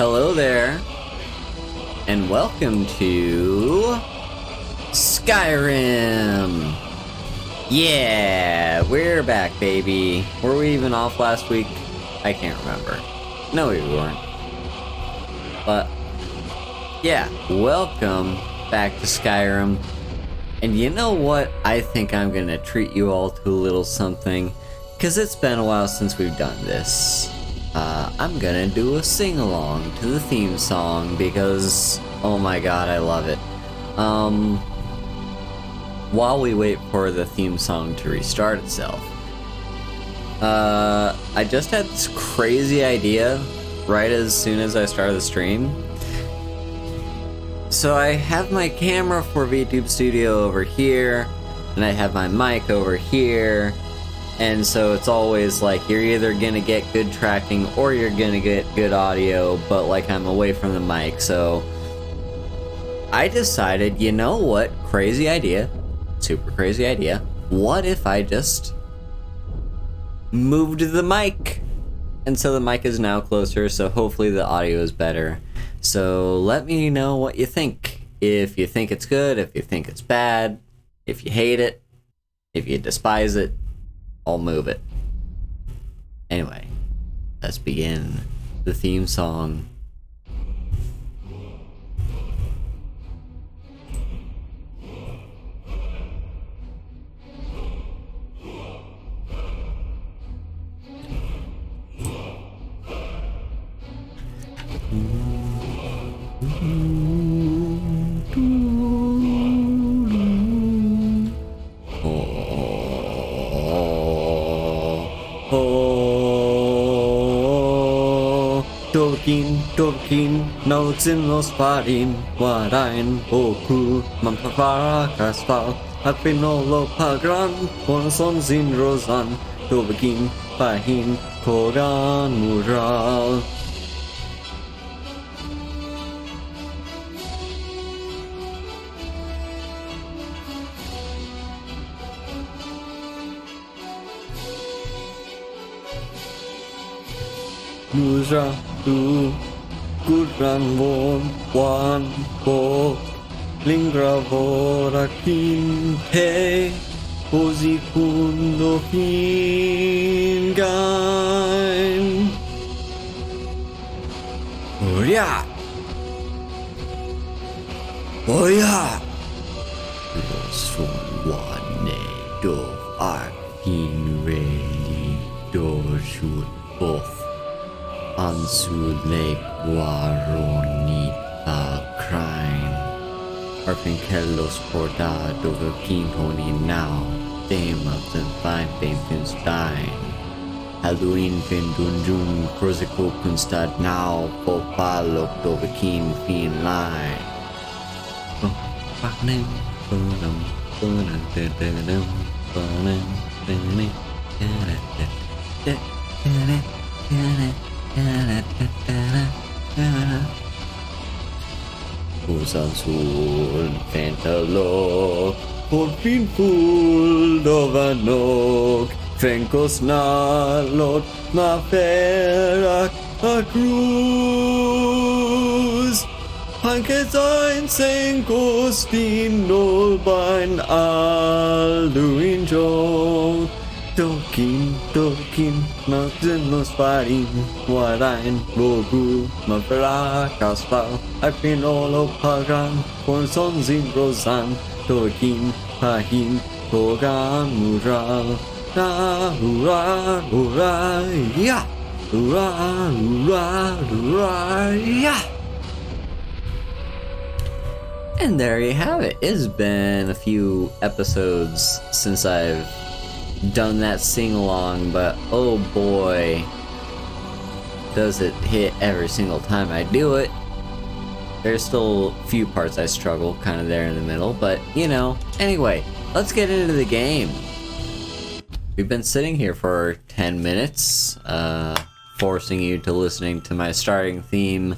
Hello there, and welcome to Skyrim. Yeah, we're back, baby. Were we even off last week? I can't remember. No, we weren't. But, yeah, welcome back to Skyrim. And you know what? I think I'm gonna treat you all to a little something, because it's been a while since we've done this. I'm gonna do a sing-along to the theme song because, oh my god, I love it. While we wait for the theme song to restart itself, I just had this crazy idea right as soon as I started the stream. So I have my camera for VTube Studio over here, and I have my mic over here. And so it's always like you're either gonna get good tracking or you're gonna get good audio, but like I'm away from the mic. So I decided, you know what? Crazy idea. Super crazy idea. What if I just moved the mic? And so the mic is now closer, so hopefully the audio is better. So let me know what you think. If you think it's good, if you think it's bad, if you hate it, if you despise it, I'll move it. Anyway, let's begin the theme song. Tolkien, notes in los parin, warain, oku, mampavara kaspal, apinolo pagran, ponson zin rosan, Tolkien, pahin, kogan mural. Musa, tu, Gudran von, wan, bo, lingra vora kinte, osi kundo hingain. Oh yeah! Oh yeah! Los von wane dov arkin reli doshut both. Ansuleg waronit krain. Arpin kellos porta dover kinhoni now. Dame of the fine Finstein. Halloween Findunjun Krosiko Kunstad now. Popalok dover kin fin line. Usan sul pentalo por fin full dovanog Fenkos nalot ma ferak a cruz Hankes ein senkos din nolbein alduin jo Tolkien, mountain los parin, warain, bogu, mapera, kaspal, apinolo pagran, ponson zin rosan, Tolkien, pahin, kogan mural, hurrah, hurrah, yeah, hurrah, hurrah, hurrah, yeah. And there you have it. It's been a few episodes since I've done that sing-along, but oh boy, does it hit every single time I do it. There's still a few parts I struggle kind of there in the middle, but you know. Anyway, let's get into the game. We've been sitting here for 10 minutes, forcing you to listening to my starting theme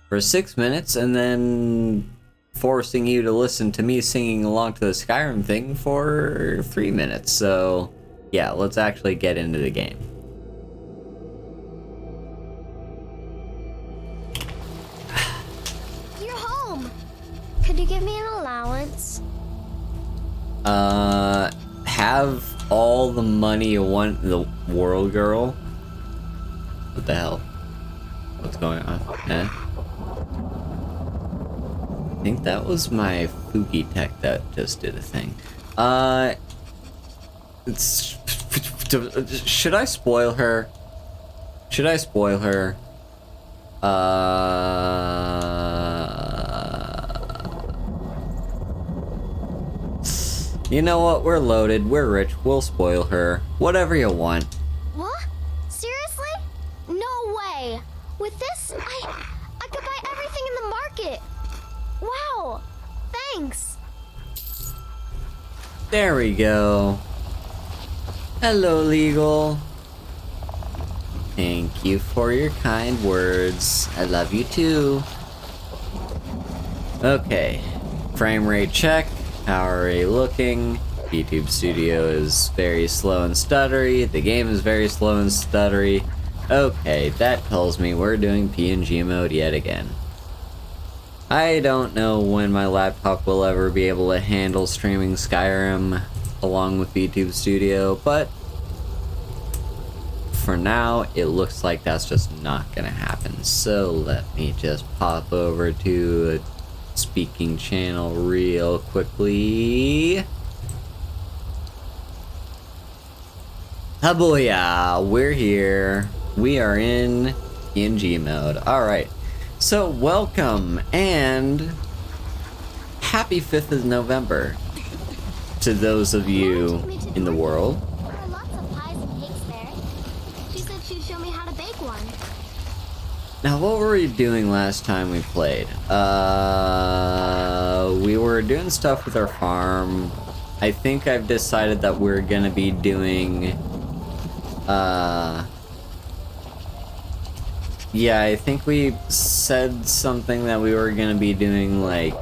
for 6 minutes, and then forcing you to listen to me singing along to the Skyrim thing for 3 minutes. So yeah, let's actually get into the game. Have all the money you want, the world girl. What the hell? What's going on? Eh? I think that was my Fugi tech that just did a thing. Should I spoil her? Should I spoil her? You know what? We're loaded. We're rich. We'll spoil her. Whatever you want. What? Seriously? No way. With this, I could buy everything in the market. Wow. Thanks. There we go. Hello, Legal. Thank you for your kind words. I love you too. Okay. Frame rate check. How are we looking? YouTube Studio is very slow and stuttery. The game is very slow and stuttery. Okay, that tells me we're doing PNG mode yet again. I don't know when my laptop will ever be able to handle streaming Skyrim along with YouTube Studio, but for now, it looks like that's just not gonna happen. So let me just pop over to a speaking channel real quickly. Habooyah! We're here. We are in PNG mode. Alright. So welcome and happy 5th of November to those of you in the world. There are lots of pies and cakes there. She said she'd show me how to bake one. Now, what were we doing last time we played? We were doing stuff with our farm. I think I've decided that we're gonna be doing, yeah, I think we said something that we were gonna be doing, like,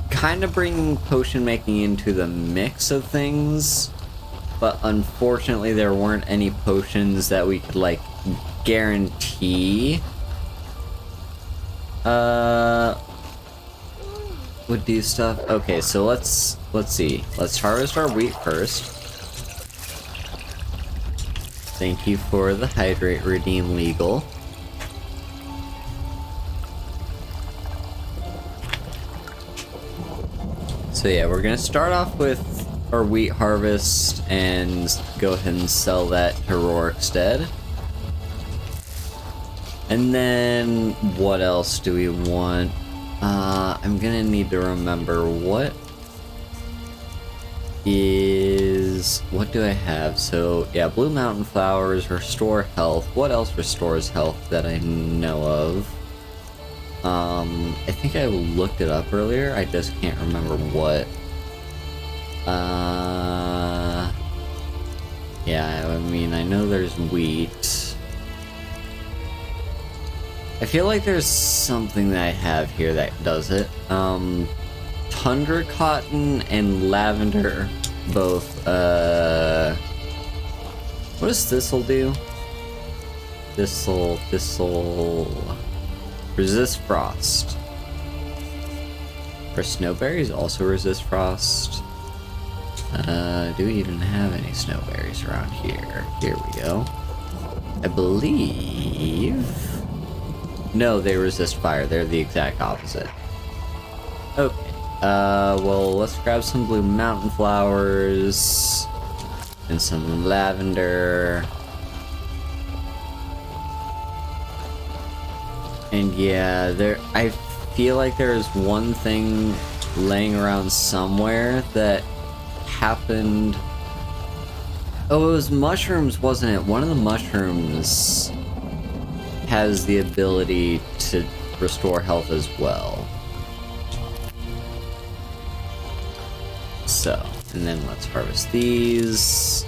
kind of bringing potion making into the mix of things, but unfortunately there weren't any potions that we could, like, guarantee would do stuff. Okay, so let's see. Let's harvest our wheat first. Thank you for the hydrate redeem, Legal. So yeah, we're gonna start off with our wheat harvest and go ahead and sell that to Rorikstead. And then, what else do we want? I'm gonna need to remember what do I have? So, yeah, Blue Mountain Flowers, restore health. What else restores health that I know of? I think I looked it up earlier, I just can't remember what. Yeah, I mean, I know there's wheat. I feel like there's something that I have here that does it. Tundra cotton and lavender both, what does thistle do? Thistle, resist frost. Are snowberries also resist frost? Do we even have any snowberries around here? Here we go. I believe... No, they resist fire. They're the exact opposite. Okay. Well, let's grab some Blue Mountain Flowers and some lavender. And yeah, I feel like there's one thing laying around somewhere that happened. Oh, it was mushrooms, wasn't it? One of the mushrooms has the ability to restore health as well. So, and then let's harvest these.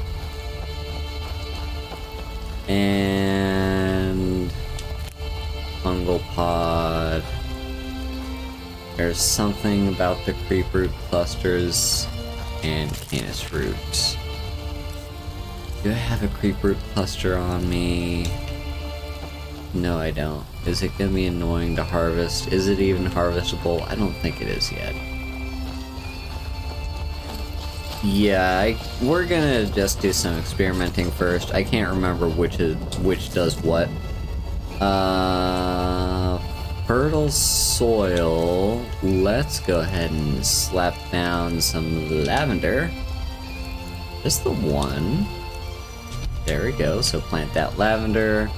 And fungal pod. There's something about the creep root clusters and canis root. Do I have a creep root cluster on me? No, I don't. Is it gonna be annoying to harvest? Is it even harvestable? I don't think it is yet. Yeah, we're gonna just do some experimenting first. I can't remember which does what. Fertile soil. Let's go ahead and slap down some lavender. Just the one. There we go. So plant that lavender.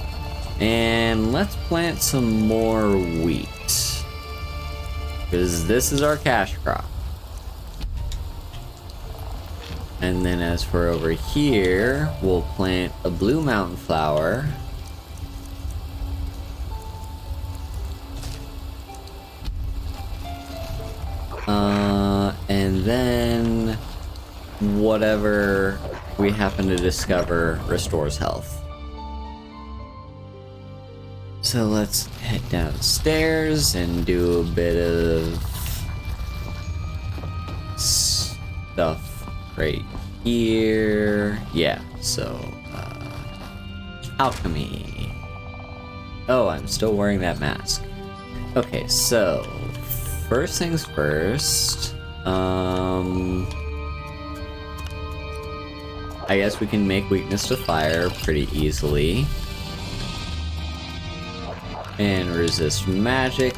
And let's plant some more wheat. Because this is our cash crop. And then as for over here, we'll plant a blue mountain flower. And then whatever we happen to discover restores health. So let's head downstairs and do a bit of stuff right here. Yeah, so alchemy. Oh, I'm still wearing that mask. Okay, so first things first, I guess we can make weakness to fire pretty easily. And resist magic.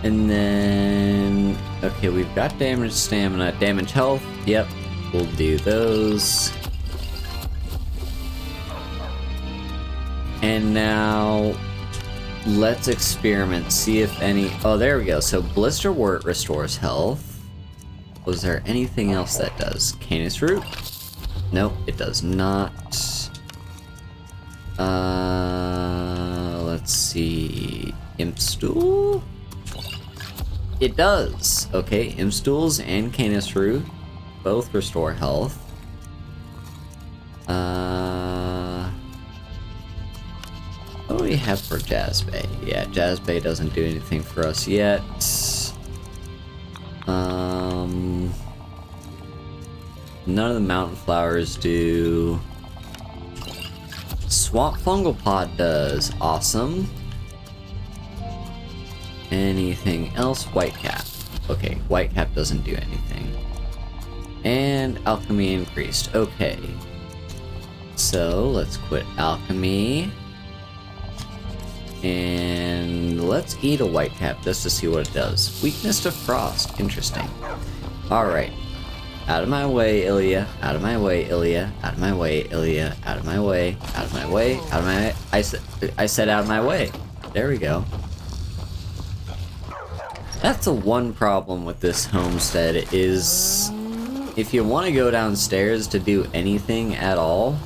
And then, okay, we've got damage stamina, damage health, yep, we'll do those. And now, let's experiment, see if any... Oh, there we go. So Blister Wort restores health. Was there anything else that does? Canis Root? Nope, it does not. Let's see... Imp Stool? It does! Okay, Imp Stools and Canis Root both restore health. What do we have for Jazbay? Yeah, Jazbay doesn't do anything for us yet. None of the mountain flowers do. Swamp Fungal Pod does. Awesome. Anything else? Whitecap. Okay, Whitecap doesn't do anything. And Alchemy increased. Okay. So, let's quit Alchemy. And let's eat a Whitecap just to see what it does. Weakness to Frost. Interesting. Alright. Out of my way, Ilya. Out of my way, Ilya. Out of my way, Ilya. Out of my way. Out of my way. Out of my... I said out of my way. There we go. That's the one problem with this homestead is... if you want to go downstairs to do anything at all,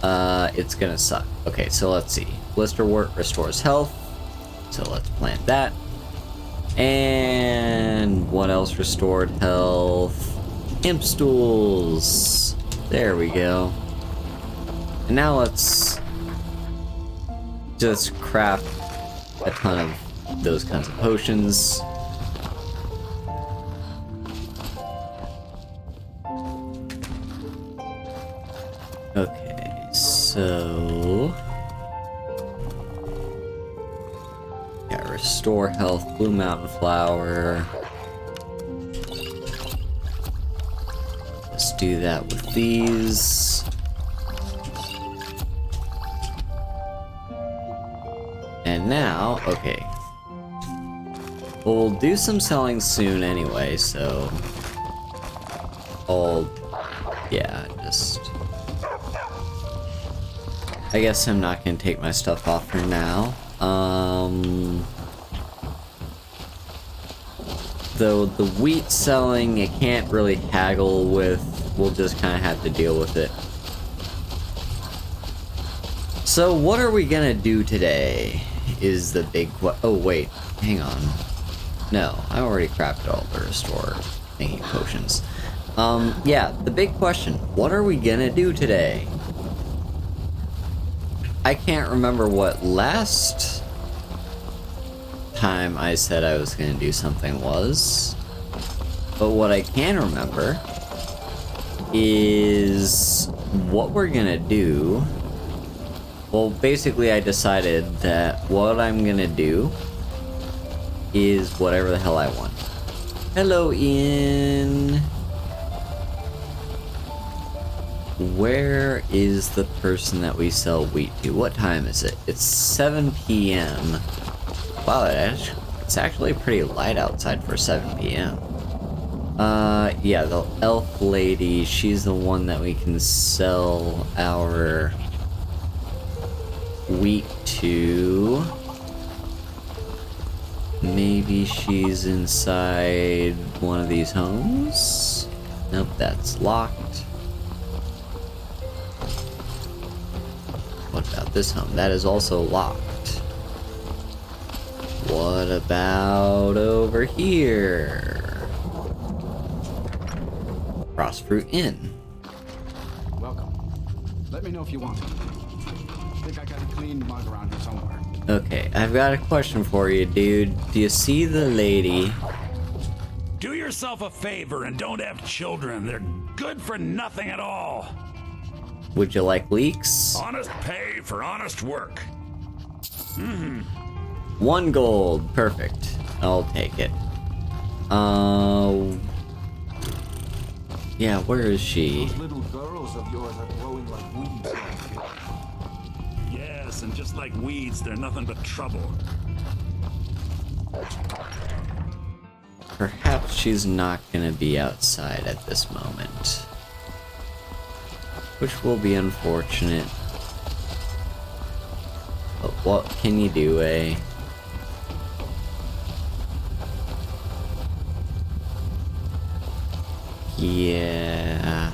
it's gonna suck. Okay, so let's see. Blister Wort restores health. So let's plant that. And what else restored health? Imp Stools. There we go. And now let's just craft a ton of those kinds of potions. Okay, so... yeah, restore health, blue mountain flower. Let's do that with these. And now, okay. Well, we'll do some selling soon anyway, so... yeah, just... I guess I'm not gonna take my stuff off for now. Though the wheat selling, you can't really haggle with. We'll just kind of have to deal with it. So what are we gonna do today? Is the big oh wait, hang on. No, I already crafted all the restore making potions. Yeah, the big question. What are we gonna do today? I can't remember what last time I said I was gonna do something was, but what I can remember is what we're gonna do. Well, basically I decided that what I'm gonna do is whatever the hell I want. Hello, Ian. Where is the person that we sell wheat to? What time is it? It's 7 p.m. Wow, it's actually pretty light outside for 7 p.m. Yeah, the elf lady, she's the one that we can sell our wheat to. Maybe she's inside one of these homes? Nope, that's locked. What about this home? That is also locked. What about over here? Frostfruit Inn. Welcome. Let me know if you want something. I think I got a clean mug around here somewhere. Okay, I've got a question for you, dude. Do you see the lady? Do yourself a favor and don't have children. They're good for nothing at all. Would you like leeks? Honest pay for honest work. 1 gold. Perfect. I'll take it. Yeah, where is she? Those little girls of yours are growing like weeds. Yes, and just like weeds, they're nothing but trouble. Perhaps she's not gonna be outside at this moment. Which will be unfortunate. But what can you do, eh? Yeah.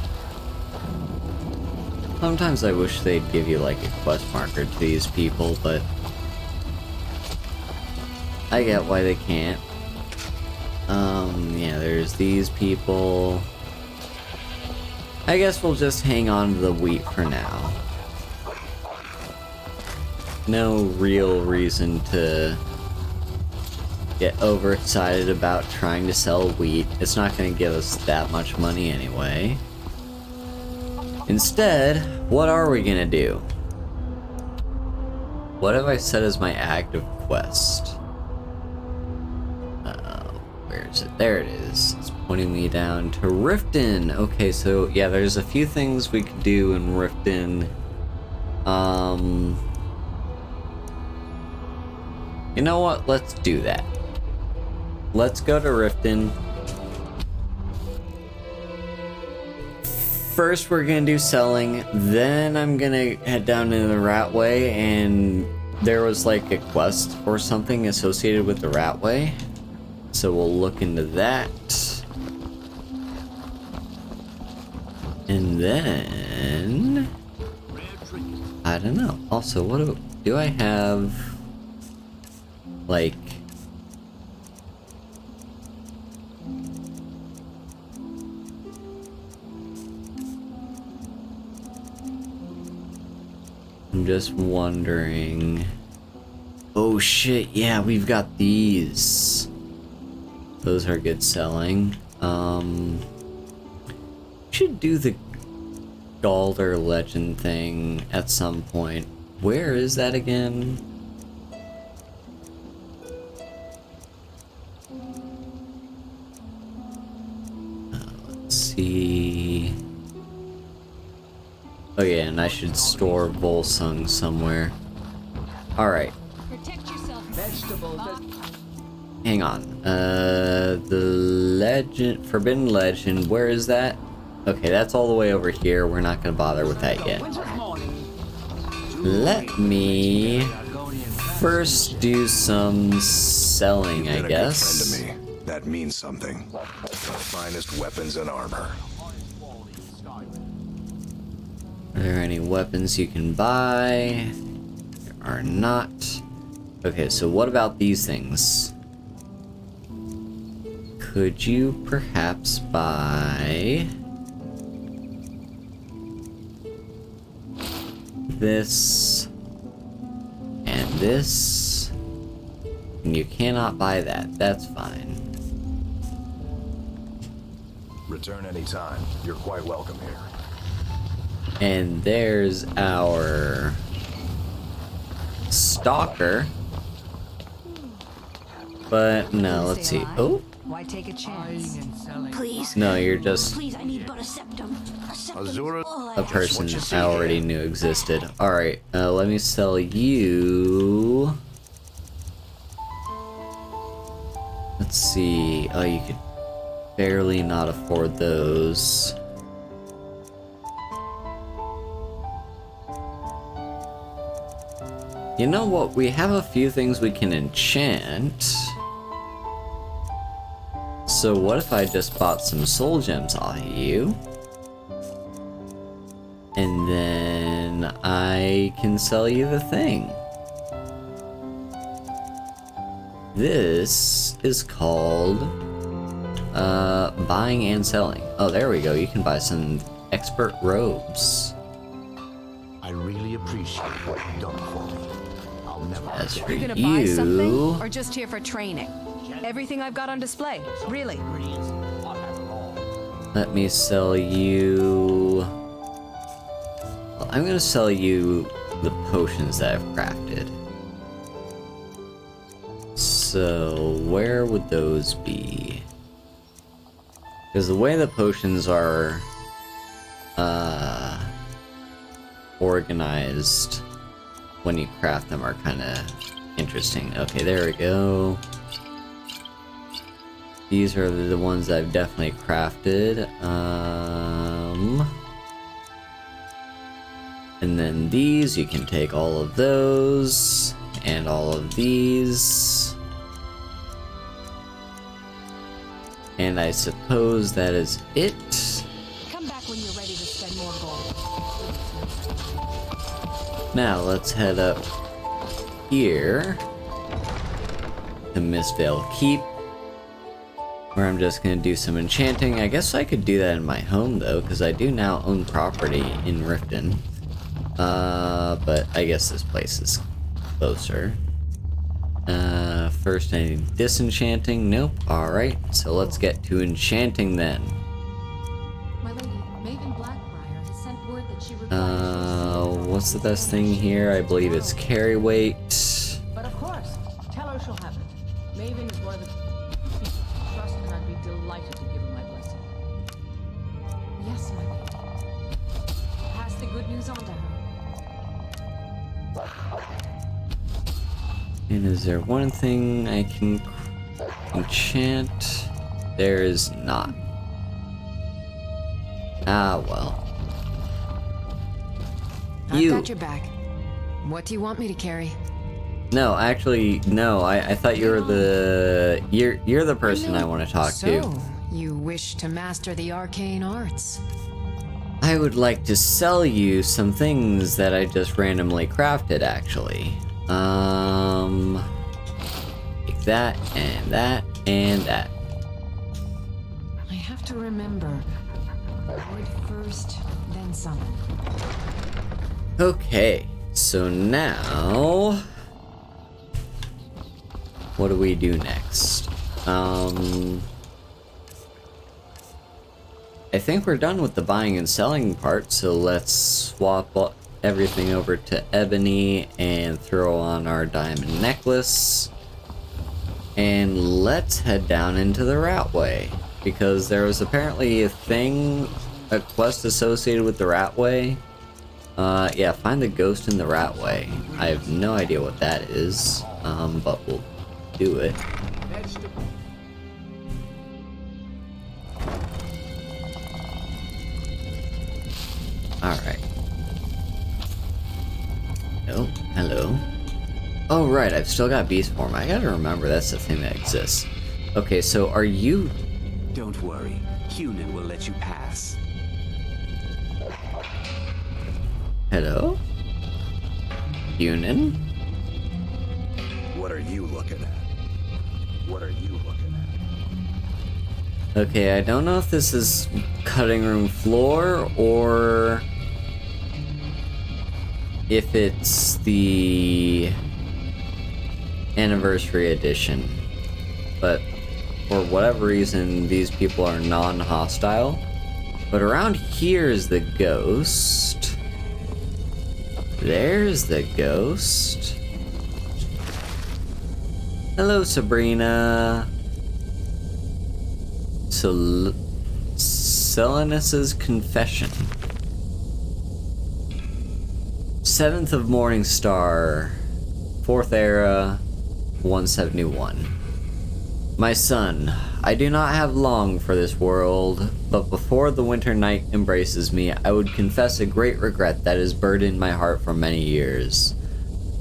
Sometimes I wish they'd give you like a quest marker to these people, but I get why they can't. Yeah, there's these people. I guess we'll just hang on to the wheat for now. No real reason to get overexcited about trying to sell wheat. It's not going to give us that much money anyway. Instead, what are we going to do? What have I set as my active quest? Where is it? There it is. It's pointing me down to Riften. Okay, so yeah, there's a few things we could do in Riften. You know what? Let's do that. Let's go to Riften. First, we're gonna do selling. Then I'm gonna head down into the Ratway, and there was like a quest or something associated with the Ratway. So we'll look into that. And then I don't know. Also, what do I have? Like, I'm just wondering. Oh shit, yeah, we've got these. Those are good selling. Should do the Galder legend thing at some point. Where is that again? Let's see. Oh yeah, and I should store Volsung somewhere. Alright. Protect yourself. Hang on. The legend, Forbidden Legend, where is that? Okay, that's all the way over here. We're not gonna bother with that yet. Let me first do some selling, I guess. Friend to me. That means something. The finest weapons and armor. Are there any weapons you can buy? There are not. Okay, so what about these things? Could you perhaps buy this and this? And you cannot buy that. That's fine. Return anytime. You're quite welcome here. And there's our stalker. But no, let's see. Oh, Why take a chance? Please. no, you're just Please, I need but a septum. A septum. Azura, a person I already knew existed. Alright, let me sell you. Let's see. Oh, you could barely not afford those. You know what? We have a few things we can enchant. So what if I just bought some soul gems off of you? And then I can sell you the thing. This is called buying and selling. Oh, there we go. You can buy some expert robes. I really appreciate what you've done for me. I'll never As for You gonna buy something, you, or just here for training? Everything I've got on display, really. let me sell you. Well, I'm gonna sell you the potions that I've crafted. So where would those be? Because the way the potions are organized when you craft them are kind of interesting. Okay, there we go. These are the ones I've definitely crafted. And then these, you can take all of those and all of these. And I suppose that is it. Come back when you're ready to spend more gold. Now let's head up here to Mistvale Keep, where I'm just gonna do some enchanting. I guess I could do that in my home though, because I do now own property in Riften. But I guess this place is closer. First I need disenchanting. Nope. Alright, so let's get to enchanting then. My lady, Maven Blackbriar has sent word that she requires What's the best thing here? I believe it's carry weight. But of course, tell her she'll have it. Maven is one of the people I trust, and I'd be delighted to give her my blessing. Yes, my lady. Pass the good news on to her. And is there one thing I can enchant? There is not. Ah, well. I've got your back. What do you want me to carry? No, actually, no. I thought you were the you're the person I want to talk to. So, you wish to master the arcane arts? I would like to sell you some things that I just randomly crafted, actually. Take that and that and that. I have to remember. Word first, then summon. Okay, so now what do we do next? I think we're done with the buying and selling part, so let's swap everything over to ebony and throw on our diamond necklace. And let's head down into the Ratway, because there was apparently a quest associated with the Ratway. Yeah, find the ghost in the Ratway. I have no idea what that is, but we'll do it. Alright. Oh, hello. Oh, right, I've still got beast form. I gotta remember that's the thing that exists. Okay, so are you... Don't worry. Hunan will let you pass. Hello? Yunin? What are you looking at? What are you looking at? Okay, I don't know if this is cutting room floor or if it's the anniversary edition, but for whatever reason these people are non-hostile. But around here is the ghost. There's the ghost. Hello, Sabrina. Selenus's Confession. 7th of Morning Star, 4th Era, 171. My son, I do not have long for this world, but before the winter night embraces me, I would confess a great regret that has burdened my heart for many years.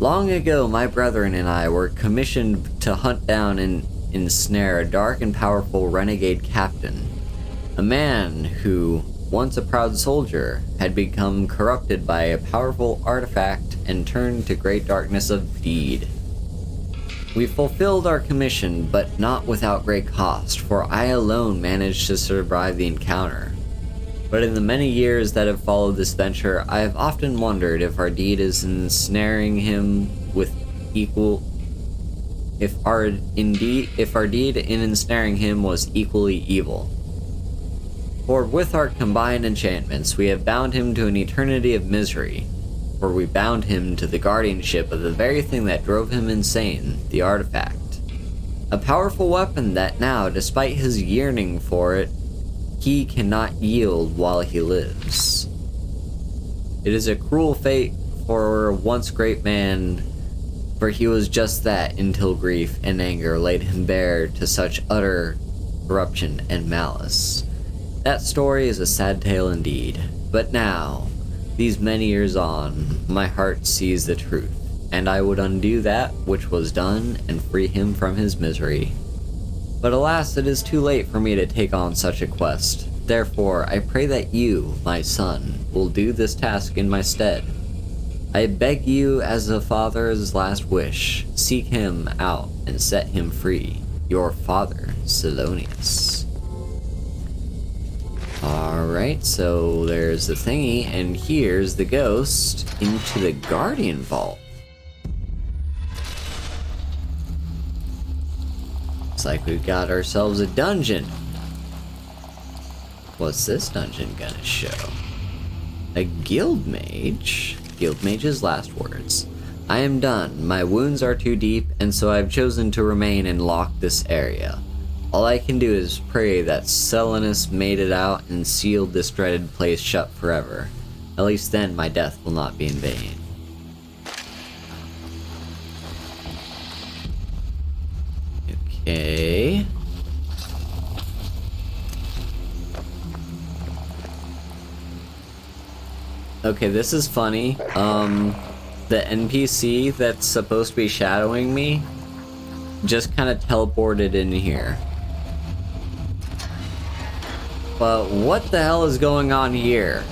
Long ago, my brethren and I were commissioned to hunt down and ensnare a dark and powerful renegade captain, a man who, once a proud soldier, had become corrupted by a powerful artifact and turned to great darkness of deed. We fulfilled our commission, but not without great cost, for I alone managed to survive the encounter. But in the many years that have followed this venture, I have often wondered if our deed is ensnaring him with equal... If our deed in ensnaring him was equally evil. For with our combined enchantments, we have bound him to an eternity of misery. For we bound him to the guardianship of the very thing that drove him insane, the artifact. A powerful weapon that now, despite his yearning for it, he cannot yield while he lives. It is a cruel fate for a once great man, for he was just that until grief and anger laid him bare to such utter corruption and malice. That story is a sad tale indeed, but now, these many years on, my heart sees the truth, and I would undo that which was done and free him from his misery. But alas, it is too late for me to take on such a quest. Therefore, I pray that you, my son, will do this task in my stead. I beg you, as a father's last wish, seek him out and set him free. Your father, Silonius. Alright, so there's the thingy, and here's the ghost into the Guardian Vault. Looks like we've got ourselves a dungeon. What's this dungeon gonna show? A guild mage? Guild mage's last words. I am done. My wounds are too deep, and so I've chosen to remain and lock this area. All I can do is pray that Selenus made it out and sealed this dreaded place shut forever. At least then my death will not be in vain. Okay. Okay, this is funny. The NPC that's supposed to be shadowing me just kind of teleported in here. But what the hell is going on here?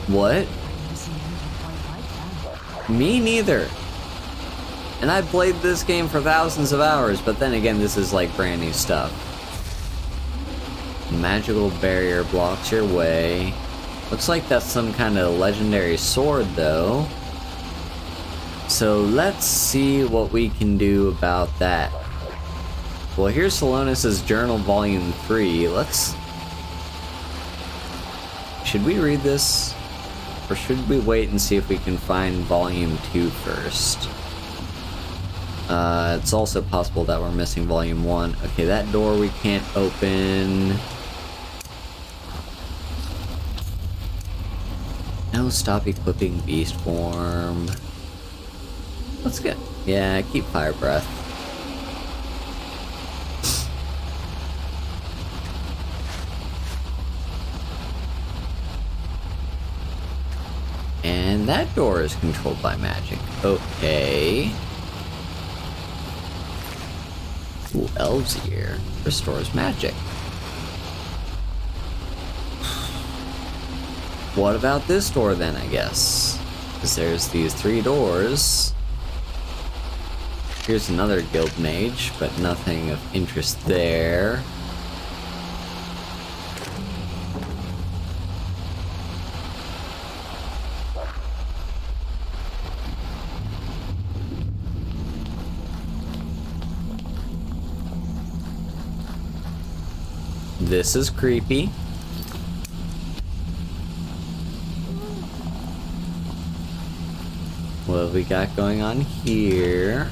What? Me neither. And I played this game for thousands of hours, but then again, this is like brand new stuff. Magical barrier blocks your way. Looks like that's some kind of legendary sword, though. So let's see what we can do about that. Well, here's Silonius' Journal Volume 3. Should we read this? Or should we wait and see if we can find Volume 2 first? It's also possible that we're missing Volume 1. Okay, that door we can't open. No, stop equipping beast form. Let's get... Yeah, keep fire breath. And that door is controlled by magic. Okay. Ooh, Elves Ear restores magic. What about this door then, I guess? Because there's these 3 doors. Here's another guild mage, but nothing of interest there. This is creepy. what have we got going on here?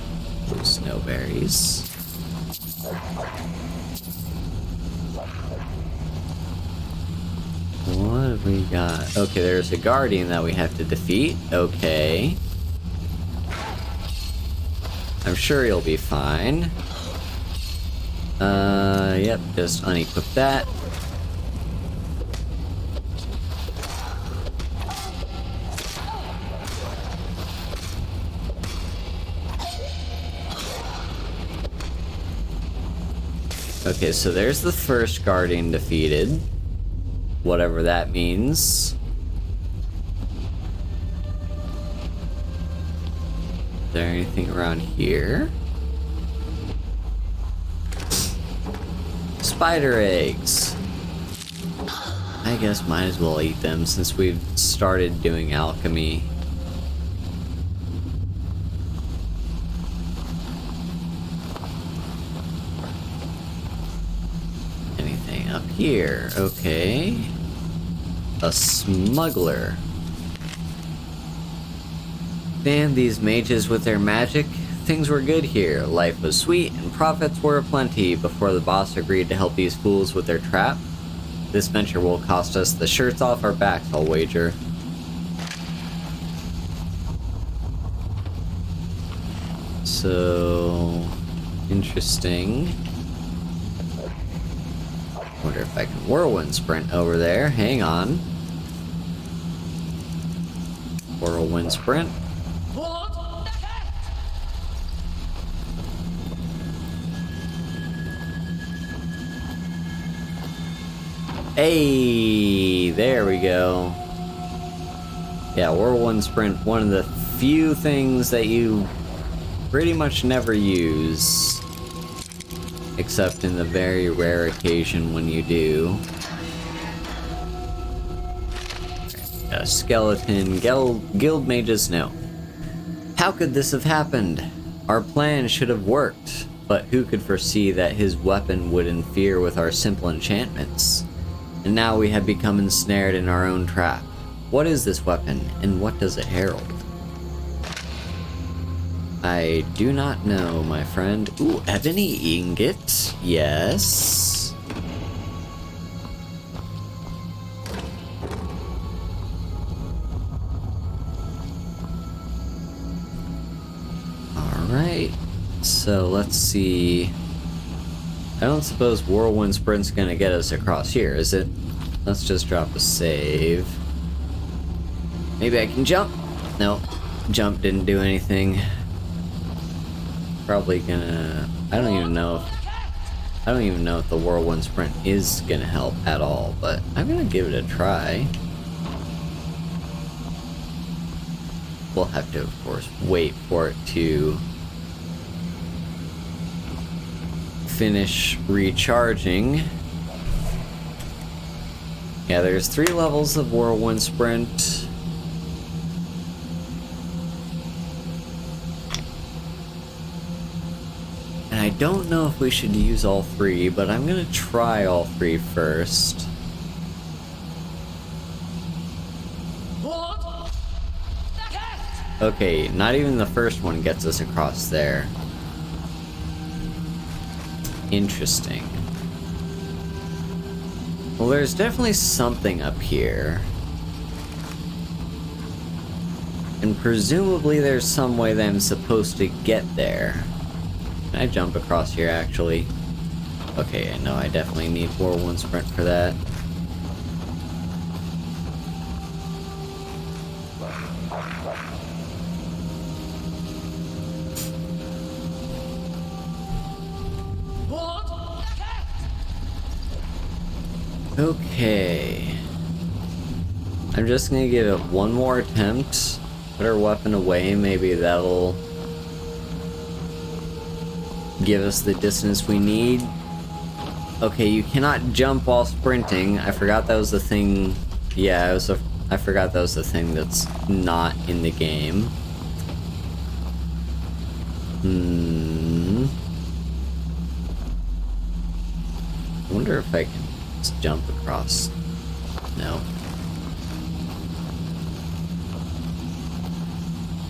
Snowberries. What have we got? Okay, there's a guardian that we have to defeat. Okay. I'm sure he'll be fine. Yep, just unequip that. Okay, so there's the first guardian defeated. Whatever that means. Is there anything around here? Spider eggs. I guess might as well eat them since we've started doing alchemy. Anything up here? Okay. A smuggler. Damn these mages with their magic. Things were good here. Life was sweet and profits were aplenty before the boss agreed to help these fools with their trap. This venture will cost us the shirts off our backs, I'll wager. So... interesting. Wonder if I can whirlwind sprint over there. Hang on. Whirlwind sprint. Hey, there we go. Yeah, whirlwind sprint, one of the few things that you pretty much never use. Except in the very rare occasion when you do. A skeleton, guild mages, no. How could this have happened? Our plan should have worked, but who could foresee that his weapon would interfere with our simple enchantments? And now we have become ensnared in our own trap. What is this weapon, and what does it herald? I do not know, my friend. Ooh, ebony ingot. Yes. Alright. So let's see. I don't suppose Whirlwind Sprint's gonna get us across here, is it? Let's just drop a save. Maybe I can jump? Nope. Jump didn't do anything. Probably gonna... I don't even know if the Whirlwind Sprint is gonna help at all, but I'm gonna give it a try. We'll have to, of course, wait for it to finish recharging. Yeah, there's 3 levels of Whirlwind Sprint. And I don't know if we should use all 3, but I'm gonna try all 3 first. Okay, not even the first one gets us across there. Interesting. Well, there's definitely something up here. And presumably there's some way that I'm supposed to get there. Can I jump across here, actually? Okay, I know I definitely need Whirlwind Sprint for that. Okay. I'm just gonna give it one more attempt. Put our weapon away, maybe that'll give us the distance we need. Okay, you cannot jump while sprinting. I forgot that was the thing. Yeah, I forgot that was the thing that's not in the game. I wonder if I can just jump across. No.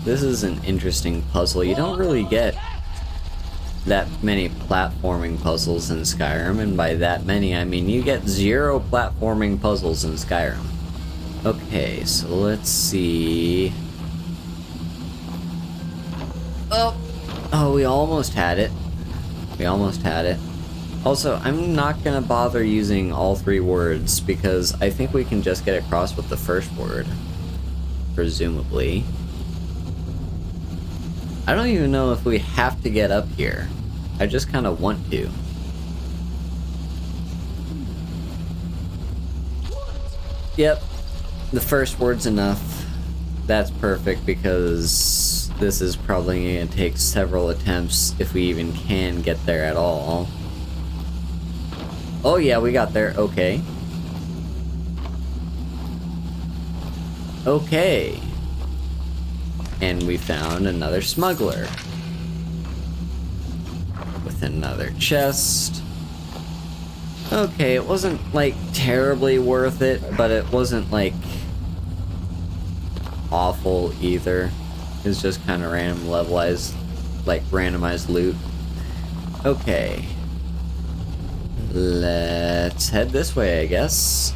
This is an interesting puzzle. You don't really get that many platforming puzzles in Skyrim, and by that many, I mean you get 0 platforming puzzles in Skyrim. Okay, so let's see. Oh, we almost had it. We almost had it. Also, I'm not gonna bother using all 3 words because I think we can just get across with the first word. Presumably. I don't even know if we have to get up here. I just kind of want to. Yep, the first word's enough. That's perfect because this is probably going to take several attempts if we even can get there at all. Oh yeah, we got there. Okay. Okay. And we found another smuggler. With another chest. Okay, it wasn't, like, terribly worth it, but it wasn't, like, awful either. It was just kind of randomized loot. Okay. Let's head this way, I guess.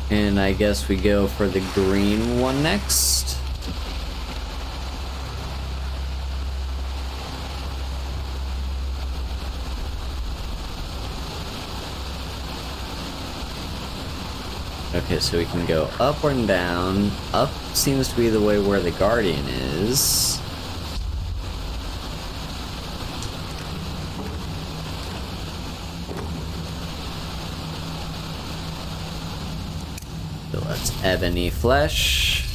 And I guess we go for the green one next. Okay, so we can go up and down. Up seems to be the way where the Guardian is. So let's ebony flesh.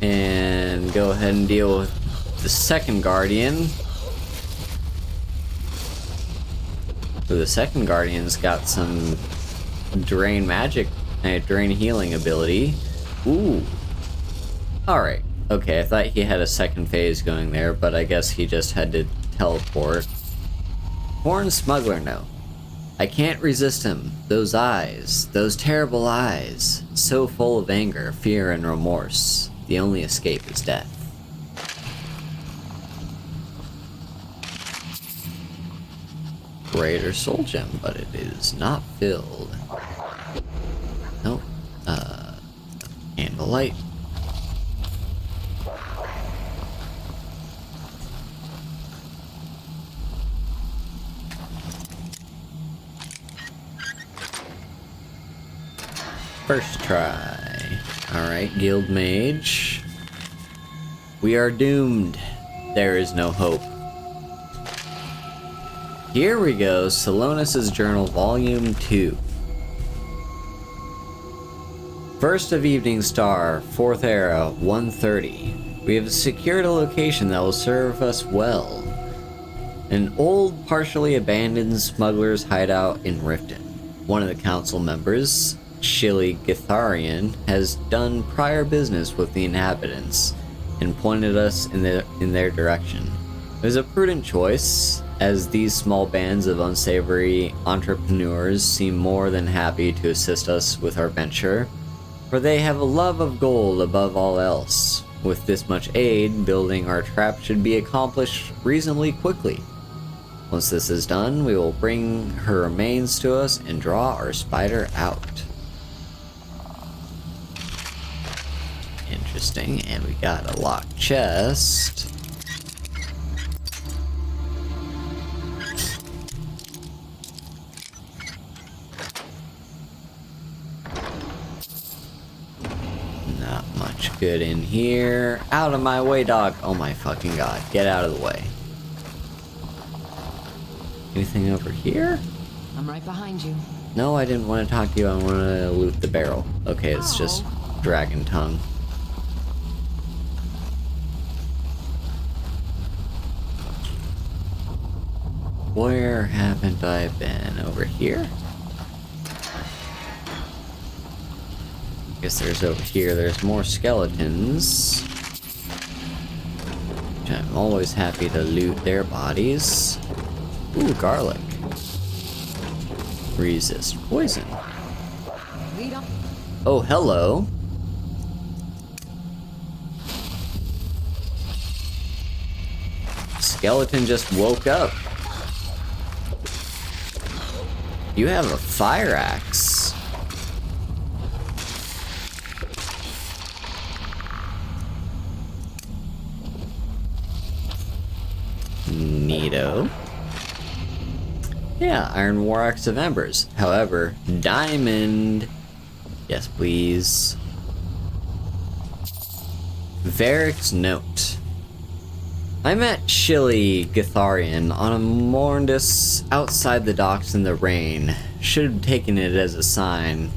And go ahead and deal with the second Guardian. So the second Guardian's got some drain magic, drain healing ability. Ooh. Alright. Okay, I thought he had a second phase going there, but I guess he just had to teleport. Horn Smuggler, no. I can't resist him. Those eyes. Those terrible eyes. So full of anger, fear, and remorse. The only escape is death. Greater soul gem, but it is not filled. Nope. Candlelight. First try. Alright, Guild Mage. We are doomed. There is no hope. Here we go, Salonis' Journal, Volume 2. First of Evening Star, 4th Era, 1:30. We have secured a location that will serve us well. An old, partially abandoned smuggler's hideout in Riften. One of the council members, Shilly Githarian, has done prior business with the inhabitants and pointed us in their direction. It was a prudent choice, as these small bands of unsavory entrepreneurs seem more than happy to assist us with our venture, for they have a love of gold above all else. With this much aid, building our trap should be accomplished reasonably quickly. Once this is done, we will bring her remains to us and draw our spider out. Interesting, and we got a locked chest. Not much good in here. Out of my way, dog. Oh my fucking god. Get out of the way. Anything over here? I'm right behind you. No, I didn't want to talk to you. I want to loot the barrel. Okay, it's just dragon tongue. Where haven't I been? Over here? guess there's over here. There's more skeletons. Which I'm always happy to loot their bodies. Ooh, garlic. Resist poison. Oh, hello. Skeleton just woke up. You have a fire axe. Neato. Yeah, Iron War Axe of Embers. However, diamond. Yes, please. Varric's note. I met Shilly Githarian on a Morndus outside the docks in the rain. Should have taken it as a sign.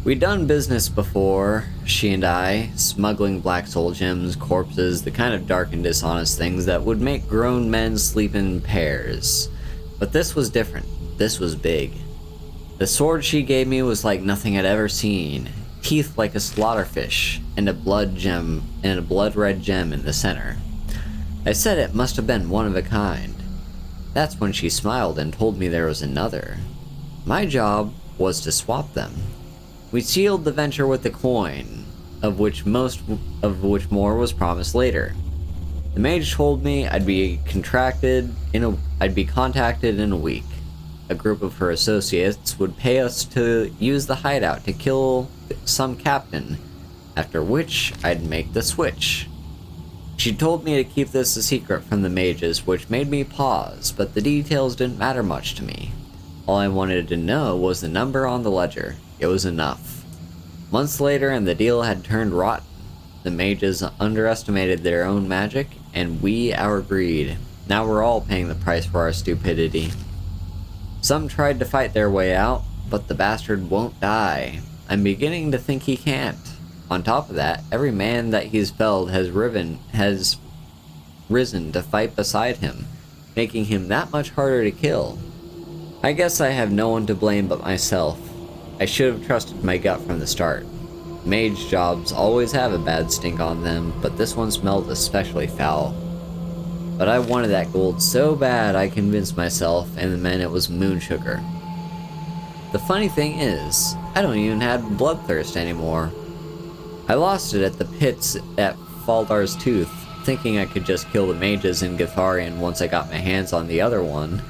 We'd done business before, she and I, smuggling black soul gems, corpses, the kind of dark and dishonest things that would make grown men sleep in pairs. But this was different. This was big. The sword she gave me was like nothing I'd ever seen. Teeth like a slaughterfish, and a blood red gem in the center. I said it must have been one of a kind. That's when she smiled and told me there was another. My job was to swap them. We sealed the venture with the coin, of which more was promised later. The mage told me I'd be contacted in a week. A group of her associates would pay us to use the hideout to kill some captain, after which I'd make the switch. She told me to keep this a secret from the mages, which made me pause, but the details didn't matter much to me. All I wanted to know was the number on the ledger. It was enough. Months later, and the deal had turned rotten. The mages underestimated their own magic, and we our greed. Now we're all paying the price for our stupidity. Some tried to fight their way out, but the bastard won't die. I'm beginning to think he can't. On top of that, every man that he's felled has risen to fight beside him, making him that much harder to kill. I guess I have no one to blame but myself. I should have trusted my gut from the start. Mage jobs always have a bad stink on them, but this one smelled especially foul. But I wanted that gold so bad I convinced myself and the men it was moon sugar. The funny thing is, I don't even have bloodthirst anymore. I lost it at the pits at Faldar's Tooth, thinking I could just kill the mages in Githarian once I got my hands on the other one.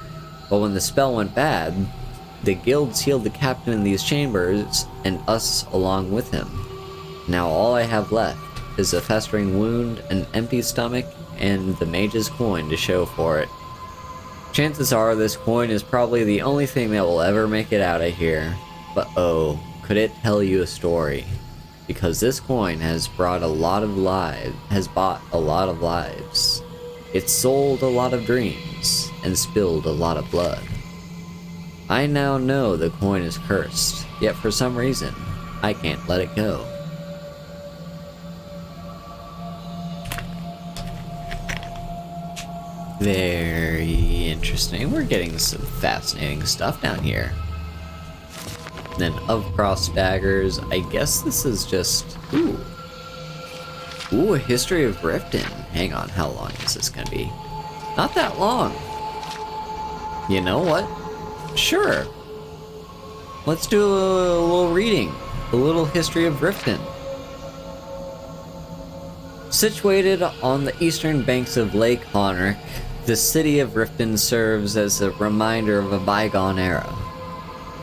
But when the spell went bad, the guild sealed the captain in these chambers, and us along with him. Now all I have left is a festering wound, an empty stomach, and the mage's coin to show for it. Chances are this coin is probably the only thing that will ever make it out of here. But oh, could it tell you a story? Because this coin has bought a lot of lives. It's sold a lot of dreams, and spilled a lot of blood. I now know the coin is cursed, yet for some reason, I can't let it go. Very interesting. We're getting some fascinating stuff down here. Then of cross daggers. I guess this is just... Ooh, a history of Riften. Hang on, how long is this gonna be? Not that long. You know what? Sure. Let's do a little reading. A little history of Riften. Situated on the eastern banks of Lake Honrick, the city of Riften serves as a reminder of a bygone era.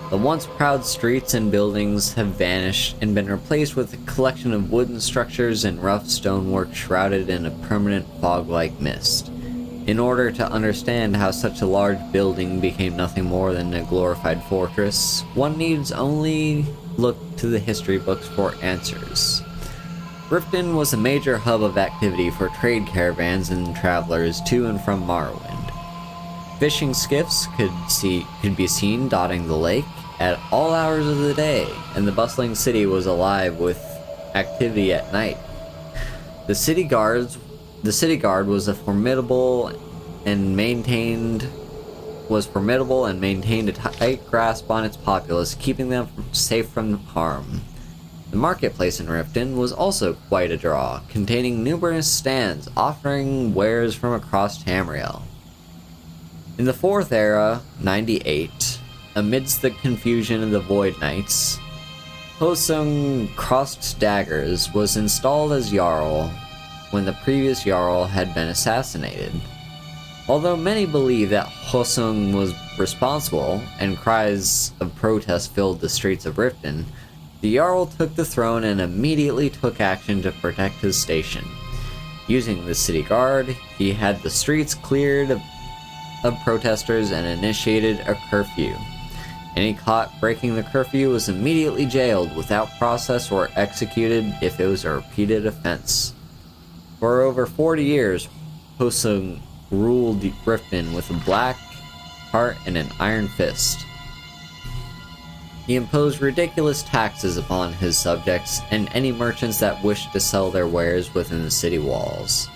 The once proud streets and buildings have vanished and been replaced with a collection of wooden structures and rough stonework shrouded in a permanent fog-like mist. In order to understand how such a large building became nothing more than a glorified fortress, one needs only look to the history books for answers. Riften was a major hub of activity for trade caravans and travelers to and from Morrowind. Fishing skiffs could be seen dotting the lake at all hours of the day, and the bustling city was alive with activity at night. The city guard was formidable and maintained a tight grasp on its populace, keeping them safe from harm. The The marketplace in Riften was also quite a draw, containing numerous stands offering wares from across Tamriel. In the Fourth Era, 98, amidst the confusion of the Void Knights, Hosung Crossed Daggers was installed as Jarl when the previous Jarl had been assassinated. Although many believe that Hosung was responsible and cries of protest filled the streets of Riften, the Jarl took the throne and immediately took action to protect his station. Using the city guard, he had the streets cleared of protesters and initiated a curfew. Any caught breaking the curfew was immediately jailed without process or executed if it was a repeated offense. For over 40 years, Hosung ruled Riften with a black heart and an iron fist. He imposed ridiculous taxes upon his subjects and any merchants that wished to sell their wares within the city walls.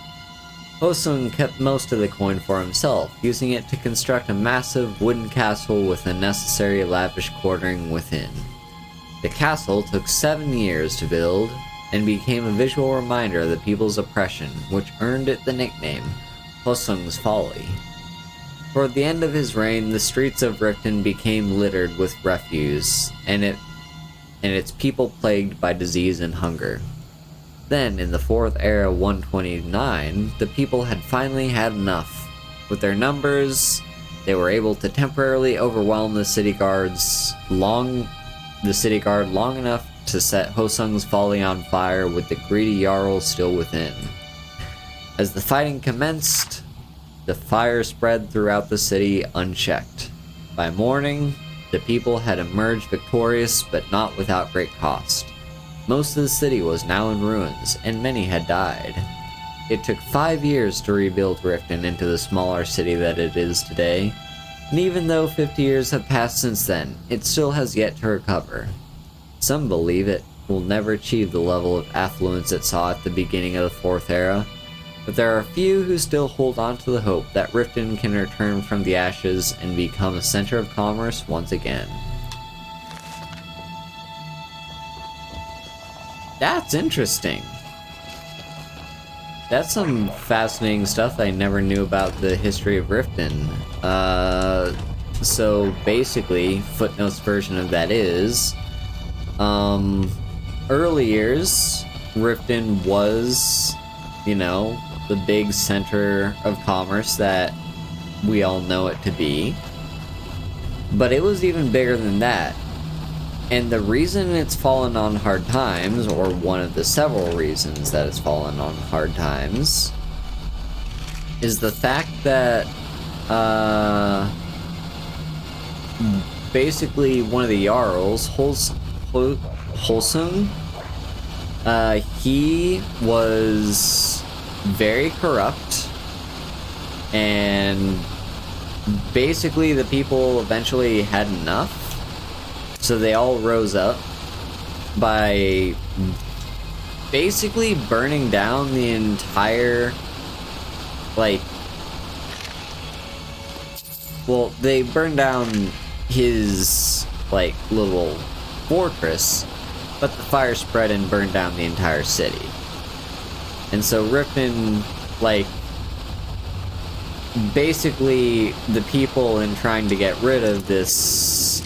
Hosung kept most of the coin for himself, using it to construct a massive wooden castle with the necessary lavish quartering within. The castle took 7 years to build and became a visual reminder of the people's oppression, which earned it the nickname Hosung's Folly. Toward the end of his reign, the streets of Riften became littered with refuse, and its people plagued by disease and hunger. Then, in the Fourth Era 129, the people had finally had enough. With their numbers, they were able to temporarily overwhelm the city guard long enough to set Hosung's Folly on fire with the greedy Jarl still within. As the fighting commenced, the fire spread throughout the city unchecked. By morning, the people had emerged victorious, but not without great cost. Most of the city was now in ruins, and many had died. It took 5 years to rebuild Riften into the smaller city that it is today, and even though 50 years have passed since then, it still has yet to recover. Some believe it will never achieve the level of affluence it saw at the beginning of the Fourth Era, but there are a few who still hold on to the hope that Riften can return from the ashes and become a center of commerce once again. That's interesting. That's some fascinating stuff I never knew about the history of Riften. So basically, Footnotes version of that is, early years, Riften was, the big center of commerce that we all know it to be. But it was even bigger than that. And the reason it's fallen on hard times, or one of the several reasons that it's fallen on hard times, is the fact that, basically one of the Jarls, Hosung, he was very corrupt, and basically the people eventually had enough, so they all rose up by basically burning down the entire, they burned down his, little fortress, but the fire spread and burned down the entire city. And so Riften, basically the people in trying to get rid of this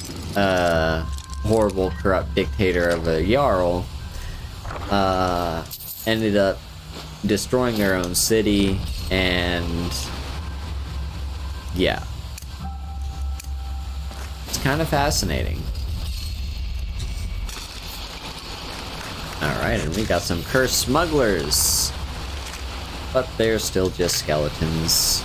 horrible, corrupt dictator of a Jarl, ended up destroying their own city, and yeah. It's kind of fascinating. Alright, and we got some cursed smugglers. But they're still just skeletons.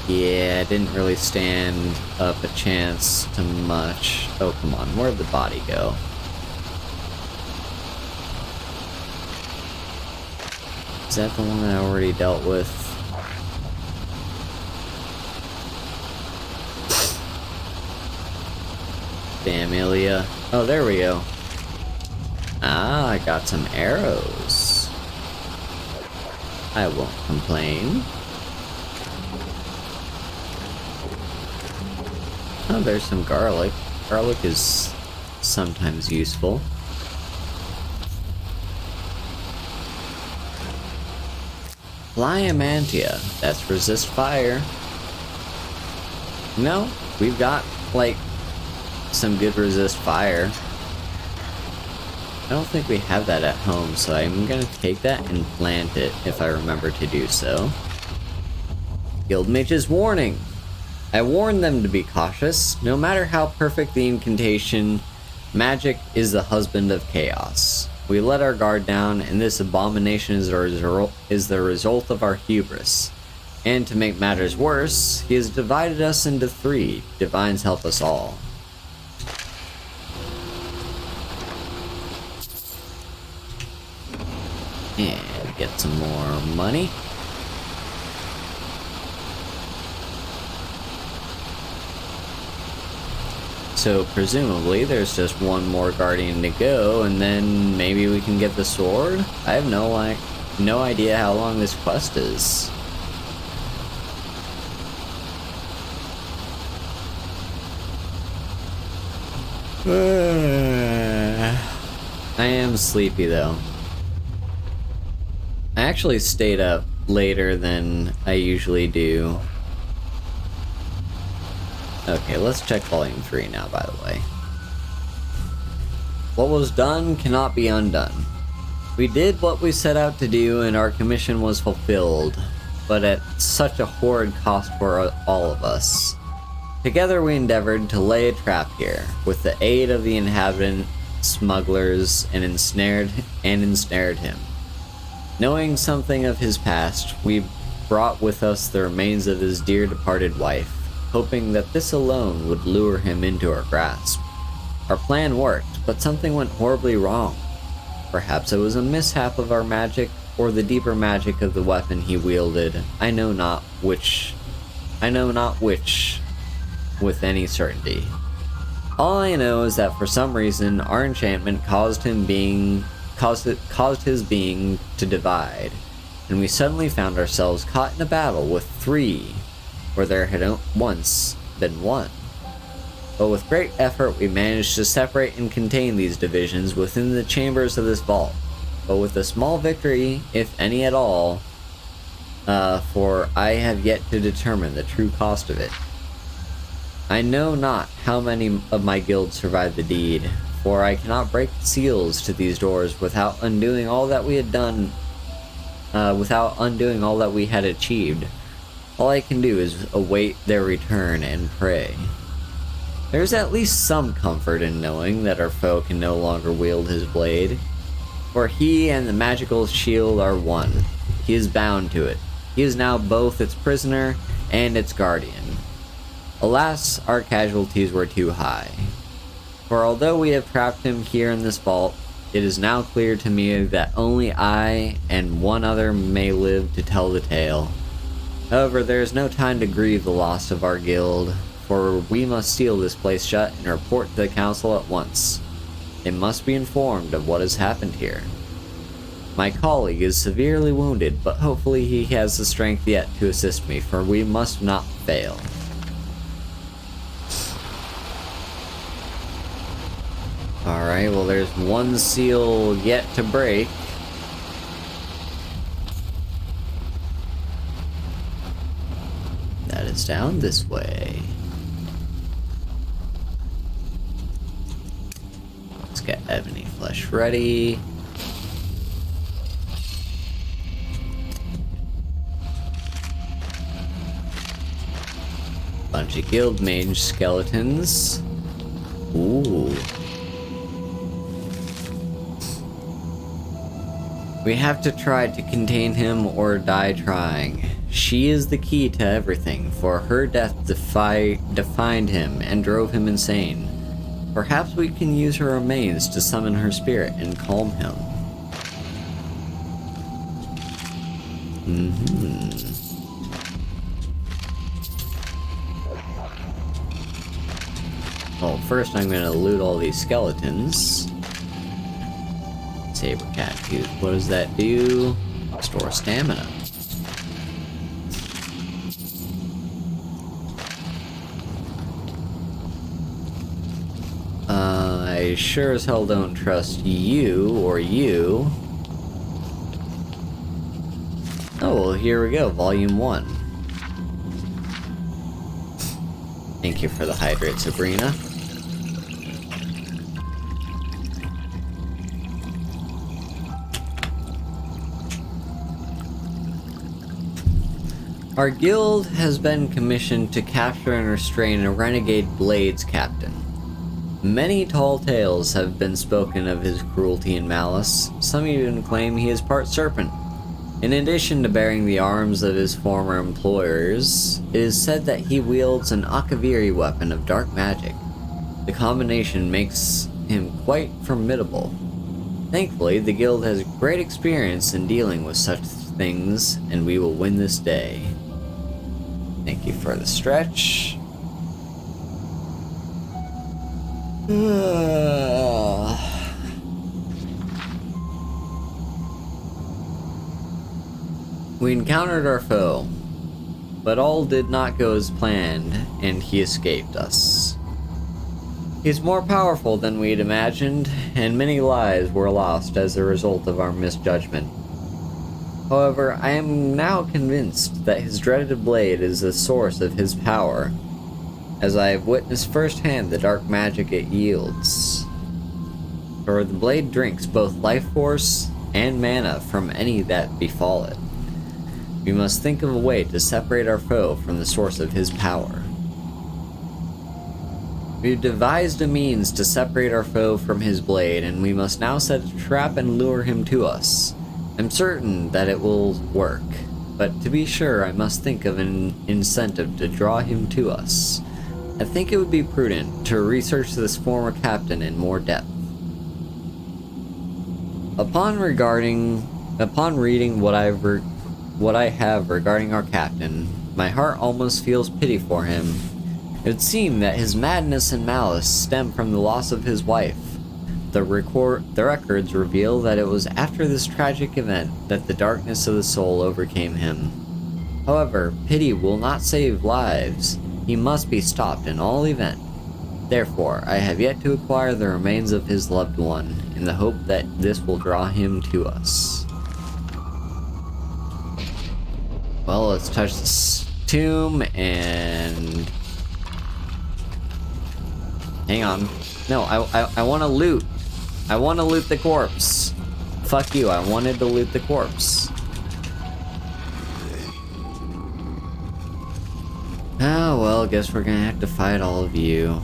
Yeah, didn't really stand up a chance to much. Oh, come on, where'd the body go? Is that the one I already dealt with? Damn, Ilya. Oh, there we go. Ah, I got some arrows. I won't complain. Oh, there's some garlic. Garlic is sometimes useful. Lyamantia. That's resist fire. No, we've got, like, some good resist fire. I don't think we have that at home, so I'm gonna take that and plant it if I remember to do so. Guildmage's warning! I warned them to be cautious. No matter how perfect the incantation, magic is the husband of chaos. We let our guard down, and this abomination is the result of our hubris. And to make matters worse, he has divided us into 3. Divines help us all. And get some more money. So presumably there's just one more guardian to go, and then maybe we can get the sword? I have no idea how long this quest is. I am sleepy though. I actually stayed up later than I usually do. Okay, let's check volume 3 now, by the way. What was done cannot be undone. We did what we set out to do and our commission was fulfilled, but at such a horrid cost for all of us. Together we endeavored to lay a trap here, with the aid of the inhabitant smugglers, and ensnared him. Knowing something of his past, we brought with us the remains of his dear departed wife, hoping that this alone would lure him into our grasp. Our plan worked, but something went horribly wrong. Perhaps it was a mishap of our magic, or the deeper magic of the weapon he wielded. I know not which with any certainty. All I know is that for some reason, our enchantment caused his being to divide, and we suddenly found ourselves caught in a battle with 3, where there had once been 1. But with great effort we managed to separate and contain these divisions within the chambers of this vault, but with a small victory, if any at all, for I have yet to determine the true cost of it. I know not how many of my guild survived the deed, for I cannot break the seals to these doors without undoing all that we had done, without undoing all that we had achieved. All I can do is await their return and pray. There's at least some comfort in knowing that our foe can no longer wield his blade, for he and the magical shield are one. He is bound to it. He is now both its prisoner and its guardian. Alas, our casualties were too high. For although we have trapped him here in this vault, it is now clear to me that only I and one other may live to tell the tale. However, there is no time to grieve the loss of our guild, for we must seal this place shut and report to the council at once. They must be informed of what has happened here. My colleague is severely wounded, but hopefully he has the strength yet to assist me, for we must not fail. Alright, well there's one seal yet to break. That is down this way. Let's get ebony flesh ready. Bunch of guild mage skeletons. Ooh. We have to try to contain him or die trying. She is the key to everything, for her death defined him and drove him insane. Perhaps we can use her remains to summon her spirit and calm him. Well, first I'm gonna loot all these skeletons. Saber cat tooth. What does that do? Restore stamina. I sure as hell don't trust you or you. Oh, well, here we go, Volume 1. Thank you for the hydrate, Sabrina. Our guild has been commissioned to capture and restrain a renegade Blades captain. Many tall tales have been spoken of his cruelty and malice. Some even claim he is part serpent. In addition to bearing the arms of his former employers, it is said that he wields an Akaviri weapon of dark magic. The combination makes him quite formidable. Thankfully, the guild has great experience in dealing with such things, and we will win this day. Thank you for the stretch. We encountered our foe, but all did not go as planned, and he escaped us. He's more powerful than we'd imagined, and many lives were lost as a result of our misjudgment. However, I am now convinced that his dreaded blade is the source of his power, as I have witnessed firsthand the dark magic it yields. For the blade drinks both life force and mana from any that befall it. We must think of a way to separate our foe from the source of his power. We've devised a means to separate our foe from his blade, and we must now set a trap and lure him to us. I'm certain that it will work, but to be sure I must think of an incentive to draw him to us. I think it would be prudent to research this former captain in more depth. Upon reading what I have regarding our captain, my heart almost feels pity for him. It would seem that his madness and malice stem from the loss of his wife. The records reveal that it was after this tragic event that the darkness of the soul overcame him. However, pity will not save lives. He must be stopped in all event. Therefore, I have yet to acquire the remains of his loved one, in the hope that this will draw him to us. Well, let's touch this tomb and... Hang on. No, I want to loot. I want to loot the corpse. Fuck you, I wanted to loot the corpse. Oh, well, guess we're gonna have to fight all of you.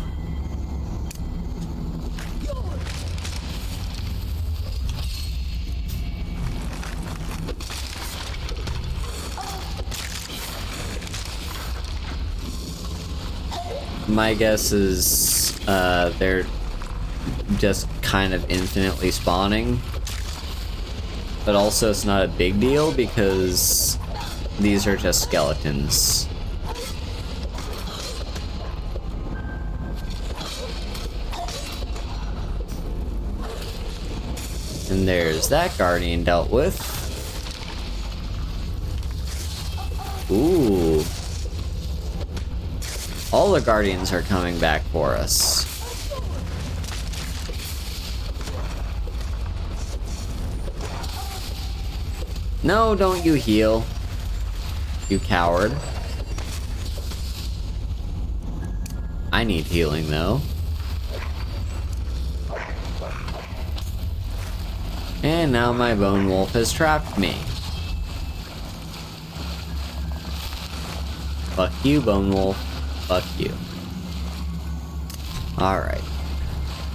My guess is they're just kind of infinitely spawning, but also it's not a big deal because these are just skeletons. And there's that guardian dealt with. Ooh. All the guardians are coming back for us. No, don't you heal. You coward. I need healing though. And now my bone wolf has trapped me. Fuck you, bone wolf. Fuck you. Alright.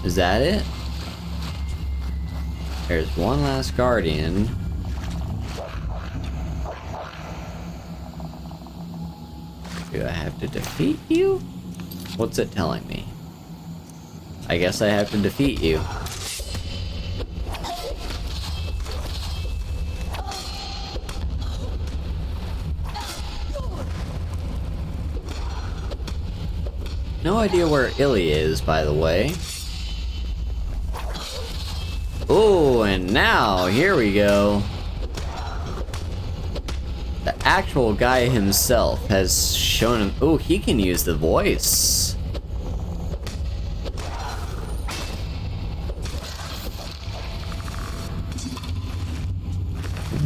Is that it? There's one last guardian. Do I have to defeat you? What's it telling me? I guess I have to defeat you. No idea where Illy is, by the way. Oh, and now, here we go. The actual guy himself has shown him. Oh, he can use the voice.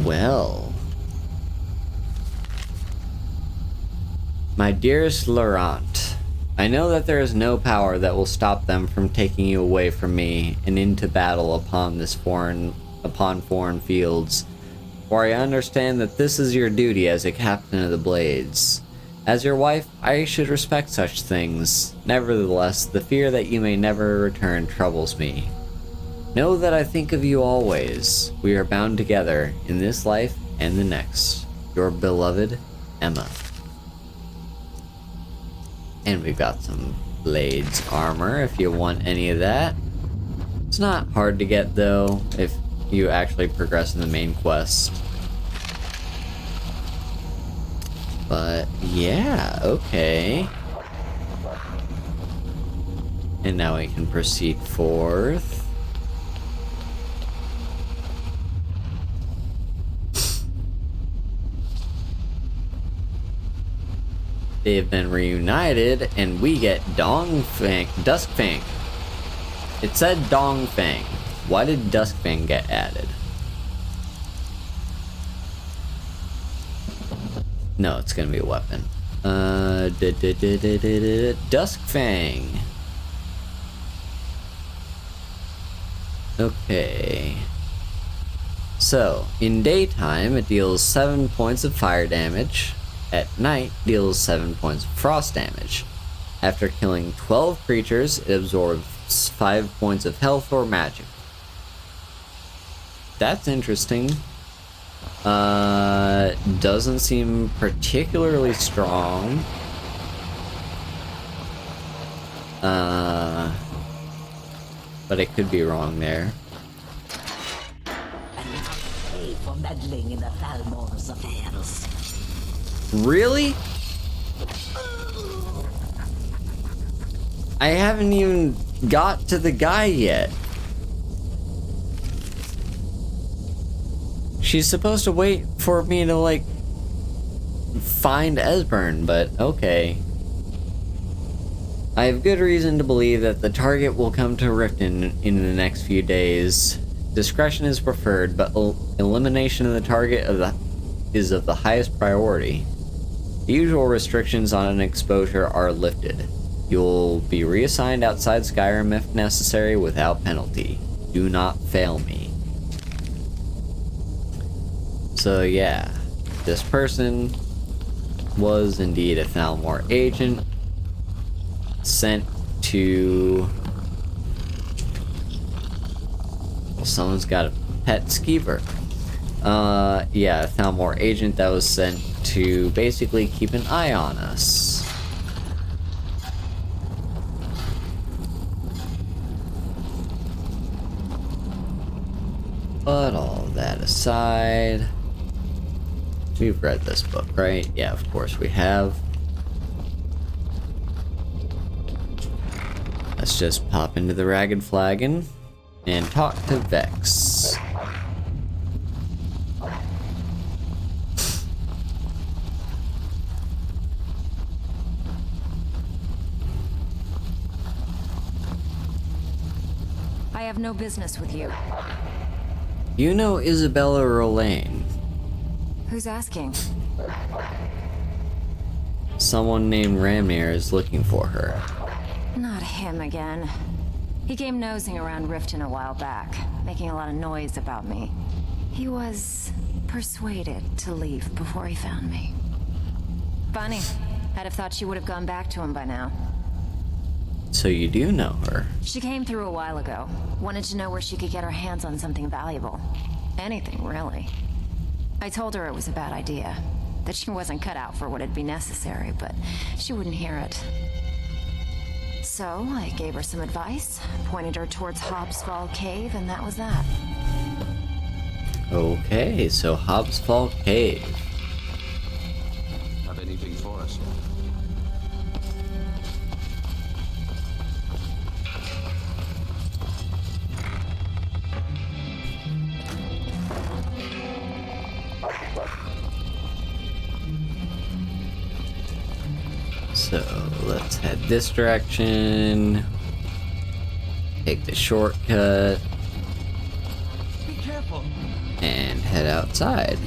Well. My dearest Laurent, I know that there is no power that will stop them from taking you away from me and into battle upon foreign fields. For I understand that this is your duty as a captain of the Blades. As your wife, I should respect such things. Nevertheless, the fear that you may never return troubles me. Know that I think of you always. We are bound together in this life and the next. Your beloved, Emma. And we've got some Blades armor if you want any of that. It's not hard to get though, if you actually progress in the main quest. But yeah, okay. And now we can proceed forth. They have been reunited, and we get Duskfang. It said Dongfang. Why did Duskfang get added? No, it's gonna be a weapon. Duskfang. Okay. So, in daytime, it deals 7 points of fire damage. At night, deals 7 points of frost damage. After killing 12 creatures, it absorbs 5 points of health or magic. That's interesting. Doesn't seem particularly strong. But I could be wrong there. Really? I haven't even got to the guy yet. She's supposed to wait for me to, like, find Esbern, but okay. I have good reason to believe that the target will come to Riften in the next few days. Discretion is preferred, but elimination of the target is of the highest priority. The usual restrictions on an exposure are lifted. You'll be reassigned outside Skyrim if necessary without penalty. Do not fail me. So yeah, this person was indeed a Thalmor agent sent to... Well, someone's got a pet skeever. Yeah, a Thalmor agent that was sent to basically keep an eye on us. But all that aside, we've read this book, right? Yeah, of course we have. Let's just pop into the Ragged Flagon and talk to Vex. I have no business with you. You know Isabella Rolane. Who's asking? Someone named Ramnir is looking for her. Not him again. He came nosing around Riften a while back, making a lot of noise about me. He was persuaded to leave before he found me. Funny. I'd have thought she would have gone back to him by now. So you do know her. She came through a while ago. Wanted to know where she could get her hands on something valuable. Anything, really. I told her it was a bad idea. That she wasn't cut out for what'd be necessary, but she wouldn't hear it. So I gave her some advice, pointed her towards Hobbsfall Cave, and that was that. Okay, so Hobbsfall Cave. Have anything for us yet? So let's head this direction. Take the shortcut. Be careful. And head head outside.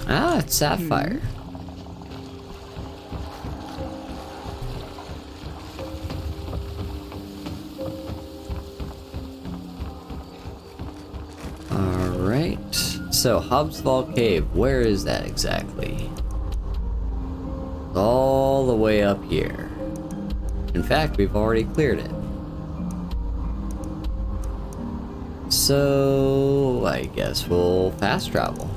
Ah, it's Sapphire. Alright. So, Hobbs Vault Cave, where is that exactly? All the way up here. In fact, we've already cleared it. So, I guess we'll fast travel.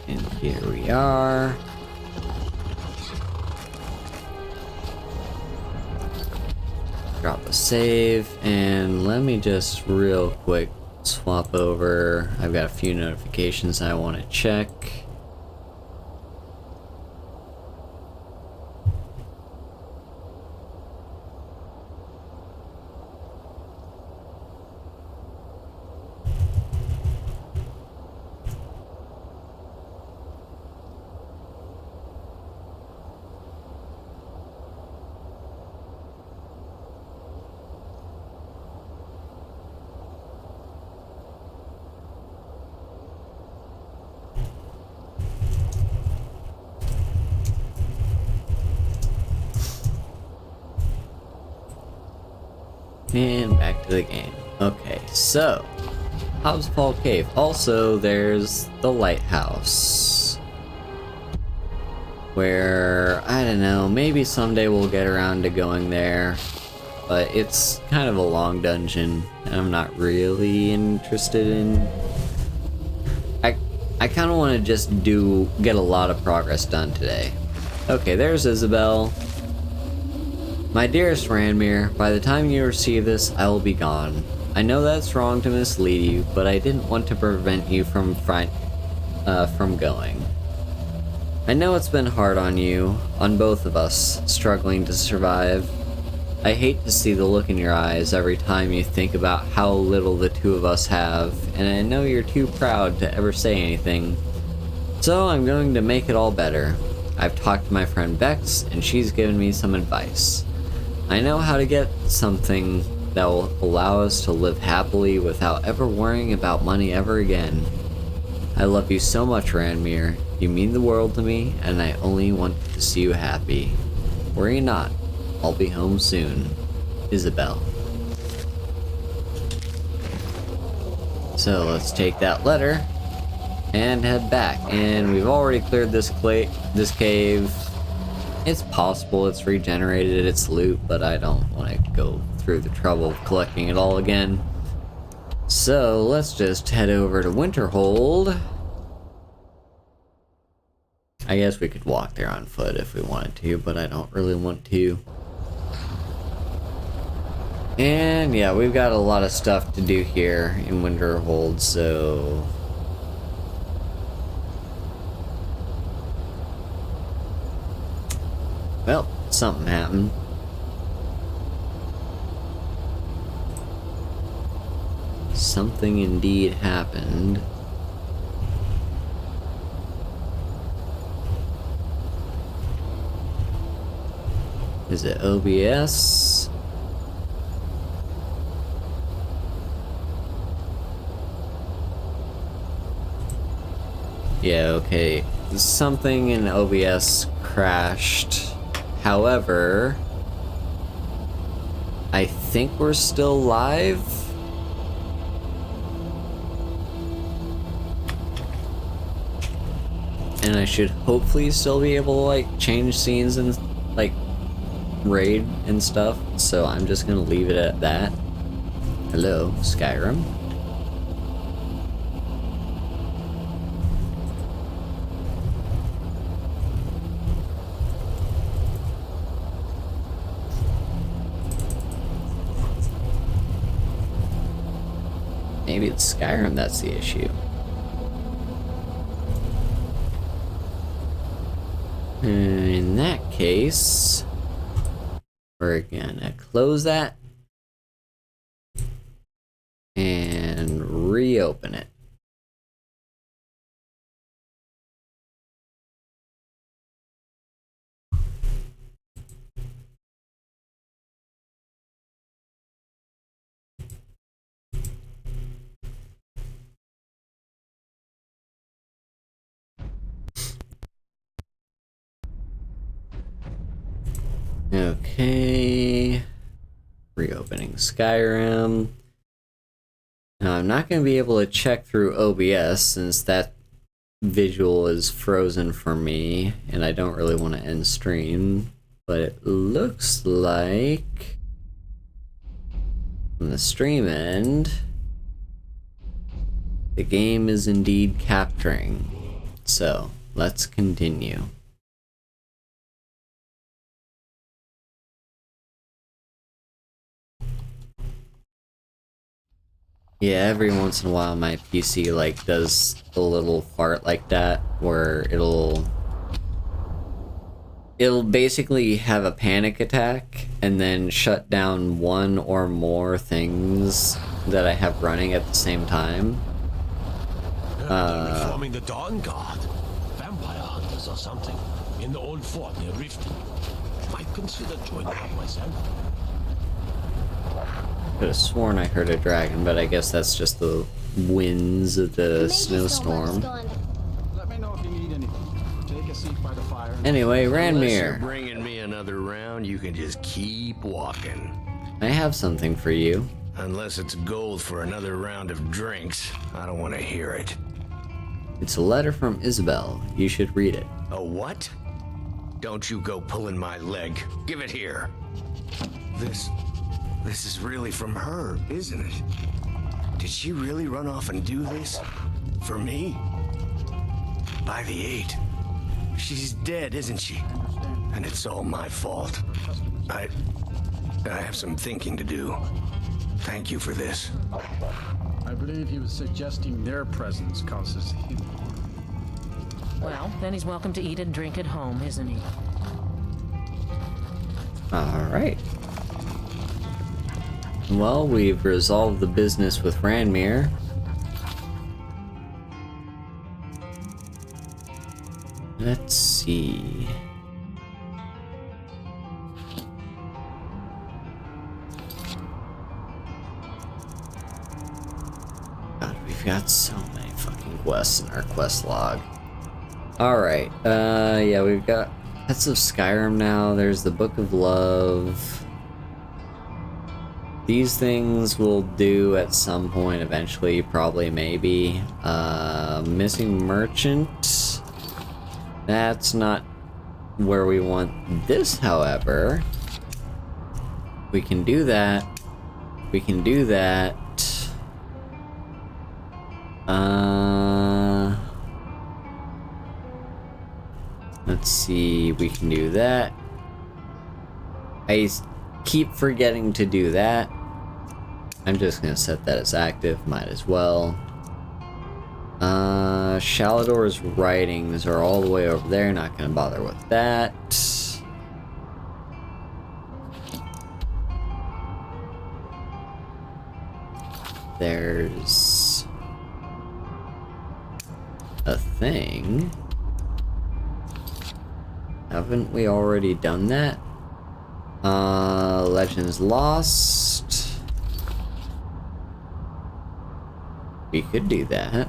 And here we are. Drop a save, and let me just real quick swap over. I've got a few notifications I want to check. And back to the game. Okay, so Hobbs Vault Cave. Also, there's the lighthouse, where I don't know, maybe someday we'll get around to going there, but it's kind of a long dungeon, and I'm not really interested in. I kind of want to just get a lot of progress done today. Okay, there's Isabel. My dearest Ranmir, by the time you receive this, I will be gone. I know that's wrong to mislead you, but I didn't want to prevent you from going. I know it's been hard on you, on both of us, struggling to survive. I hate to see the look in your eyes every time you think about how little the two of us have, and I know you're too proud to ever say anything. So I'm going to make it all better. I've talked to my friend Bex, and she's given me some advice. I know how to get something that will allow us to live happily without ever worrying about money ever again. I love you so much, Ranmir. You mean the world to me, and I only want to see you happy. Worry not. I'll be home soon. Isabel. So let's take that letter and head back. And we've already cleared this cave. It's possible it's regenerated its loot, but I don't want to go through the trouble of collecting it all again. So let's just head over to Winterhold. I guess we could walk there on foot if we wanted to, but I don't really want to. And yeah, we've got a lot of stuff to do here in Winterhold, so... Well, something happened. Something indeed happened. Is it OBS? Yeah, okay. Something in OBS crashed. However, I think we're still live. And I should hopefully still be able to like change scenes and like raid and stuff. So I'm just gonna leave it at that. Hello, Skyrim. Maybe it's Skyrim that's the issue. In that case, We're gonna close that and reopen it. Okay, reopening Skyrim. Now I'm not going to be able to check through OBS since that visual is frozen for me and I don't really want to end stream, but it looks like from the stream end the game is indeed capturing. So let's continue. Yeah, every once in a while my PC like does a little fart like that where it'll basically have a panic attack and then shut down one or more things that I have running at the same time. They're reforming the Dawn Guard. Vampire hunters or something. In the old fort near Rift. Might consider joining up myself. Could have sworn I heard a dragon, but I guess that's just the winds of the snowstorm. Let me know if you need anything. Take a seat by the fire. Anyway, Unless you're Ranmir, bringing me another round, you can just keep walking. I have something for you. Unless it's gold for another round of drinks, I don't want to hear it. It's a letter from Isabel. You should read it. A what? Don't you go pulling my leg. Give it here. This is really from her, isn't it? Did she really run off and do this? For me? By the 8. She's dead, isn't she? And it's all my fault. I have some thinking to do. Thank you for this. I believe he was suggesting their presence causes him. Well, then he's welcome to eat and drink at home, isn't he? Alright. Well, we've resolved the business with Ranmir. Let's see. God, we've got so many fucking quests in our quest log. Alright, yeah, we've got Pets of Skyrim now. There's the Book of Love. These things we'll do at some point eventually, probably, maybe. Missing Merchant. That's not where we want this, however. We can do that. We can do that. Let's see, we can do that. I keep forgetting to do that. I'm just gonna set that as active, might as well. Shalador's writings are all the way over there, not gonna bother with that. There's a thing. Haven't we already done that? Legends Lost. We could do that.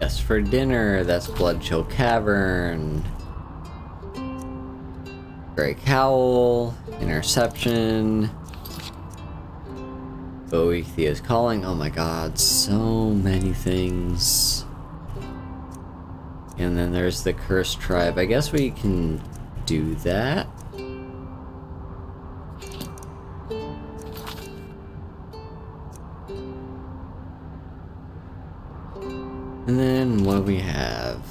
Yes, for dinner, that's Bloodchill Cavern. Grey Cowl, Interception. Boethia's Calling. Oh my god, so many things. And then there's the Cursed Tribe. I guess we can do that. And then what do we have?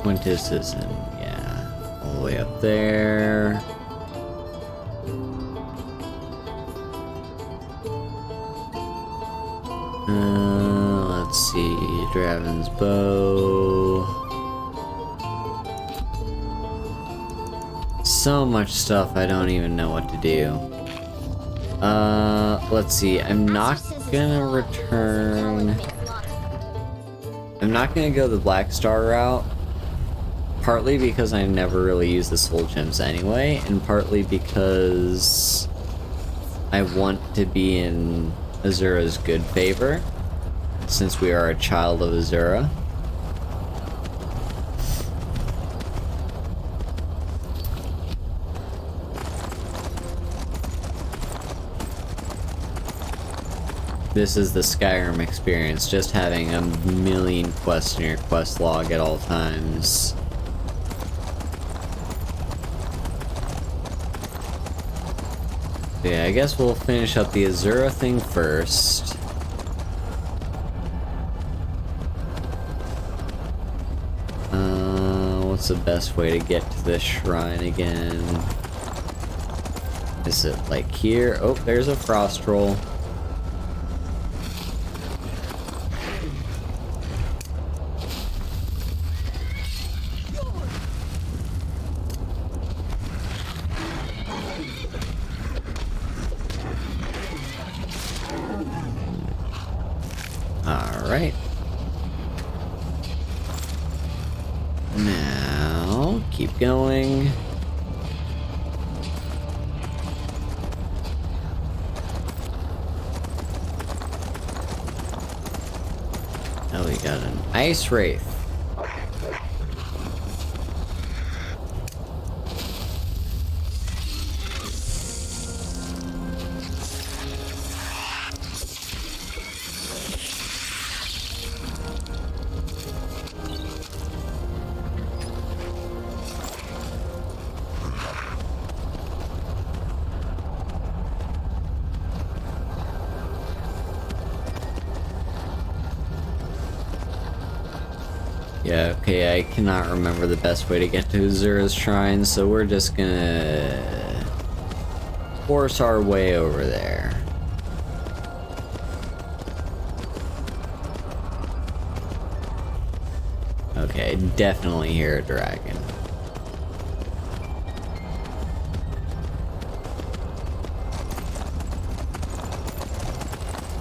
Quintus isn't, yeah. All the way up there. Let's see, Draven's bow. So much stuff I don't even know what to do. Let's see, I'm not gonna return. I'm not gonna go the Black Star route. Partly because I never really use the soul gems anyway, and partly because I want to be in Azura's good favor, since we are a child of Azura. This is the Skyrim experience, just having a million quests in your quest log at all times. Yeah, I guess we'll finish up the Azura thing first. What's the best way to get to this shrine again? Is it like here? Oh, there's a frost roll. Alright. Now, keep going. Oh, we got an ice wraith. Yeah, okay, I cannot remember the best way to get to Azura's shrine, so we're just gonna force our way over there. Okay, definitely hear a dragon.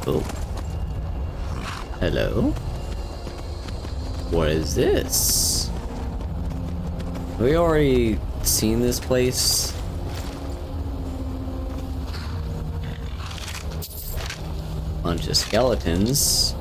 Oh. Hello? What is this? Have we already seen this place? Bunch of skeletons.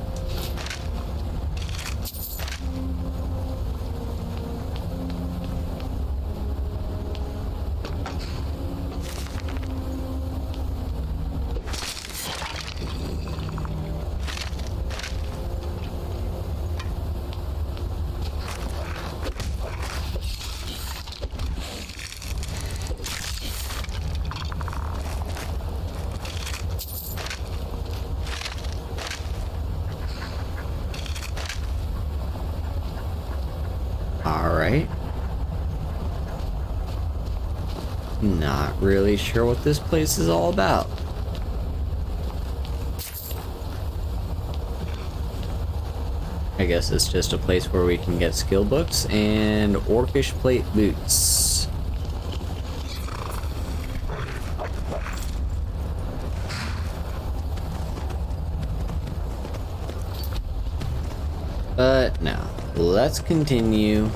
Alright. Not really sure what this place is all about. I guess it's just a place where we can get skill books and orcish plate boots. But no, let's continue.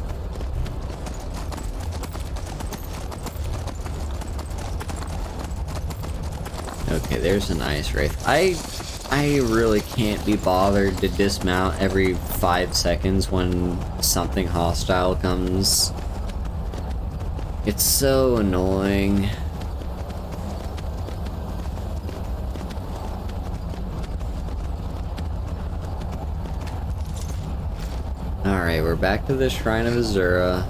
Okay, there's an ice wraith. I really can't be bothered to dismount every 5 seconds when something hostile comes. It's so annoying. Alright, we're back to the Shrine of Azura.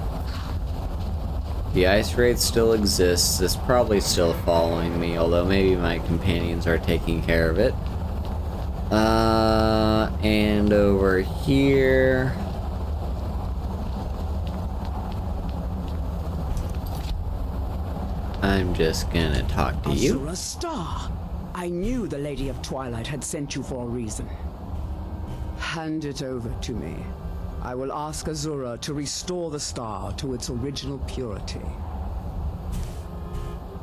The ice wraith still exists. It's probably still following me, although maybe my companions are taking care of it. And over here... I'm just gonna talk to you. Azura Star. I knew the Lady of Twilight had sent you for a reason. Hand it over to me. I will ask Azura to restore the star to its original purity.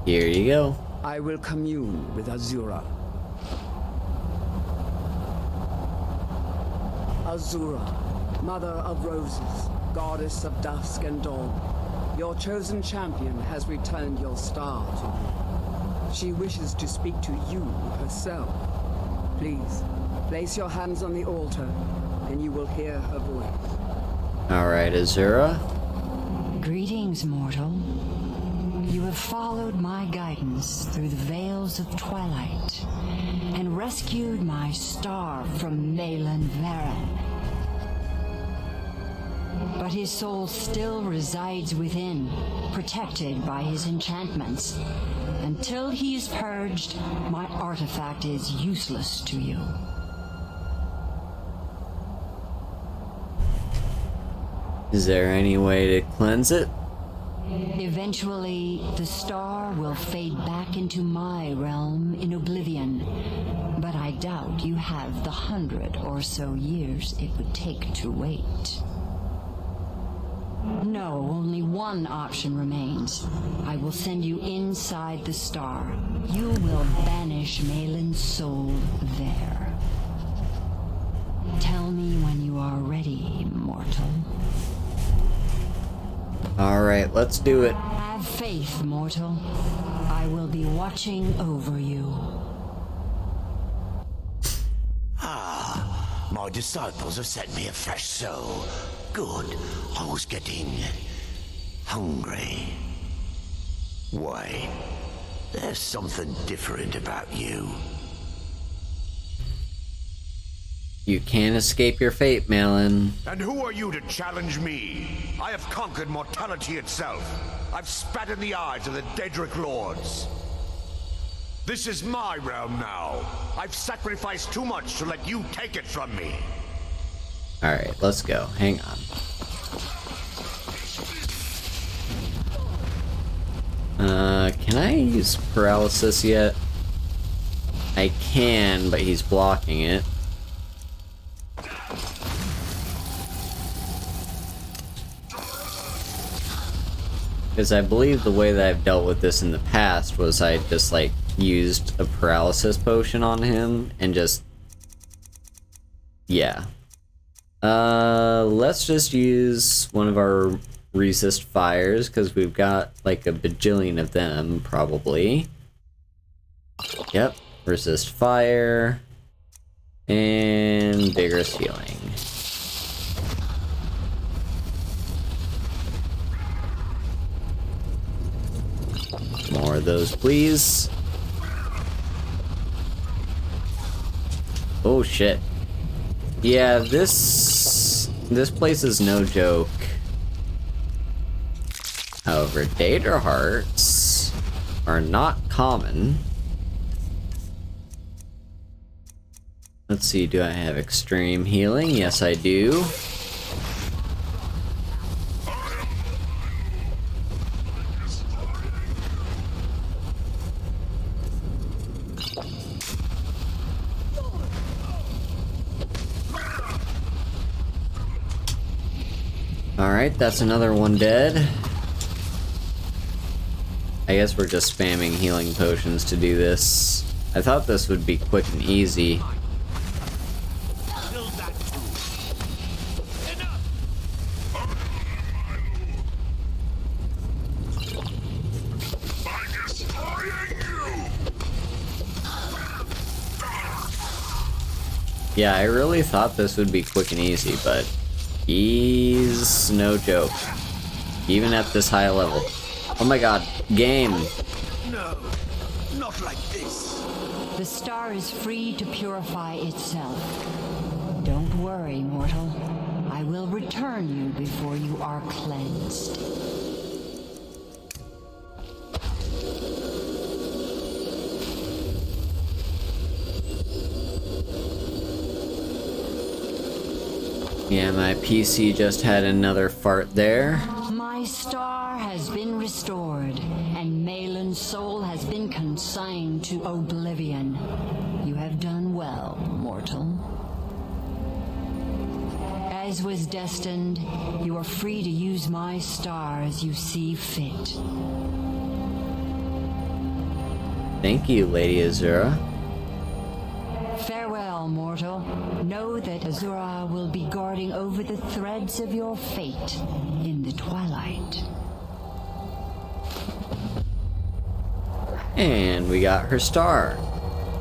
Here you go. I will commune with Azura. Azura, Mother of Roses, Goddess of Dusk and Dawn, your chosen champion has returned your star to you. She wishes to speak to you herself. Please, place your hands on the altar, and you will hear her voice. Alright, Azura. Greetings, mortal. You have followed my guidance through the veils of twilight and rescued my star from Malin Varen. But his soul still resides within, protected by his enchantments. Until he is purged, my artifact is useless to you. Is there any way to cleanse it? Eventually, the star will fade back into my realm in oblivion. But I doubt you have the 100 or so years it would take to wait. No, only one option remains. I will send you inside the star. You will banish Malin's soul there. Tell me when you are ready, mortal. Alright, let's do it. Have faith, mortal. I will be watching over you. Ah, my disciples have sent me a fresh soul. Good. I was getting hungry. Why? There's something different about you. You can't escape your fate, Malin. And who are you to challenge me? I have conquered mortality itself. I've spat in the eyes of the Daedric Lords. This is my realm now. I've sacrificed too much to let you take it from me. Alright, let's go. Hang on. Can I use paralysis yet? I can, but he's blocking it. Because I believe the way that I've dealt with this in the past was I just, like, used a paralysis potion on him and just... yeah. Let's just use one of our resist fires, because we've got, like, a bajillion of them, probably. Yep. Resist fire. And vigorous healing. More of those, please. Oh shit. Yeah, this place is no joke. However, data hearts are not common. Let's see, do I have extreme healing? Yes, I do. Alright, that's another one dead. I guess we're just spamming healing potions to do this. I thought this would be quick and easy. Yeah, I really thought this would be quick and easy, but he's no joke. Even at this high level. Oh my god, game! No, not like this. The star is free to purify itself. Don't worry, mortal. I will return you before you are cleansed. Yeah, my PC just had another fart there. My star has been restored, and Malin's soul has been consigned to oblivion. You have done well, mortal. As was destined, you are free to use my star as you see fit. Thank you, Lady Azura. Farewell, mortal. Know that Azura will be guarding over the threads of your fate in the twilight. And we got her star,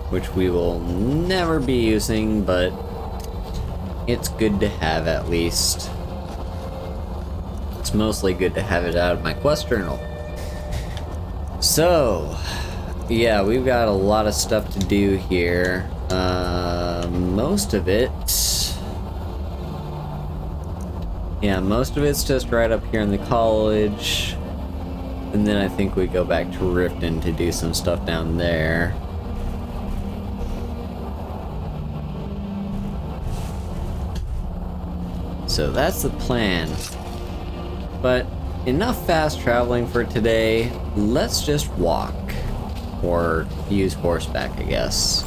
which we will never be using, but it's good to have at least. It's mostly good to have it out of my quest journal. So, yeah, we've got a lot of stuff to do here. Most of it's just right up here in the college. And then I think we go back to Riften to do some stuff down there. So that's the plan. But enough fast traveling for today. Let's just walk. Or use horseback, I guess.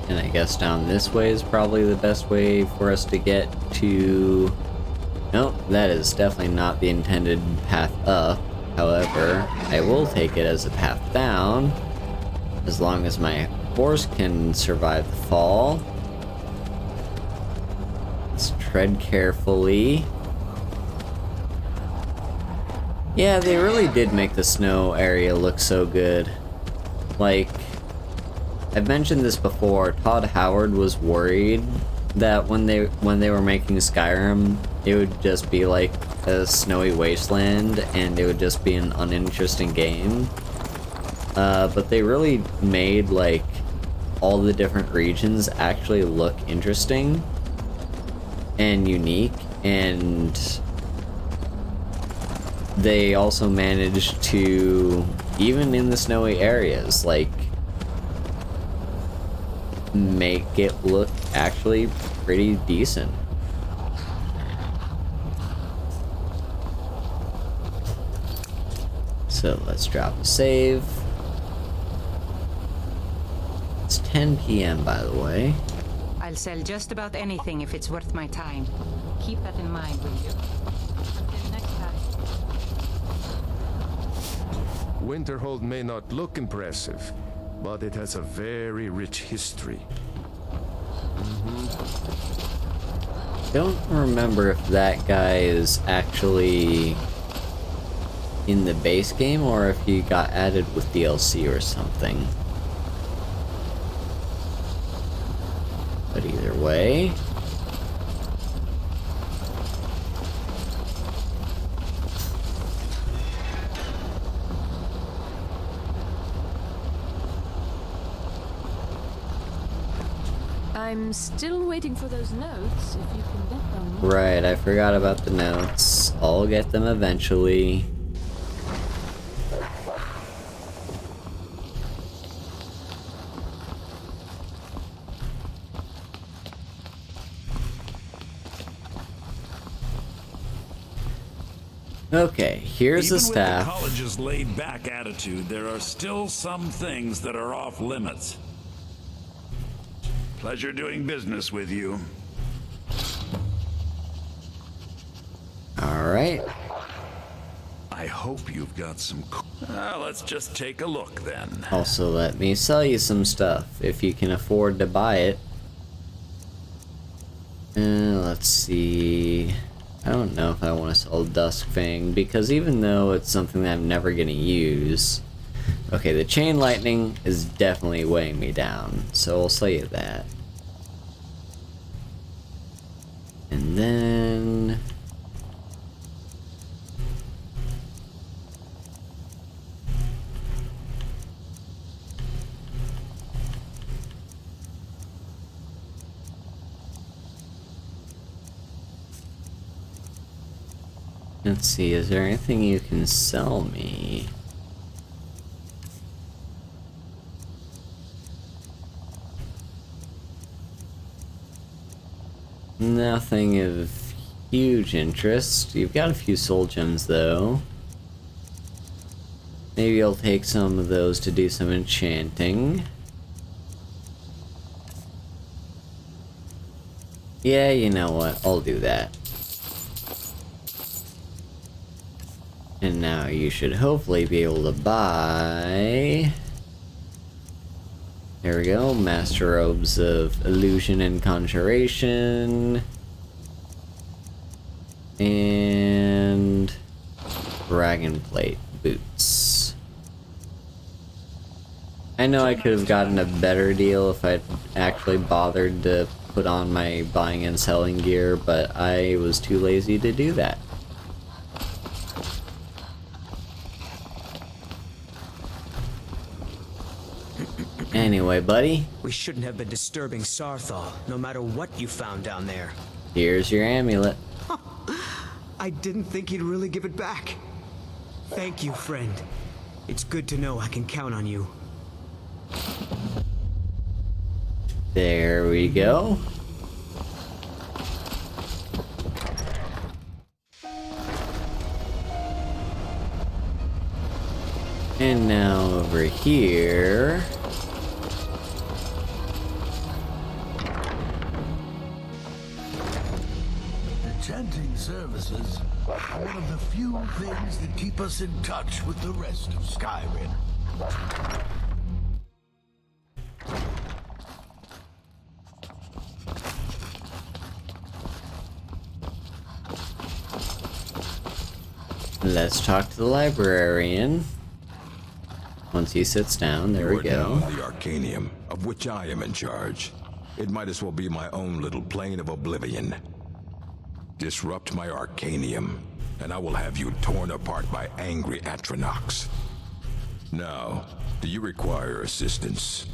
And I guess down this way is probably the best way for us to get to... Nope, that is definitely not the intended path up. However, I will take it as a path down, as long as my horse can survive the fall. Let's tread carefully. Yeah, they really did make the snow area look so good. Like, I've mentioned this before, Todd Howard was worried that when they were making Skyrim, it would just be like a snowy wasteland and it would just be an uninteresting game. But they really made like all the different regions actually look interesting and unique, and they also managed to, even in the snowy areas, like make it look actually pretty decent. So let's drop a save. It's 10 p.m. by the way. I'll sell just about anything if it's worth my time. Keep that in mind, will you? Until next time. Winterhold may not look impressive, but it has a very rich history. Don't remember if that guy is actually in the base game or if he got added with DLC or something. But either way, I'm still waiting for those notes, if you can get them. right, I forgot about the notes. I'll get them eventually. Okay, here's the staff. Even with the college's laid-back attitude, there are still some things that are off limits. Pleasure doing business with you. Alright. I hope you've got some... let's just take a look then. Also, let me sell you some stuff, if you can afford to buy it. Let's see... I don't know if I want to sell Duskfang, because even though it's something that I'm never going to use... Okay, the Chain Lightning is definitely weighing me down, so I'll sell you that. And then... Let's see, is there anything you can sell me? Nothing of huge interest. You've got a few soul gems though. Maybe I'll take some of those to do some enchanting. Yeah, you know what? I'll do that. And now you should hopefully be able to buy... There we go, Master Robes of Illusion and Conjuration. And... Dragon Plate Boots. I know I could have gotten a better deal if I'd actually bothered to put on my buying and selling gear, but I was too lazy to do that. Anyway, buddy. We shouldn't have been disturbing Sarthal, no matter what you found down there. Here's your amulet. I didn't think he'd really give it back. Thank you, friend. It's good to know I can count on you. There we go. And now over here... Enchanting services are one of the few things that keep us in touch with the rest of Skyrim. Let's talk to the librarian. Once he sits down, there we go. Now the Arcanium, of which I am in charge. It might as well be my own little plane of oblivion. Disrupt my Arcanium, and I will have you torn apart by angry Atronachs. Now, do you require assistance?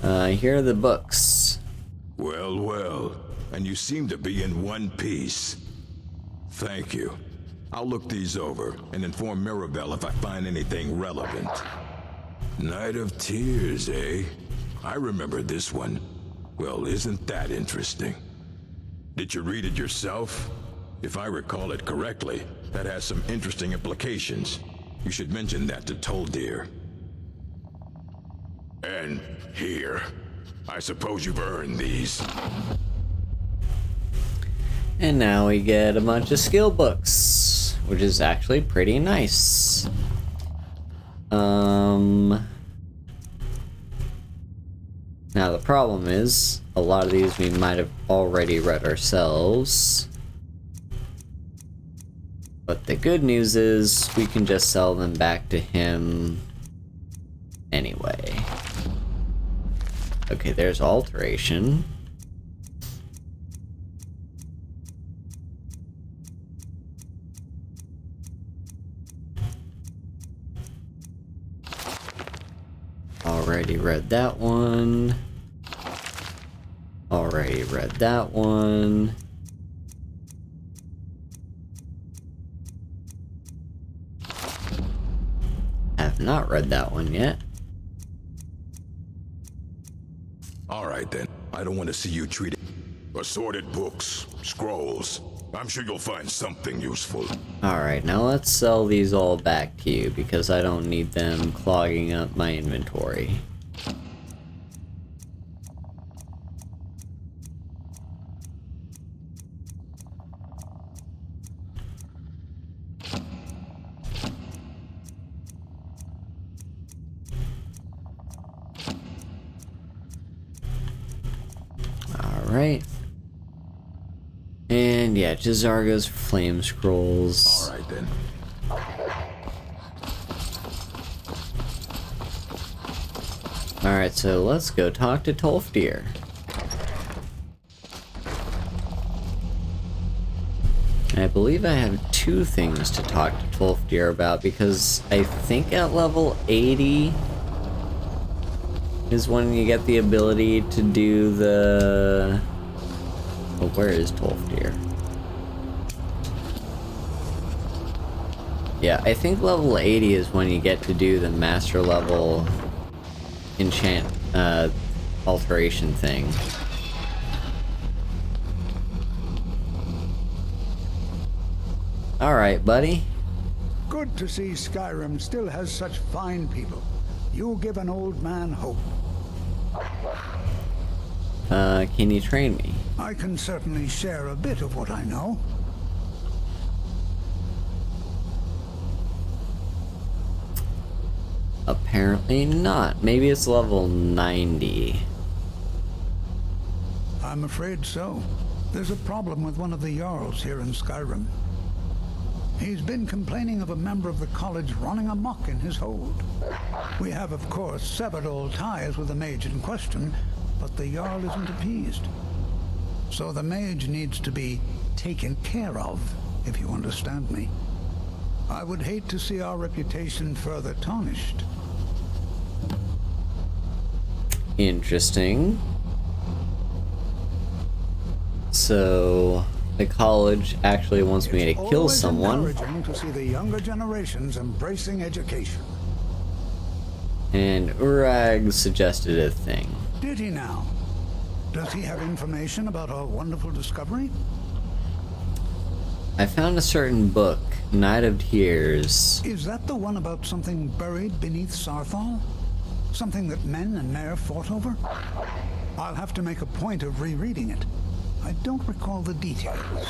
Here are the books. Well, well, and you seem to be in one piece. Thank you. I'll look these over and inform Mirabelle if I find anything relevant. Night of Tears, eh? I remember this one. Well, isn't that interesting? Did you read it yourself? If I recall it correctly, that has some interesting implications. You should mention that to Toldir. And here. I suppose you've earned these. And now we get a bunch of skill books, which is actually pretty nice. Now the problem is, a lot of these we might have already read ourselves. But the good news is, we can just sell them back to him anyway. Okay, there's Alteration. Already read that one. Already read that one. Have not read that one yet. Alright then. I don't want to see you treat it. Assorted books, scrolls. I'm sure you'll find something useful. Alright, now let's sell these all back to you because I don't need them clogging up my inventory. Alright. And yeah, Jizargo's flame scrolls. Alright then. Alright, so let's go talk to Tolfdir. And I believe I have two things to talk to Tolfdir about because I think at level 80 is when you get the ability to do the... Well, where is Tolfdir? Yeah, I think level 80 is when you get to do the master level enchant alteration thing. Alright, buddy. Good to see Skyrim still has such fine people. You give an old man hope. Can you train me? I can certainly share a bit of what I know. Apparently not. Maybe it's level 90. I'm afraid so. There's a problem with one of the Jarls here in Skyrim. He's been complaining of a member of the college running amok in his hold. We have, of course, severed all ties with the mage in question, but the Jarl isn't appeased. So the mage needs to be taken care of, if you understand me. I would hate to see our reputation further tarnished. Interesting. So, the college actually wants me to kill someone. It's always encouraging to see the younger generations embracing education. And Urag suggested a thing. Did he now? Does he have information about our wonderful discovery? I found a certain book, Night of Tears. Is that the one about something buried beneath Sarthal? Something that men and Mare fought over? I'll have to make a point of rereading it. I don't recall the details.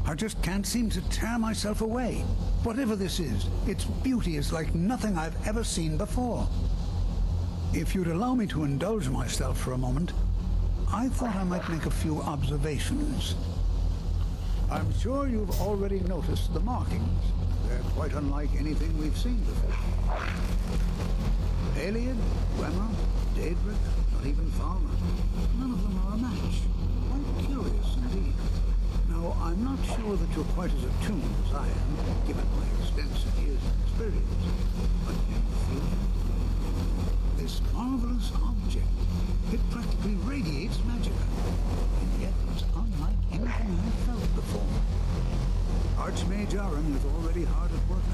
I just can't seem to tear myself away. Whatever this is, its beauty is like nothing I've ever seen before. If you'd allow me to indulge myself for a moment, I thought I might make a few observations. I'm sure you've already noticed the markings. They're quite unlike anything we've seen before. Alien, Gwemmer, Daedric, not even Falmer. None of them are a match. Quite curious indeed. Now, I'm not sure that you're quite as attuned as I am, given my extensive years of experience. But can you feel it? This marvelous object, it practically radiates magic. And yet it's unlike anything I've felt before. Archmage Aram is already hard at work,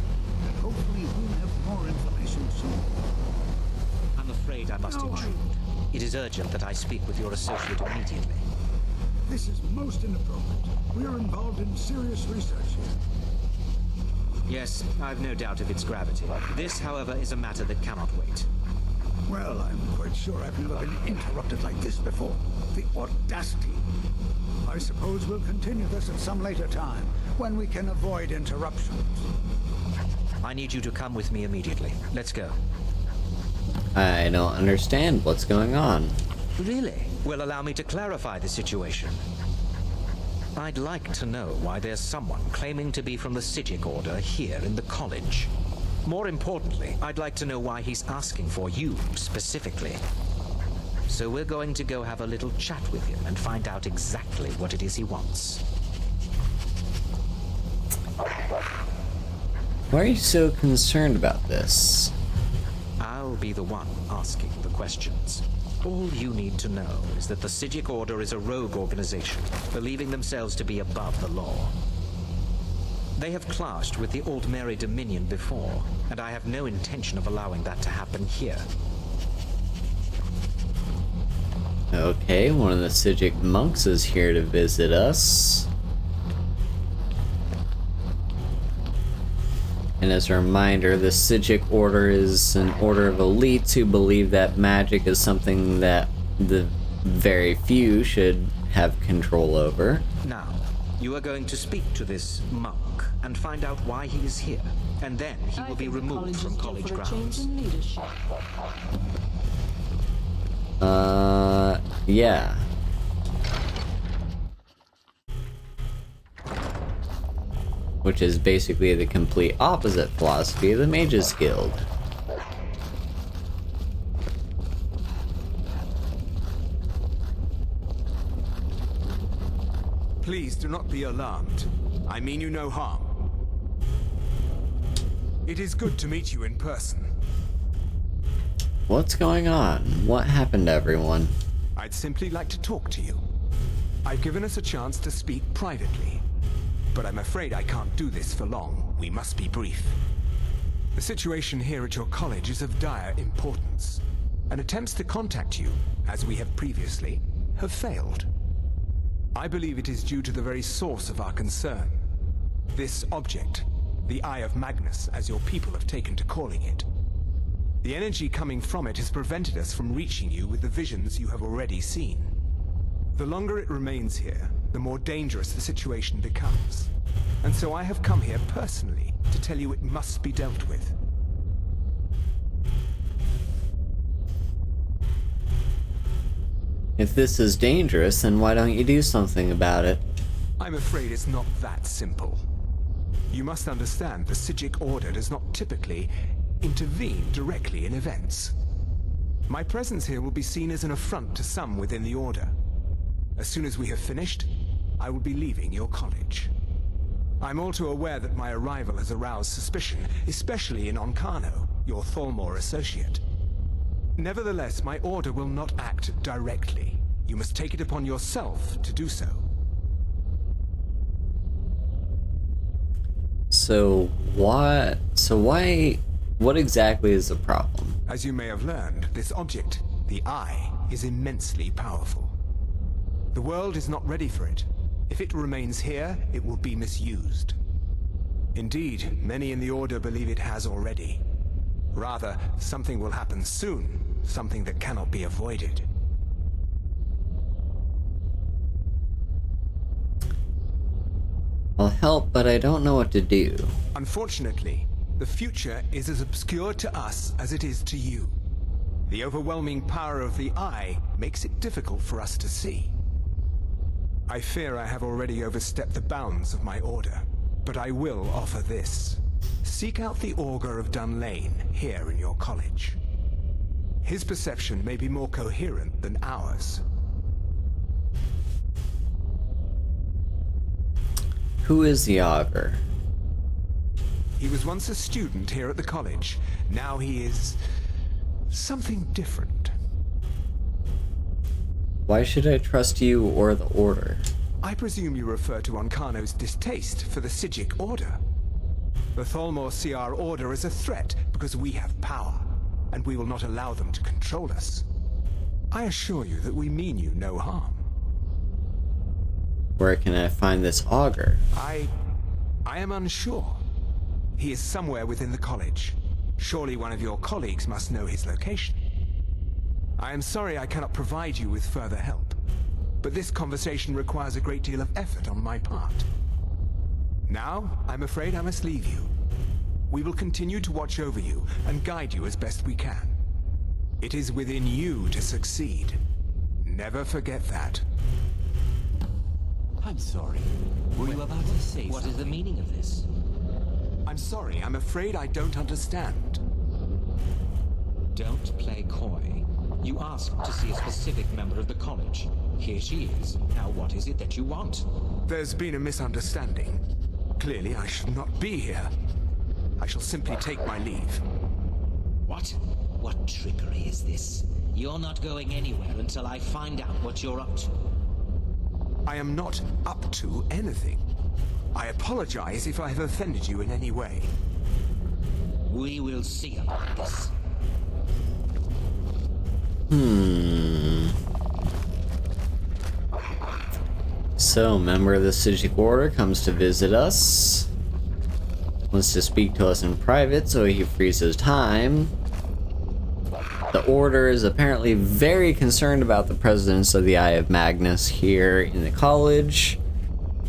and hopefully we'll have more information soon. I'm afraid I must intrude. It is urgent that I speak with your associate immediately. This is most inappropriate. We are involved in serious research here. Yes, I've no doubt of its gravity. This, however, is a matter that cannot wait. Well, I'm quite sure I've never been interrupted like this before. The audacity. I suppose we'll continue this at some later time, when we can avoid interruptions. I need you to come with me immediately. Let's go. I don't understand what's going on. Really? Well, allow me to clarify the situation. I'd like to know why there's someone claiming to be from the Psijic Order here in the college. More importantly, I'd like to know why he's asking for you, specifically. So we're going to go have a little chat with him and find out exactly what it is he wants. Why are you so concerned about this? I'll be the one asking the questions. All you need to know is that the Psijic Order is a rogue organization, believing themselves to be above the law. They have clashed with the Aldmeri Dominion before, and I have no intention of allowing that to happen here. Okay, one of the Psijic monks is here to visit us. And as a reminder, the Psijic Order is an order of elites who believe that magic is something that the very few should have control over. Now, you are going to speak to this monk and find out why he is here, and then he will be removed from college grounds. Yeah. Which is basically the complete opposite philosophy of the Mages Guild. Please do not be alarmed. I mean you no harm. It is good to meet you in person. What's going on? What happened to everyone? I'd simply like to talk to you. I've given us a chance to speak privately. but I'm afraid I can't do this for long. We must be brief. The situation here at your college is of dire importance, and attempts to contact you, as we have previously, have failed. I believe it is due to the very source of our concern. This object, the Eye of Magnus, as your people have taken to calling it. The energy coming from it has prevented us from reaching you with the visions you have already seen. The longer it remains here, the more dangerous the situation becomes. And so I have come here personally to tell you it must be dealt with. If this is dangerous, then why don't you do something about it? I'm afraid it's not that simple. You must understand the Psijic Order does not typically intervene directly in events. My presence here will be seen as an affront to some within the Order. As soon as we have finished, I will be leaving your college. I'm all too aware that my arrival has aroused suspicion, especially in Onkano, your Thalmor associate. Nevertheless, my order will not act directly. You must take it upon yourself to do so. What exactly is the problem? As you may have learned, this object, the Eye, is immensely powerful. The world is not ready for it. If it remains here, it will be misused. Indeed, many in the Order believe it has already. Rather, something will happen soon, something that cannot be avoided. I'll help, but I don't know what to do. Unfortunately, the future is as obscure to us as it is to you. The overwhelming power of the Eye makes it difficult for us to see. I fear I have already overstepped the bounds of my order, but I will offer this. Seek out the Augur of Dunlane here in your college. His perception may be more coherent than ours. Who is the Augur? He was once a student here at the college. Now he is something different. Why should I trust you or the Order? I presume you refer to Onkano's distaste for the Psijic Order. The Thalmor see our order as a threat because we have power, and we will not allow them to control us. I assure you that we mean you no harm. Where can I find this Augur? I am unsure. He is somewhere within the college. Surely one of your colleagues must know his location. I am sorry I cannot provide you with further help, but this conversation requires a great deal of effort on my part. Now, I'm afraid I must leave you. We will continue to watch over you and guide you as best we can. It is within you to succeed. Never forget that. I'm sorry. Were you about to say what is the meaning of this? I'm sorry, I'm afraid I don't understand. Don't play coy. You asked to see a specific member of the college. Here she is. Now what is it that you want? There's been a misunderstanding. Clearly I should not be here. I shall simply take my leave. What? What trickery is this? You're not going anywhere until I find out what you're up to. I am not up to anything. I apologize if I have offended you in any way. We will see about this. So, member of the Psijic Order comes to visit us. Wants to speak to us in private so he frees his time. The Order is apparently very concerned about the presence of the Eye of Magnus here in the college,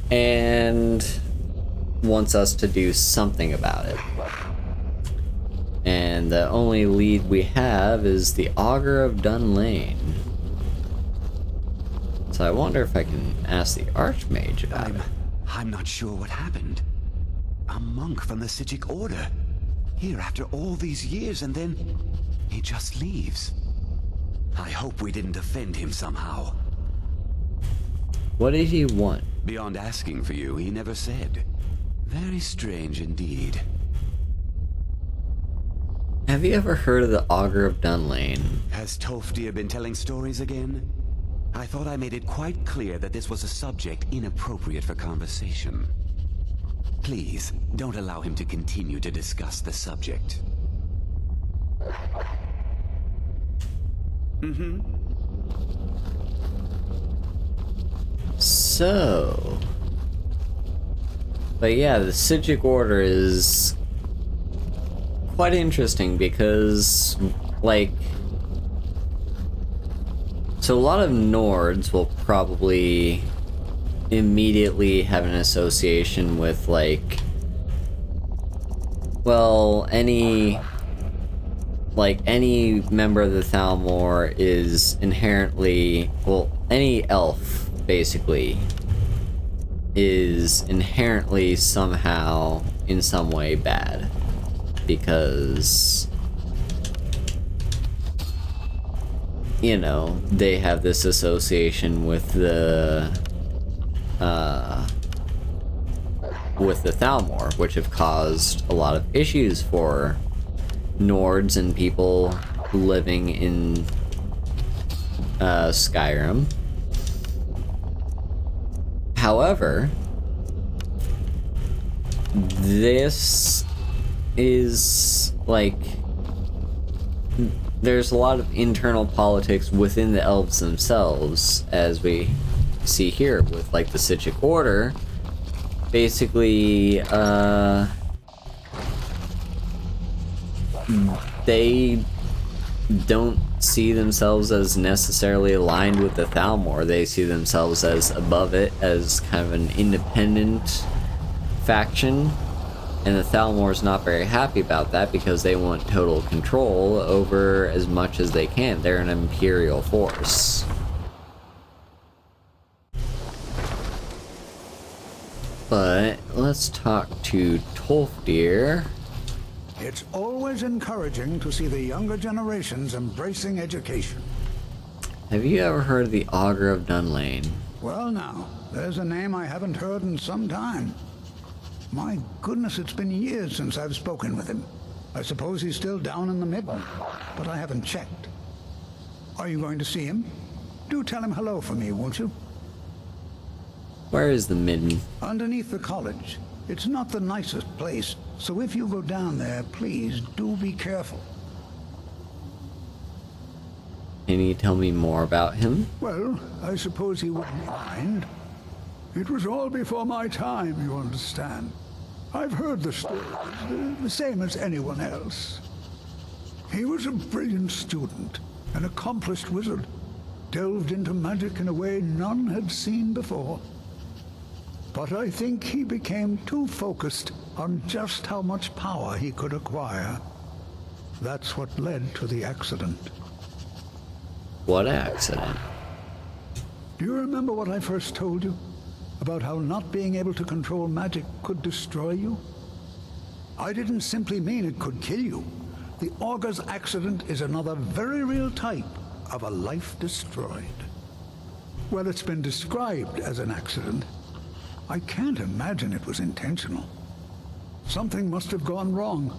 and wants us to do something about it. And the only lead we have is the Augur of Dunlane. So I wonder if I can ask the Archmage about it. I'm not sure what happened. A monk from the Psijic Order. Here after all these years, and then he just leaves. I hope we didn't offend him somehow. What did he want? Beyond asking for you, he never said. Very strange indeed. Have you ever heard of the Augur of Dunlane? Has Tolfdir been telling stories again? I thought I made it quite clear that this was a subject inappropriate for conversation. Please, don't allow him to continue to discuss the subject. So... But yeah, the Sijic Order is quite interesting because, like... So a lot of Nords will probably immediately have an association with, like... Well, any member of the Thalmor is inherently... Well, any elf, basically, is inherently somehow, in some way, bad. Because, you know, they have this association with the Thalmor, which have caused a lot of issues for Nords and people living in Skyrim. However, this is, like, there's a lot of internal politics within the elves themselves, as we see here with, like, the Sijic Order. Basically, they don't see themselves as necessarily aligned with the Thalmor. They see themselves as above it, as kind of an independent faction, and the Thalmor's not very happy about that because they want total control over as much as they can. They're an imperial force. But let's talk to Tolfdir. It's always encouraging to see the younger generations embracing education. Have you ever heard of the Augur of Dunlane? Well now, there's a name I haven't heard in some time. My goodness, it's been years since I've spoken with him. I suppose he's still down in the Midden, but I haven't checked. Are you going to see him? Do tell him hello for me, won't you? Where is the Midden? Underneath the college. It's not the nicest place, so if you go down there, please do be careful. Can you tell me more about him? Well, I suppose he wouldn't mind. It was all before my time, you understand. I've heard the stories, the same as anyone else. He was a brilliant student, an accomplished wizard, delved into magic in a way none had seen before. But I think he became too focused on just how much power he could acquire. That's what led to the accident. What accident? Do you remember what I first told you? About how not being able to control magic could destroy you? I didn't simply mean it could kill you. The Augur's accident is another very real type of a life destroyed. Well, it's been described as an accident. I can't imagine it was intentional. Something must have gone wrong,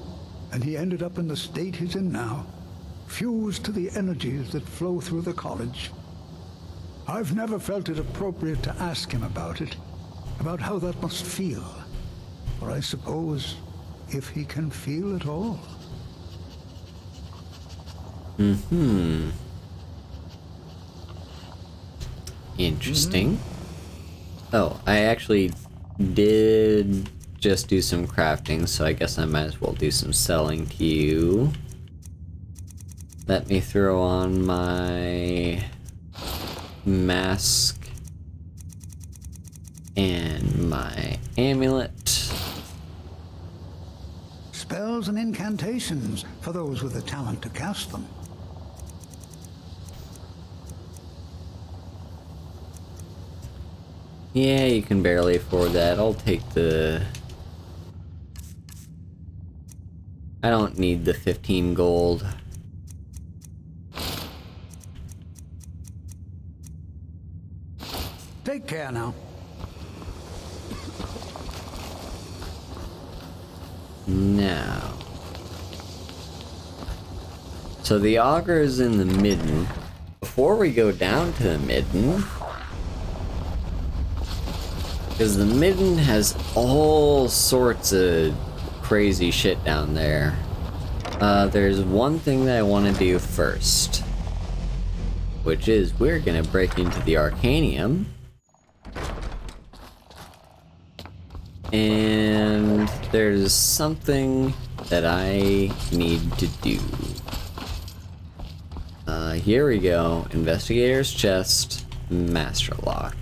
and he ended up in the state he's in now, fused to the energies that flow through the college. I've never felt it appropriate to ask him about it, about how that must feel. Or I suppose, if he can feel at all. Interesting. Oh, I actually did just do some crafting, so I guess I might as well do some selling to you. Let me throw on my mask and my amulet. Spells and incantations for those with the talent to cast them. Yeah, you can barely afford that. I'll take the... I don't need the 15 gold. Take care now. Now. So the Augur is in the Midden. Before we go down to the Midden, Because the Midden has all sorts of crazy shit down there. There's one thing that I want to do first, which is we're gonna break into the Arcanium. And there's something that I need to do. Here we go. Investigator's chest, master locked.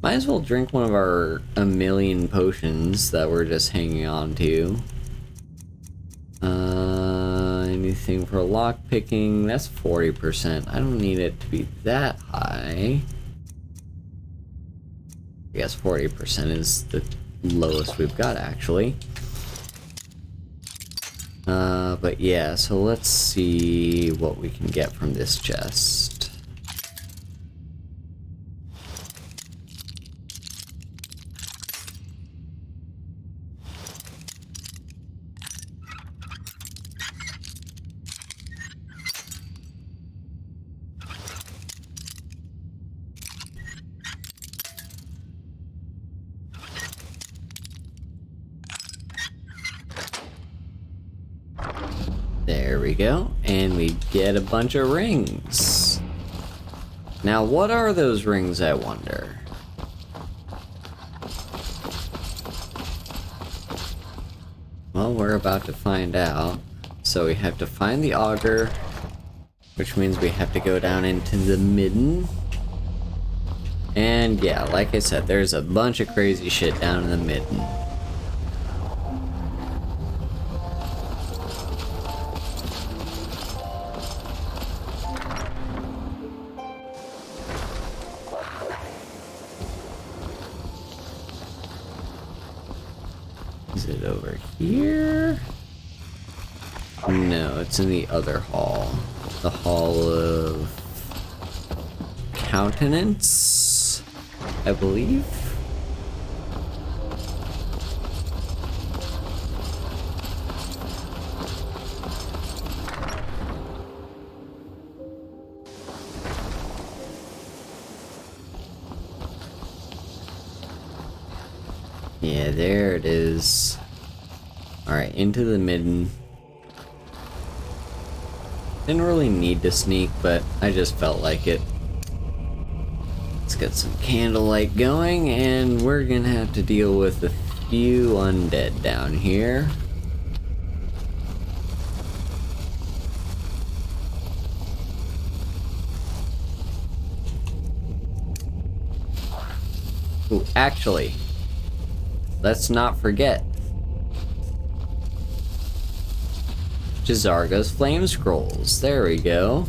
Might as well drink one of our a million potions that we're just hanging on to. Anything for lock picking, that's 40%. I don't need it to be that high. I guess 40% is the lowest we've got, actually. But yeah, so let's see what we can get from this chest. There we go, and we get a bunch of rings. Now, what are those rings, I wonder? Well, we're about to find out. So we have to find the auger, which means we have to go down into the Midden. And yeah, like I said, there's a bunch of crazy shit down in the Midden. Is it over here? No, it's in the other hall. The Hall of Countenance, I believe. Yeah, there it is. Alright, into the Midden. Didn't really need to sneak, but I just felt like it. Let's get some candlelight going, and we're gonna have to deal with a few undead down here. Ooh, actually, let's not forget J'zargo's Flame Scrolls. There we go.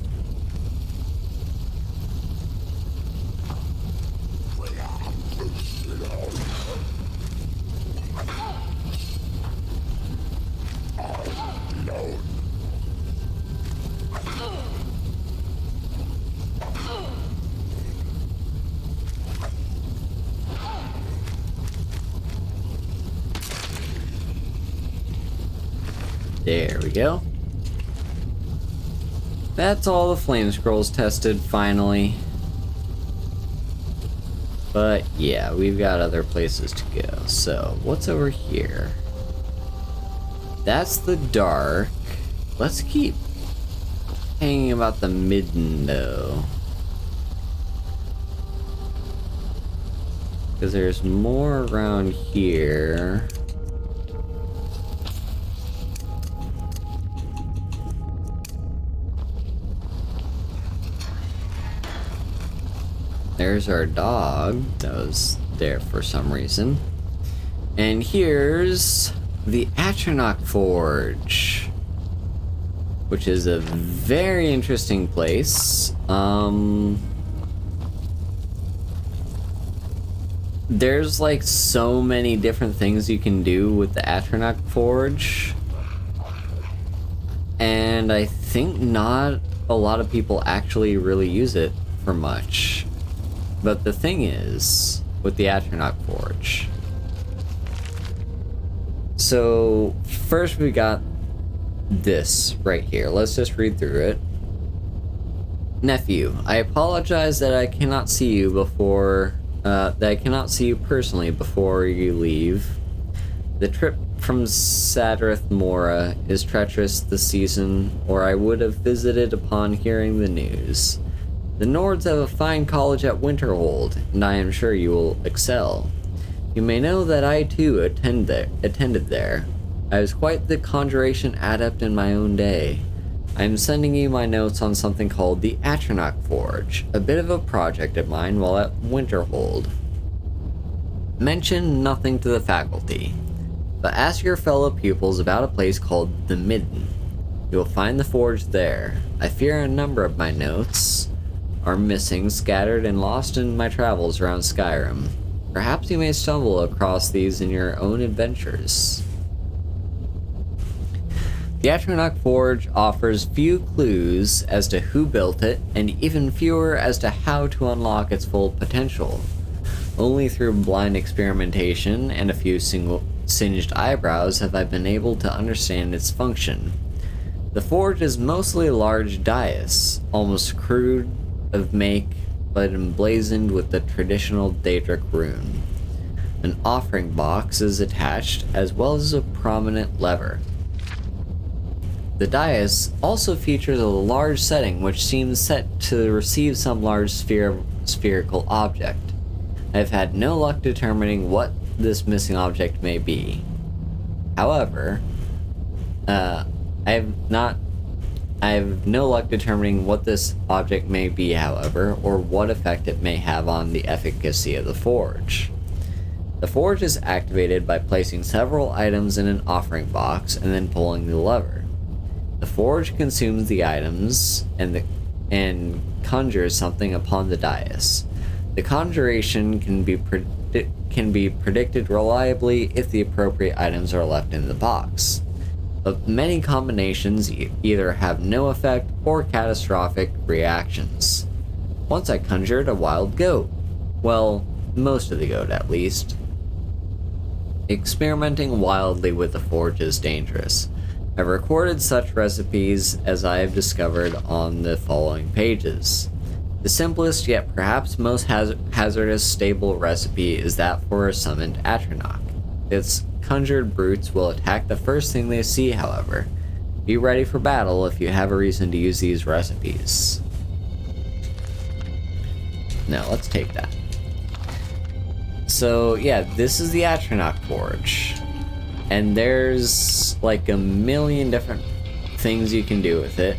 There we go. That's all the flame scrolls tested, finally. But yeah, we've got other places to go. So, what's over here? That's the dark. Let's keep hanging about the Midden, though. Because there's more around here. There's our dog that was there for some reason. And here's the Atronach Forge, which is a very interesting place. There's like so many different things you can do with the Atronach Forge. And I think not a lot of people actually really use it for much. But the thing is, with the Atronach Forge. So, first we got this right here. Let's just read through it. Nephew, I apologize that I cannot see you before that I cannot see you personally before you leave. The trip from Sadrath Mora is treacherous this season, or I would have visited upon hearing the news. The Nords have a fine college at Winterhold, and I am sure you will excel. You may know that I too attended there. I was quite the conjuration adept in my own day. I am sending you my notes on something called the Atronach Forge, a bit of a project of mine while at Winterhold. Mention nothing to the faculty, but ask your fellow pupils about a place called the Midden. You will find the forge there. I fear a number of my notes are missing, scattered, and lost in my travels around Skyrim. Perhaps you may stumble across these in your own adventures. The Atronach Forge offers few clues as to who built it, and even fewer as to how to unlock its full potential. Only through blind experimentation and a few singed eyebrows have I been able to understand its function. The forge is mostly a large dais, almost crude of make, but emblazoned with the traditional Daedric rune. An offering box is attached, as well as a prominent lever. The dais also features a large setting which seems set to receive some large spherical object. I have had no luck determining what this missing object may be. However, I have no luck determining what this object may be, however, or what effect it may have on the efficacy of the forge. The forge is activated by placing several items in an offering box and then pulling the lever. The forge consumes the items and conjures something upon the dais. The conjuration can be predicted reliably if the appropriate items are left in the box. But many combinations either have no effect or catastrophic reactions. Once I conjured a wild goat. Well, most of the goat at least. Experimenting wildly with the forge is dangerous. I've recorded such recipes as I have discovered on the following pages. The simplest yet perhaps most hazardous stable recipe is that for a summoned Atronach. Its conjured brutes will attack the first thing they see, however. Be ready for battle if you have a reason to use these recipes. Now, let's take that. So, yeah, this is the Atronach Forge. And there's like a million different things you can do with it.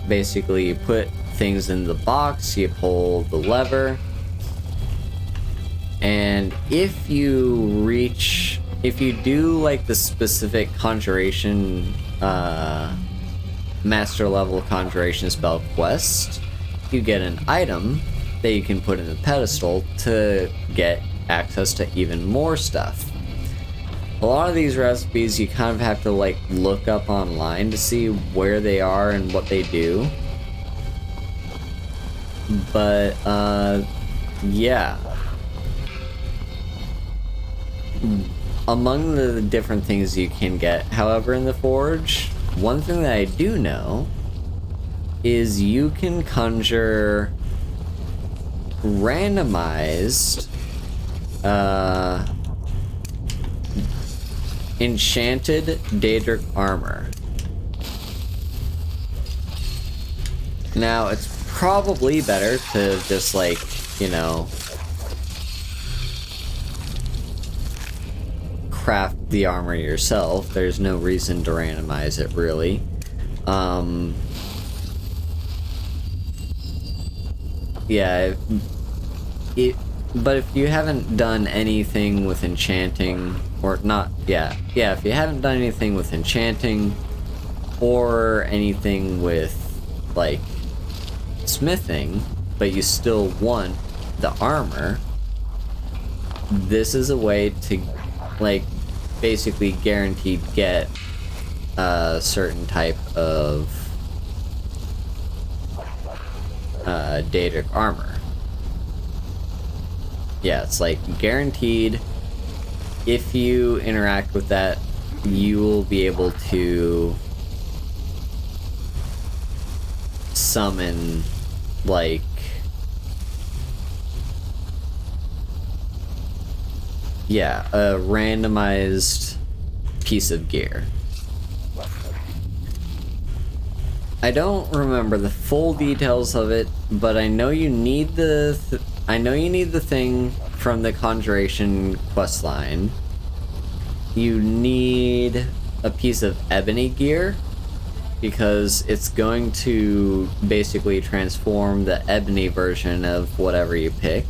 Basically, you put things in the box, you pull the lever, and if you do like the specific conjuration, master level conjuration spell quest, you get an item that you can put in the pedestal to get access to even more stuff. A lot of these recipes you kind of have to like look up online to see where they are and what they do. But yeah. Among the different things you can get, however, in the forge, one thing that I do know is you can conjure randomized enchanted Daedric armor. Now, it's probably better to just like, you know, craft the armor yourself. There's no reason to randomize it, really. Yeah, but if you haven't done anything with enchanting, or not, if you haven't done anything with enchanting, or anything with, like, smithing, but you still want the armor, this is a way to, like, basically guaranteed get a certain type of Daedric armor. Yeah, it's like guaranteed if you interact with that, you will be able to summon like yeah, a randomized piece of gear. I don't remember the full details of it, but I know you need the thing from the Conjuration questline. You need a piece of ebony gear because it's going to basically transform the ebony version of whatever you pick.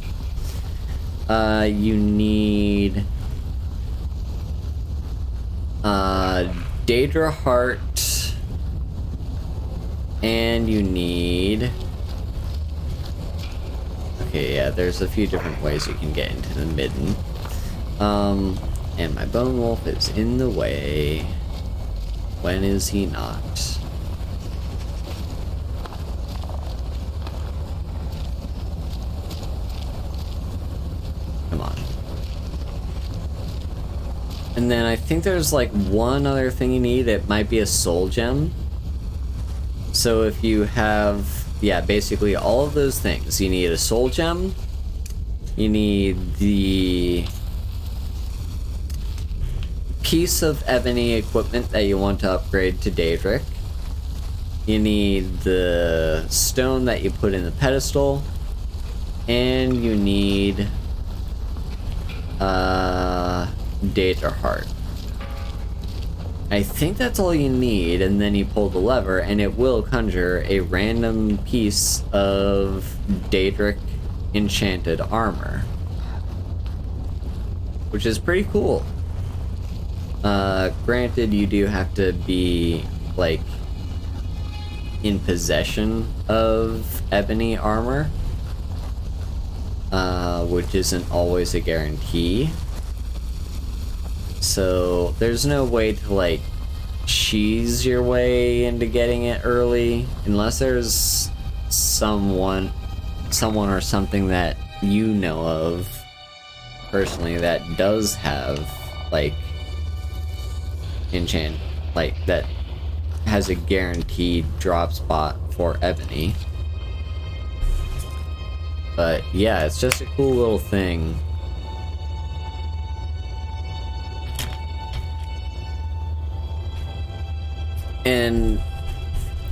You need Daedra Heart, and you need... Okay, yeah, there's a few different ways you can get into the midden. And my Bone Wolf is in the way. When is he not? Come on. And then I think there's like one other thing you need. It might be a soul gem. So if you have, yeah, basically all of those things. You need a soul gem. You need the piece of ebony equipment that you want to upgrade to Daedric. You need the stone that you put in the pedestal. And you need Daedra Heart. I think that's all you need, and then you pull the lever and it will conjure a random piece of Daedric enchanted armor, which is pretty cool. Granted, you do have to be like in possession of ebony armor, which isn't always a guarantee. So there's no way to like cheese your way into getting it early, unless there's someone or something that you know of personally that does have like enchant, like that has a guaranteed drop spot for ebony. But yeah, it's just a cool little thing. And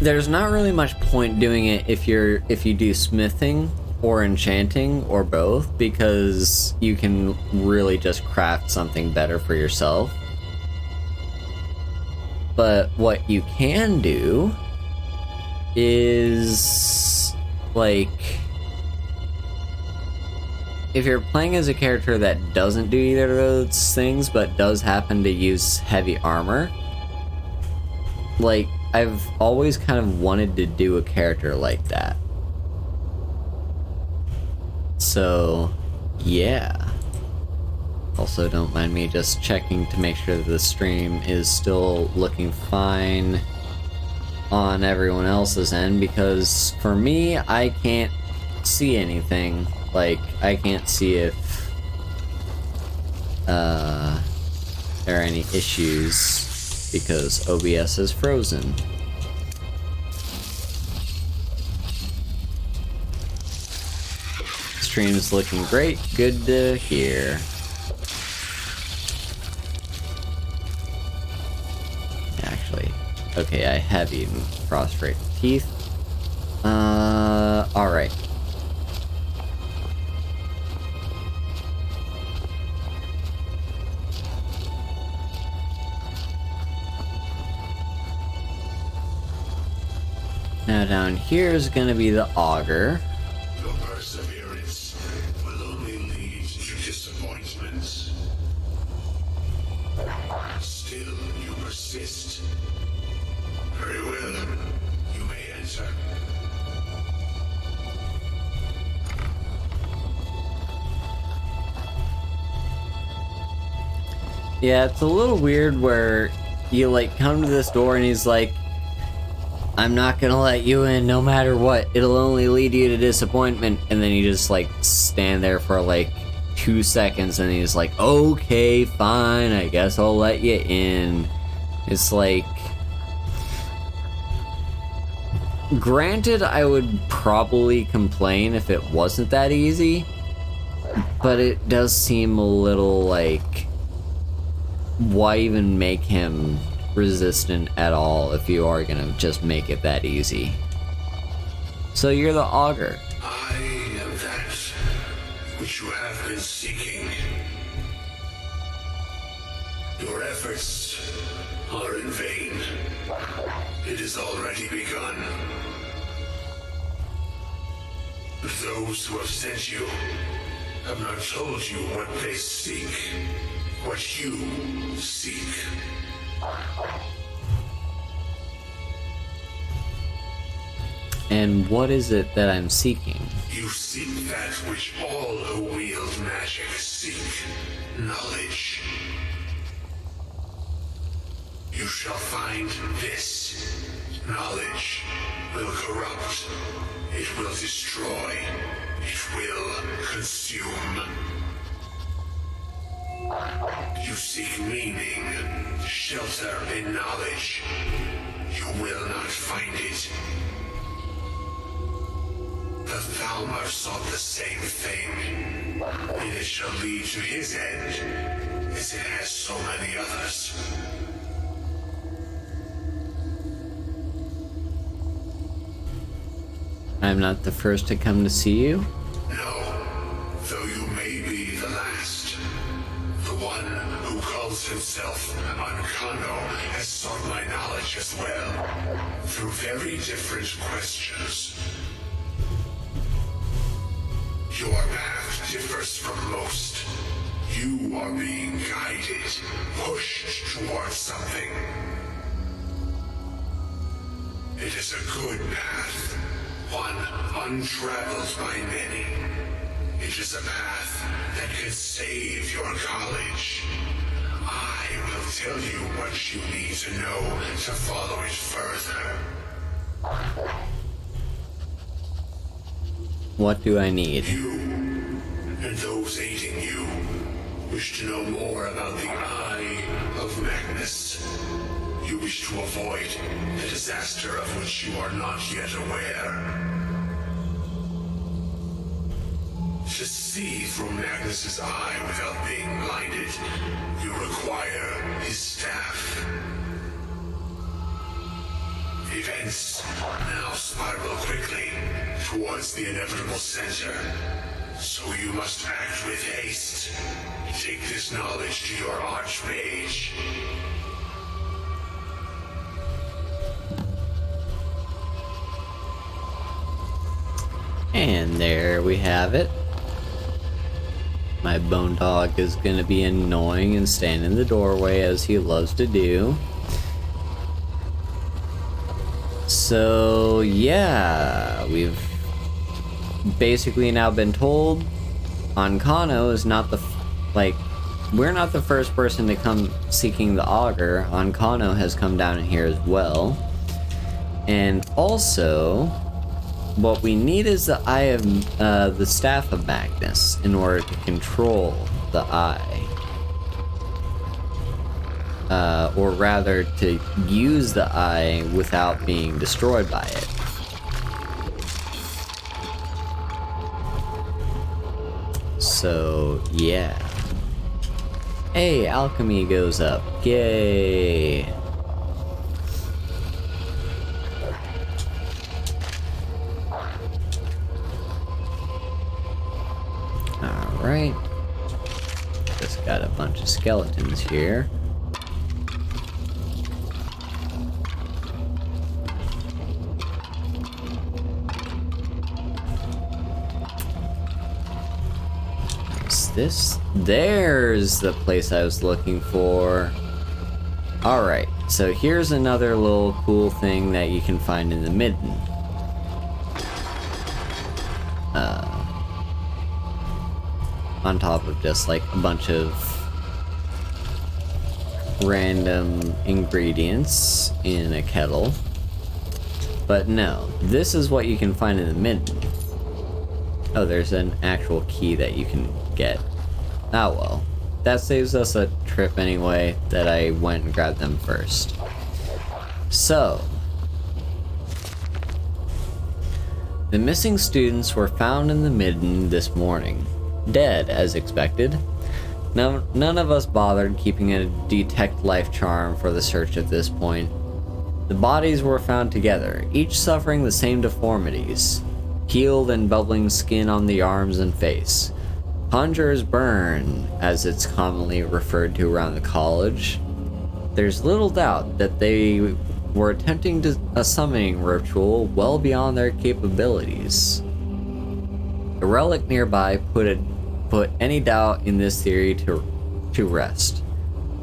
there's not really much point doing it if you do smithing or enchanting or both, because you can really just craft something better for yourself. But what you can do is, like, if you're playing as a character that doesn't do either of those things but does happen to use heavy armor, like, I've always kind of wanted to do a character like that. So, yeah. Also, don't mind me just checking to make sure that the stream is still looking fine on everyone else's end, because for me, I can't see anything. Like, I can't see if there are any issues, because OBS is frozen. Stream's looking great, good to hear. Actually, okay, I have eaten prostrate teeth. Alright. Now down here is gonna be the auger. Your perseverance will only lead to disappointments. Still, you persist. Very well. You may enter. Yeah, it's a little weird where you like come to this door and he's like, I'm not gonna let you in no matter what. It'll only lead you to disappointment. And then you just like stand there for like 2 seconds and he's like, okay, fine, I guess I'll let you in. It's like, granted, I would probably complain if it wasn't that easy, But it does seem a little like, why even make him resistant at all if you are gonna just make it that easy? So you're the augur. I am that which you have been seeking. Your efforts are in vain. It has already begun. Those who have sent you have not told you what they seek, what you seek. And what is it that I'm seeking? You seek that which all who wield magic seek, knowledge. You shall find this. Knowledge will corrupt. It will destroy. It will consume. You seek meaning, shelter in knowledge. You will not find it. The Thalmor sought the same thing, and it shall lead to his end, as it has so many others. I'm not the first to come to see you? No, though you may be the last. The one who calls himself Ancano has sought my knowledge as well, through very different questions. Your path differs from most. You are being guided, pushed towards something. It is a good path, one untraveled by many. It is a path that can save your college. I will tell you what you need to know to follow it further. What do I need? You, and those aiding you, wish to know more about the Eye of Magnus. You wish to avoid the disaster of which you are not yet aware. To see through Magnus's eye without being blinded, you require his staff. Events now spiral quickly towards the inevitable center, so you must act with haste. Take this knowledge to your archmage. And there we have it. My bone dog is gonna be annoying and stand in the doorway as he loves to do. So yeah, we've basically now been told Ancano is not the we're not the first person to come seeking the augur. Ancano has come down here as well. And also, what we need is the Eye of the Staff of Magnus in order to control the Eye. Or rather, to use the Eye without being destroyed by it. So, yeah. Hey, alchemy goes up. Yay! Alright. Just got a bunch of skeletons here. This? There's the place I was looking for. Alright, so here's another little cool thing that you can find in the Midden. On top of just like a bunch of random ingredients in a kettle. But no, this is what you can find in the Midden. Oh, there's an actual key that you can get. Ah well, that saves us a trip anyway, that I went and grabbed them first. So, the missing students were found in the Midden this morning. dead, as expected. None of us bothered keeping a detect life charm for the search at this point. The bodies were found together, each suffering the same deformities. Peeled and bubbling skin on the arms and face. Conjurer's burn, as it's commonly referred to around the college. There's little doubt that they were attempting a summoning ritual well beyond their capabilities. A relic nearby put any doubt in this theory to rest.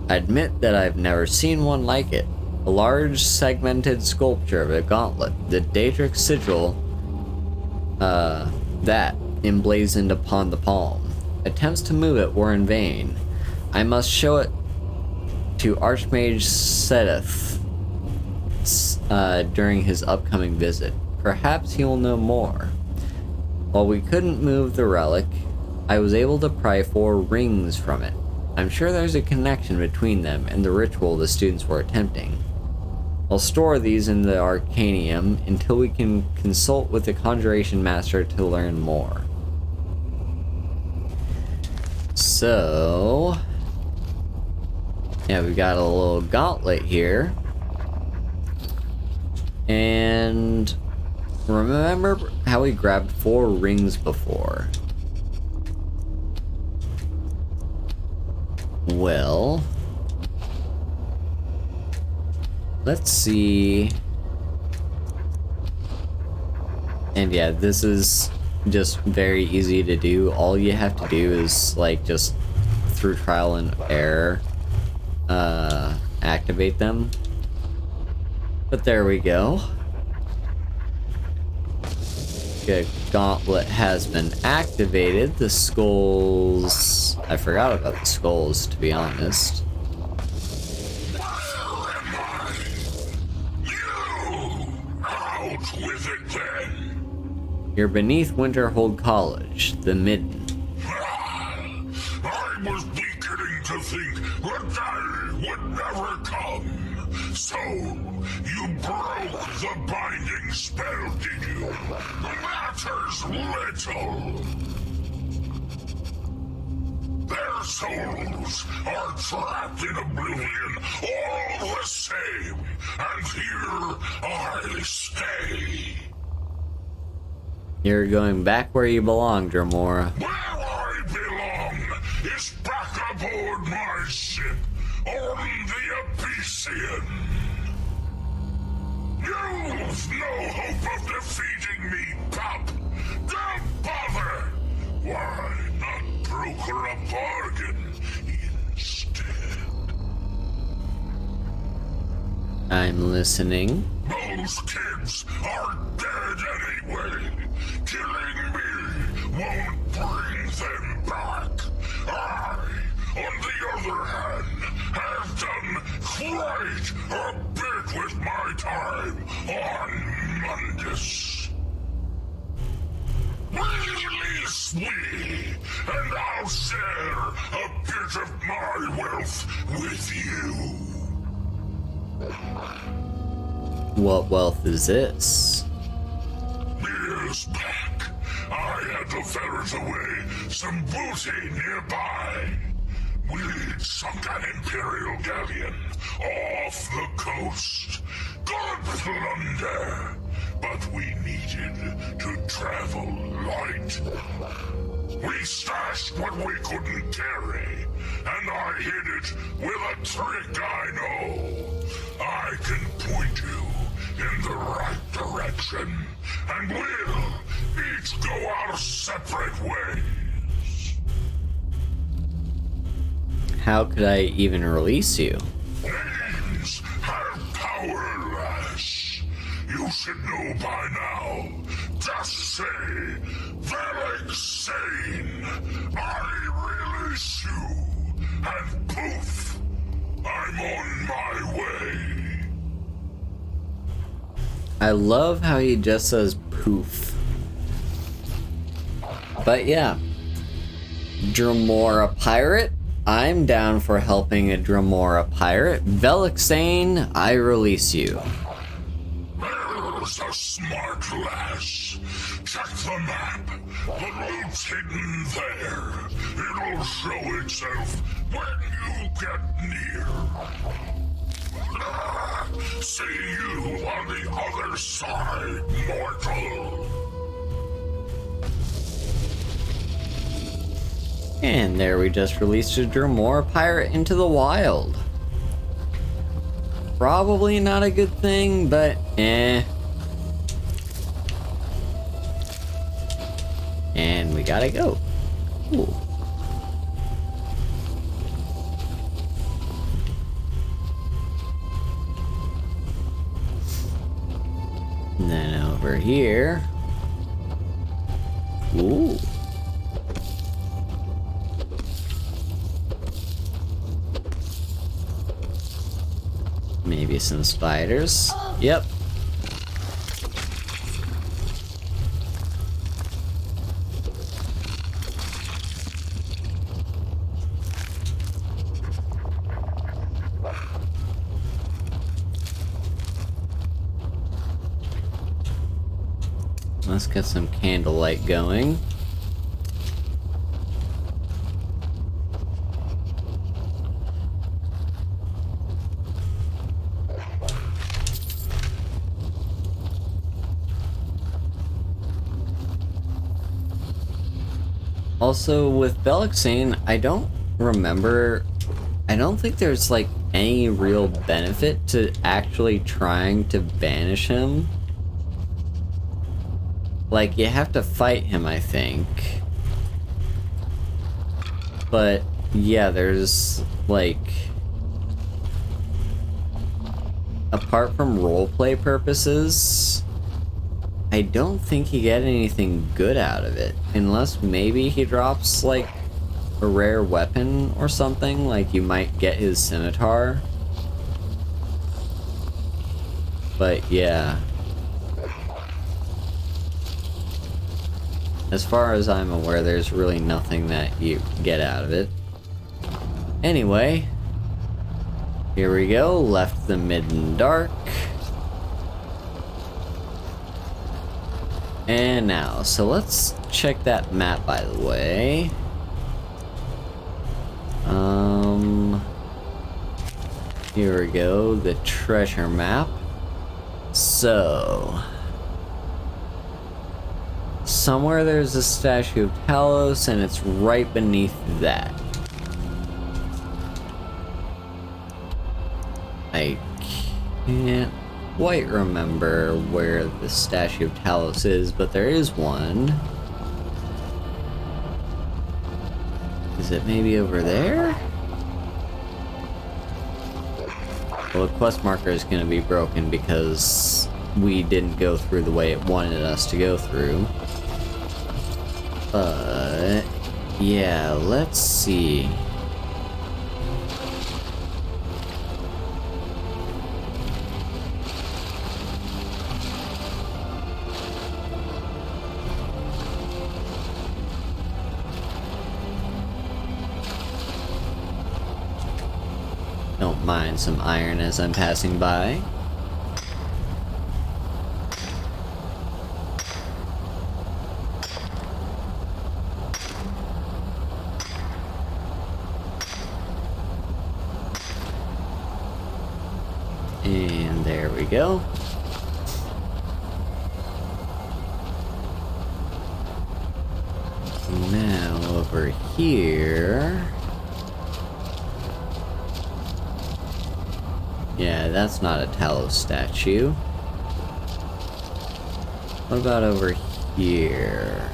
I admit that I've never seen one like it. A large segmented sculpture of a gauntlet, the Daedric sigil, that emblazoned upon the palm. Attempts to move it were in vain. I must show it to Archmage Sedith during his upcoming visit. Perhaps he will know more. While we couldn't move the relic, I was able to pry 4 rings from it. I'm sure there's a connection between them and the ritual the students were attempting. I'll store these in the Arcanium until we can consult with the Conjuration Master to learn more. So, yeah, we got a little gauntlet here. And remember how we grabbed 4 rings before? Well, let's see. And yeah, this is just very easy to do. All you have to do is like just through trial and error activate them. But there we go. The gauntlet has been activated. The skulls... I forgot about the skulls, to be honest. Out with it then. You're beneath Winterhold College, the Midden. I was beginning to think the day would never come. So, you broke the binding spell, did you? Matters little. Their souls are trapped in oblivion all the same, and here I stay. You're going back where you belong, Dremora. Where I belong is back aboard my ship on the Abyssian. You've no hope of defeating me, pup. Don't bother. Why not broker a bargain instead? I'm listening. Those kids are dead anyway. Killing me won't bring them back. I, on the other hand, have done quite a bit with my time on Mundus. Release me, and I'll share a bit of my wealth with you. What wealth is this? Years back, I had to ferret away some booty nearby. We'd sunk an Imperial galleon off the coast. Good plunder, but we needed to travel light. We stashed what we couldn't carry, and I hid it with a trick I know. I can point you in the right direction, and we'll each go our separate ways. How could I even release you? Names have power, lass. You should know by now. Just say, Velik Sane, I release you, and poof, I'm on my way. I love how he just says poof. But yeah, Dremora pirate. I'm down for helping a Dremora pirate. Velik Sane, I release you. There's a smart lass. Check the map. The road It's hidden there. It'll show itself when you get near. See you on the other side, mortal. And there we just released a Dremora pirate into the wild. Probably not a good thing, but eh. And we gotta go. Cool. And then over here. Ooh. Maybe some spiders. Yep. Let's get some candlelight going. Also, with Belixane, I don't think there's like any real benefit to actually trying to banish him. Like, you have to fight him, I think. But, yeah, there's, like... apart from roleplay purposes, I don't think you get anything good out of it. Unless maybe he drops, like, a rare weapon or something. Like, you might get his scimitar. But, yeah. As far as I'm aware, there's really nothing that you get out of it. Anyway, here we go. Left the mid and dark. And now, so let's check that map, by the way. Here we go, the treasure map. So... somewhere there's a statue of Talos, and it's right beneath that. I can't quite remember where the statue of Talos is, but there is one. Is it maybe over there? Well, the quest marker is going to be broken because we didn't go through the way it wanted us to go through. But yeah, let's see. Don't mind some iron as I'm passing by. And there we go. Now over here. Yeah, that's not a Talos statue. What about over here?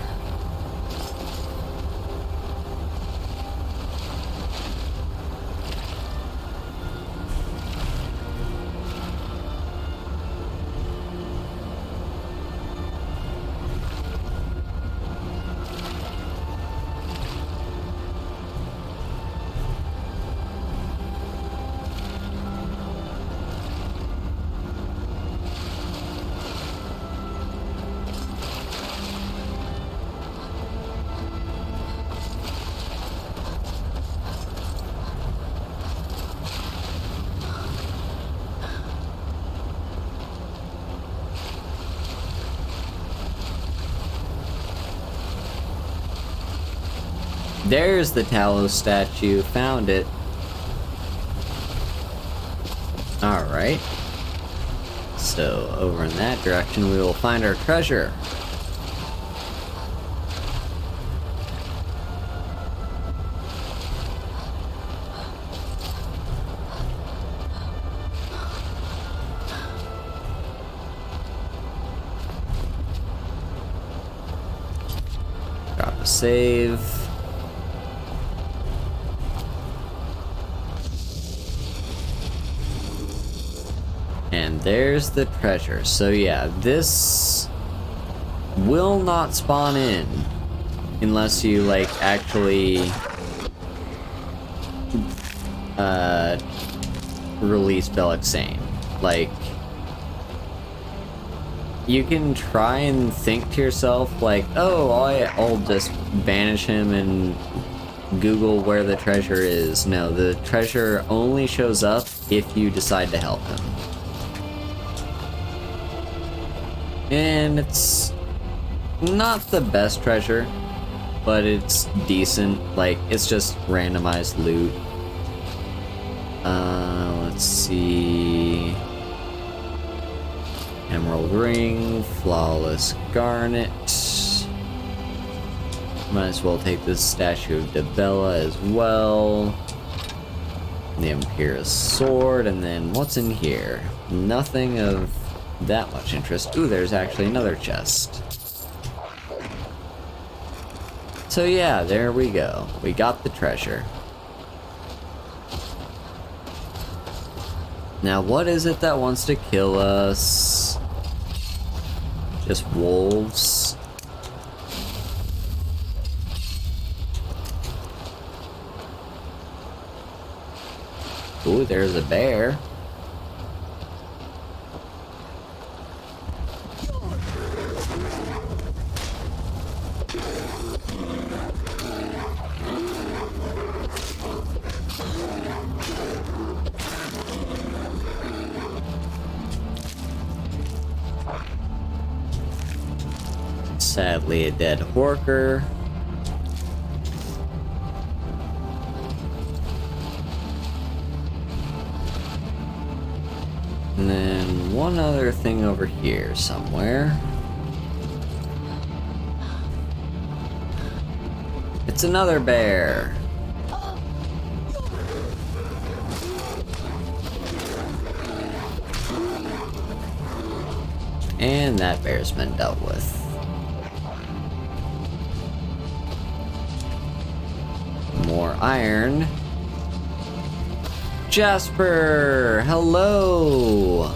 There's the Talos statue. Found it. Alright. So, over in that direction, we will find our treasure. Drop a save. And there's the treasure. So yeah, this will not spawn in unless you like actually release Belixane. Like, you can try and think to yourself like, oh, I'll just banish him and Google where the treasure is. No, the treasure only shows up if you decide to help him. And it's not the best treasure, but it's decent. Like, it's just randomized loot. Let's see. Emerald ring, flawless garnet. Might as well take this statue of Debella as well. The Imperious sword, and then what's in here? Nothing of that much interest. Ooh, there's actually another chest. So yeah, there we go. We got the treasure. Now what is it that wants to kill us? Just wolves? Ooh, there's a bear. Sadly, a dead worker. And then one other thing over here somewhere. It's another bear. And that bear's been dealt with. More iron. Jasper, hello.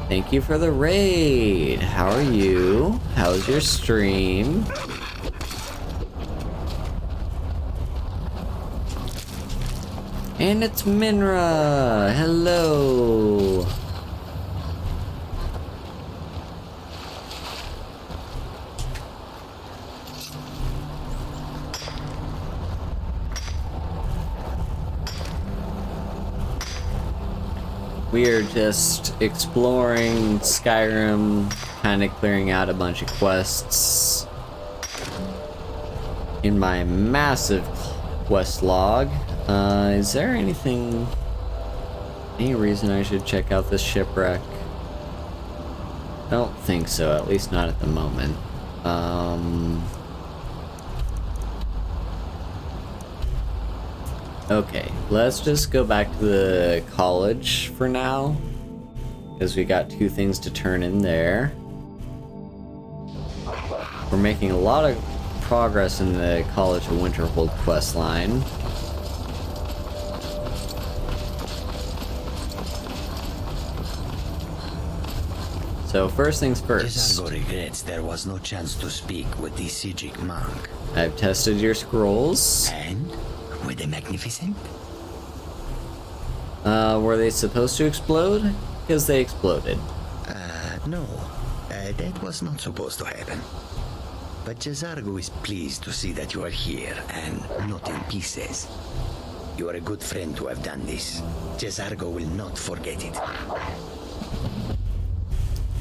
Thank you for the raid. How are you? How's your stream? And it's Minra. Hello. We are just exploring Skyrim, kind of clearing out a bunch of quests. In my massive quest log, is there any reason I should check out this shipwreck? Don't think so, at least not at the moment. Okay, let's just go back to the college for now, because we got 2 things to turn in there. We're making a lot of progress in the College of Winterhold quest line. So first things first. Jezargo regrets there was no chance to speak with the Sijic monk. I've tested your scrolls. And? Were they magnificent? Were they supposed to explode? Because they exploded. No. That was not supposed to happen. But Jezargo is pleased to see that you are here, and not in pieces. You are a good friend to have done this. Jezargo will not forget it.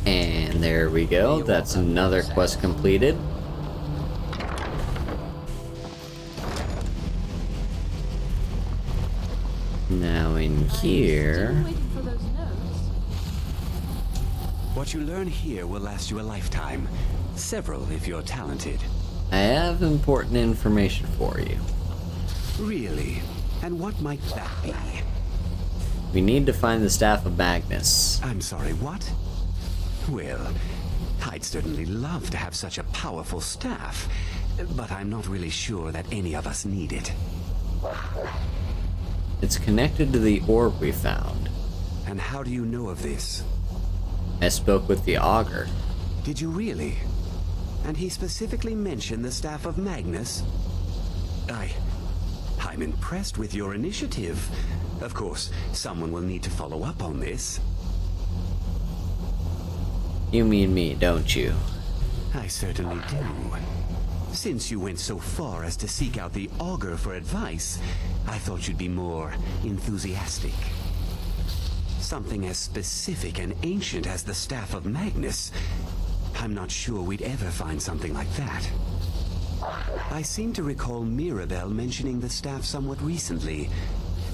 And there we go. That's another quest completed. in here. For those notes. What you learn here will last you a lifetime. Several if you're talented. I have important information for you. Really? And what might that be? We need to find the Staff of Magnus. I'm sorry, what? Well, I'd certainly love to have such a powerful staff, but I'm not really sure that any of us need it. It's connected to the orb we found. And how do you know of this? I spoke with the Augur. Did you really? And he specifically mentioned the Staff of Magnus? I'm impressed with your initiative. Of course, someone will need to follow up on this. You mean me, don't you? I certainly do. Since you went so far as to seek out the Augur for advice, I thought you'd be more enthusiastic. Something as specific and ancient as the Staff of Magnus. I'm not sure we'd ever find something like that. I seem to recall Mirabelle mentioning the staff somewhat recently.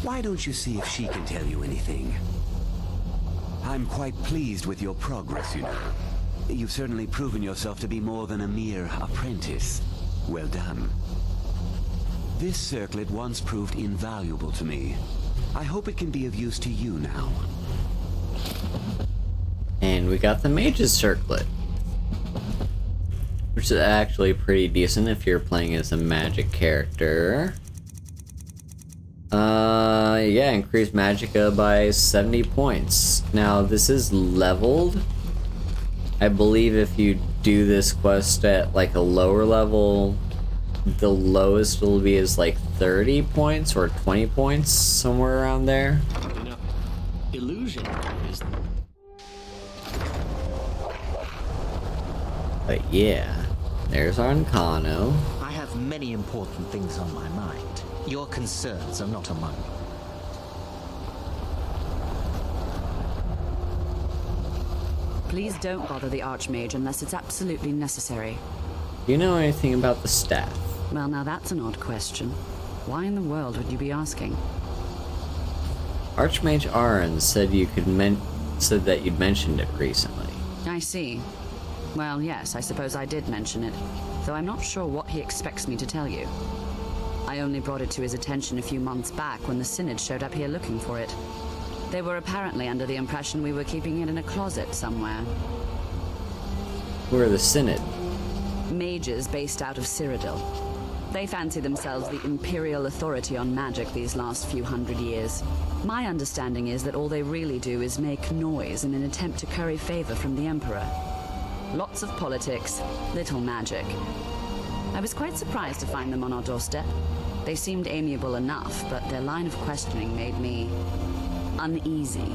Why don't you see if she can tell you anything? I'm quite pleased with your progress, you know. You've certainly proven yourself to be more than a mere apprentice. Well done. This circlet once proved invaluable to me. I hope it can be of use to you now. And we got the Mage's Circlet, which is actually pretty decent if you're playing as a magic character. Yeah, increase magicka by 70 points. Now, this is leveled. I believe if you do this quest at like a lower level, the lowest will be is like 30 points or 20 points, somewhere around there. Illusion is. But yeah, there's Arcano. I have many important things on my mind. Your concerns are not among them. Please don't bother the Archmage unless it's absolutely necessary. Do you know anything about the staff? Well, now that's an odd question. Why in the world would you be asking? Archmage Aaron said said that you'd mentioned it recently. I see. Well, yes, I suppose I did mention it, though I'm not sure what he expects me to tell you. I only brought it to his attention a few months back when the Synod showed up here looking for it. They were apparently under the impression we were keeping it in a closet somewhere. Who are the Synod? Mages based out of Cyrodiil. They fancy themselves the imperial authority on magic these last few hundred years. My understanding is that all they really do is make noise in an attempt to curry favor from the Emperor. Lots of politics, little magic. I was quite surprised to find them on our doorstep. They seemed amiable enough, but their line of questioning made me uneasy.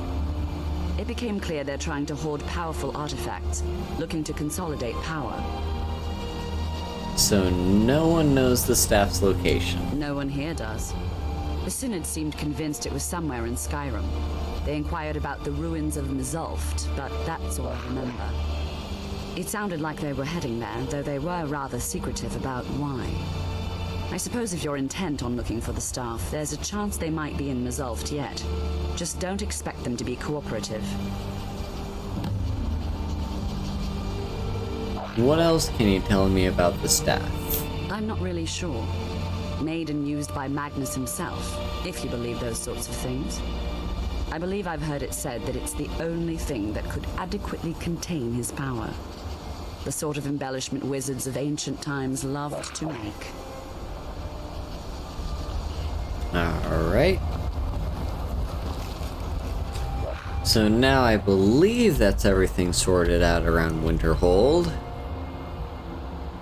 It became clear they're trying to hoard powerful artifacts, looking to consolidate power. So no one knows the staff's location. No one here does. The Synod seemed convinced it was somewhere in Skyrim. They inquired about the ruins of Mzulft, but that's all I remember. It sounded like they were heading there, though they were rather secretive about why. I suppose if you're intent on looking for the staff, there's a chance they might be in Mzulft yet. Just don't expect them to be cooperative. What else can you tell me about the staff? I'm not really sure. Made and used by Magnus himself, if you believe those sorts of things. I believe I've heard it said that it's the only thing that could adequately contain his power. The sort of embellishment wizards of ancient times loved to make. Alright. So now I believe that's everything sorted out around Winterhold.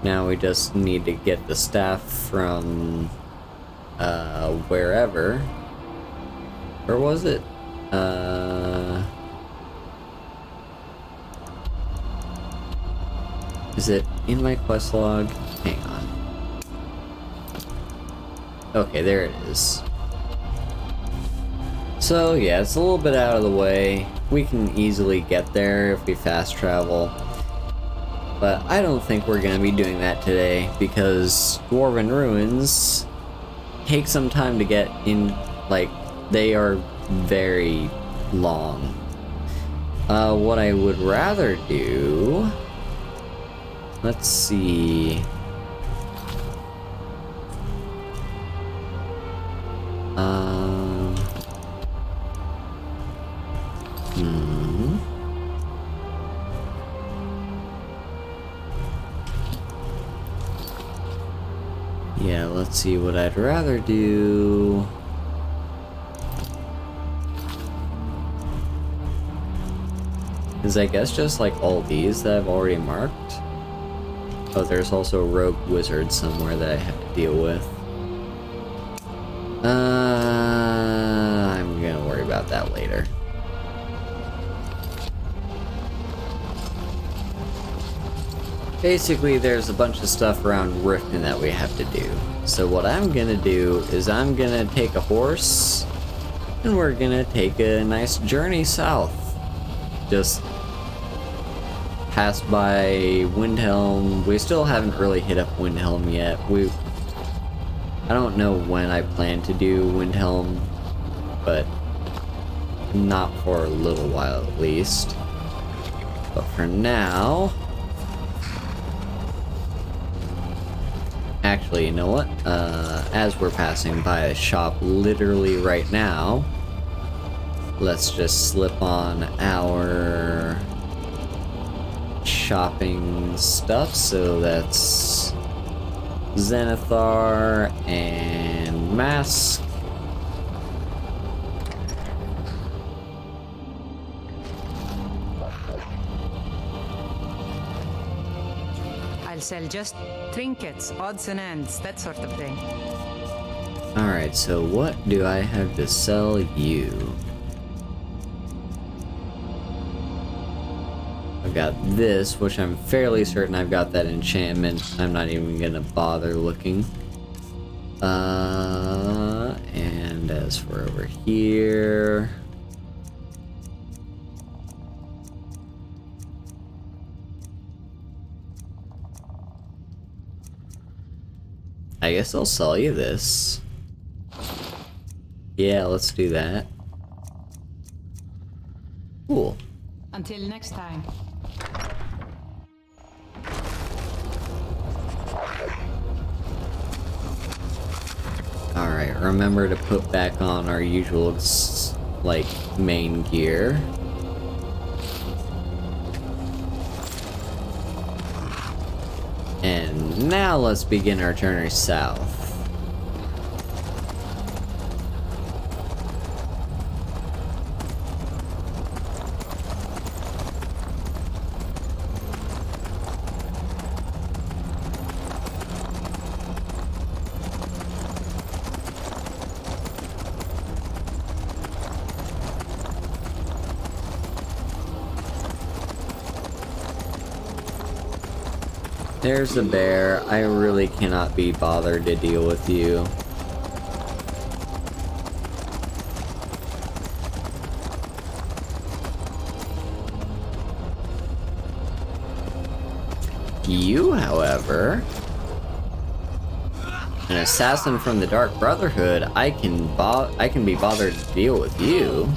Now we just need to get the staff from wherever. Where was it? Is it in my quest log? Hang on. Okay, there it is. So yeah, it's a little bit out of the way. We can easily get there if we fast travel. But I don't think we're going to be doing that today because Dwarven Ruins take some time to get in, like, they are very long. What I would rather do... Let's see... Yeah, let's see what I'd rather do. Is I guess just like all these that I've already marked. Oh, there's also a rogue wizard somewhere that I have to deal with. I'm gonna worry about that later. Basically, there's a bunch of stuff around Riften that we have to do. So what I'm gonna do is I'm gonna take a horse, and we're gonna take a nice journey south. Just pass by Windhelm. We still haven't really hit up Windhelm yet. I don't know when I plan to do Windhelm, but not for a little while at least. But for now... Actually, you know what? As we're passing by a shop literally right now, let's just slip on our shopping stuff. So that's Zenithar and Mask. I'll sell just trinkets, odds and ends, that sort of thing. Alright, so what do I have to sell you? I've got this, which I'm fairly certain I've got that enchantment. I'm not even gonna bother looking. And as for over here... I guess I'll sell you this. Yeah, let's do that. Cool. Until next time. Alright, remember to put back on our usual, like, main gear. And now let's begin our journey south. There's a bear. I really cannot be bothered to deal with you. You, however, an assassin from the Dark Brotherhood, I can be bothered to deal with you.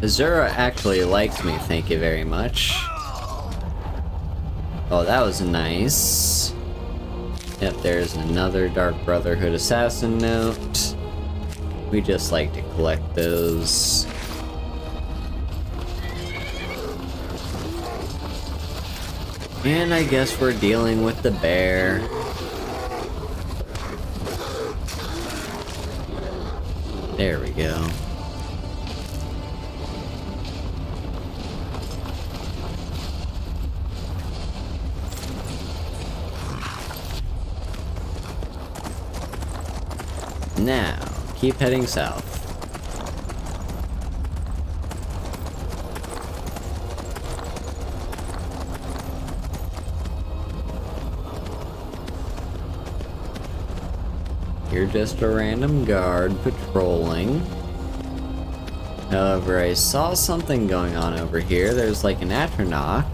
Azura actually likes me, thank you very much. Oh, that was nice. Yep, there's another Dark Brotherhood assassin note. We just like to collect those. And I guess we're dealing with the bear. There we go. Now, keep heading south. You're just a random guard patrolling. However, I saw something going on over here. There's like an Atronach.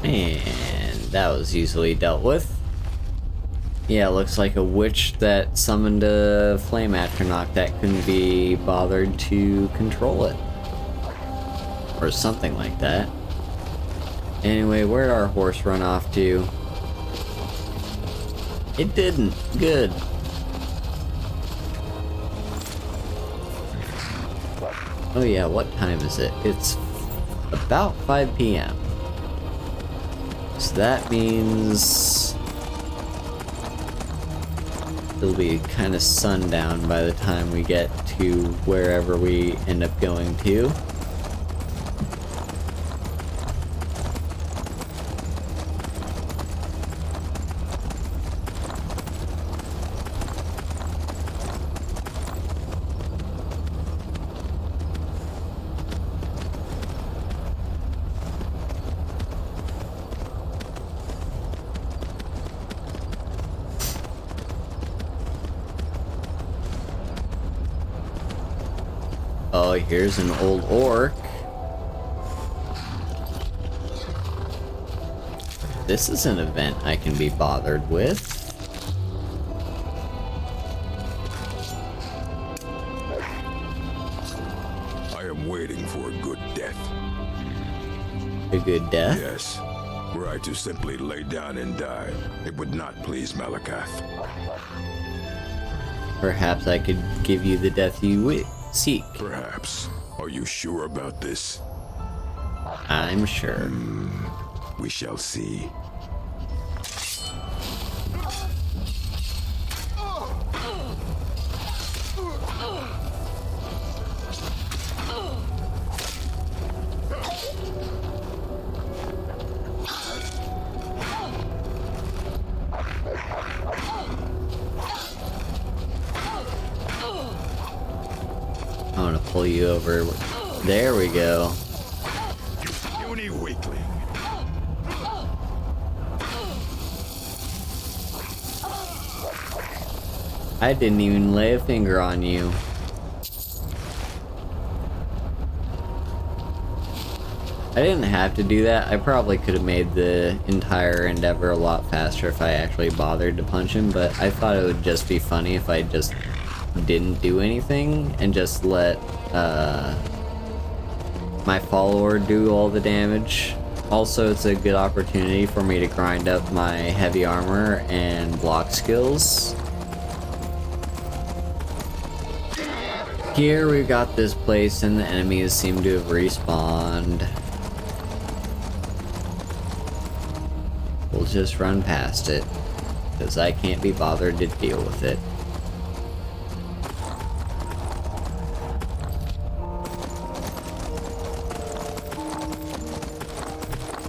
And that was easily dealt with. Yeah, looks like a witch that summoned a flame Atronach that couldn't be bothered to control it. Or something like that. Anyway, where'd our horse run off to? It didn't. Good. Oh yeah, what time is it? It's about 5 p.m. So that means it'll be kind of sundown by the time we get to wherever we end up going to. Oh, here's an old orc. This is an event I can be bothered with. I am waiting for a good death. A good death? Yes. Were I to simply lay down and die, it would not please Malakath. Perhaps I could give you the death you seek. Perhaps. Are you sure about this? I'm sure. We shall see. I want to pull you over. There we go. You puny weakling. I didn't even lay a finger on you. I didn't have to do that. I probably could have made the entire endeavor a lot faster if I actually bothered to punch him, but I thought it would just be funny if I just didn't do anything and just let my follower do all the damage. Also, it's a good opportunity for me to grind up my heavy armor and block skills. Here we've got this place and the enemies seem to have respawned. We'll just run past it, because I can't be bothered to deal with it.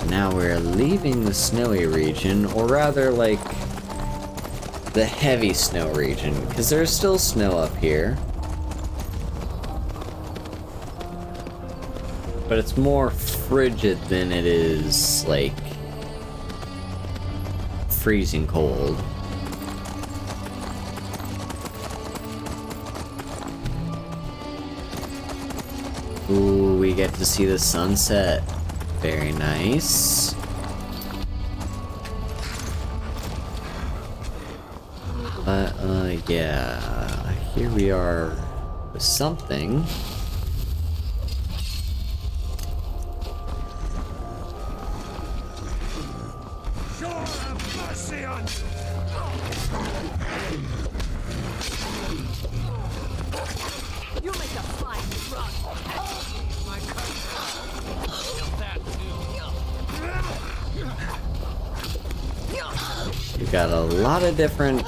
Now we're leaving the snowy region, or rather like the heavy snow region, because there's still snow up here. But it's more frigid than it is, like, freezing cold. Ooh, we get to see the sunset. Very nice. Yeah. Here we are with something. You make a fine run. We got a lot of different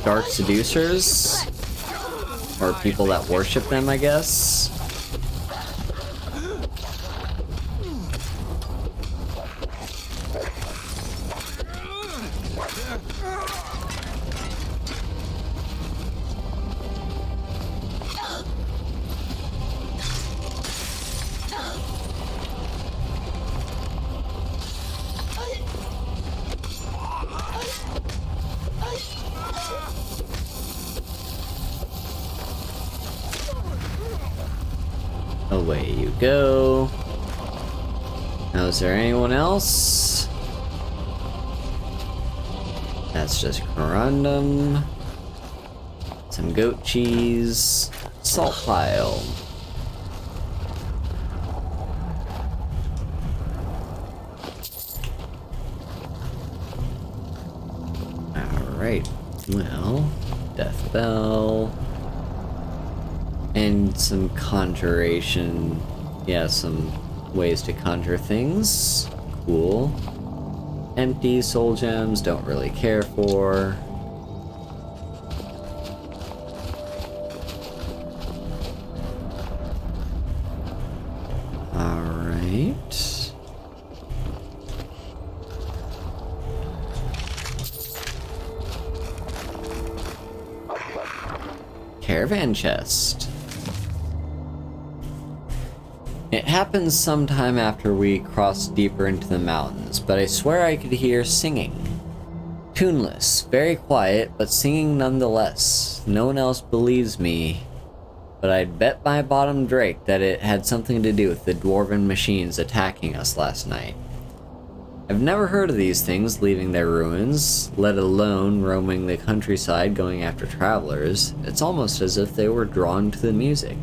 dark seducers, or people that worship them, I guess. Away you go. Now, is there anyone else? That's just corundum. Some goat cheese. Salt pile. Alright. Well, death bell. And some conjuration. Yeah, some ways to conjure things. Cool. Empty soul gems, don't really care for. Alright. Caravan chest. It happens sometime after we cross deeper into the mountains, but I swear I could hear singing. Tuneless, very quiet, but singing nonetheless. No one else believes me, but I'd bet my bottom drake that it had something to do with the dwarven machines attacking us last night. I've never heard of these things leaving their ruins, let alone roaming the countryside going after travelers. It's almost as if they were drawn to the music.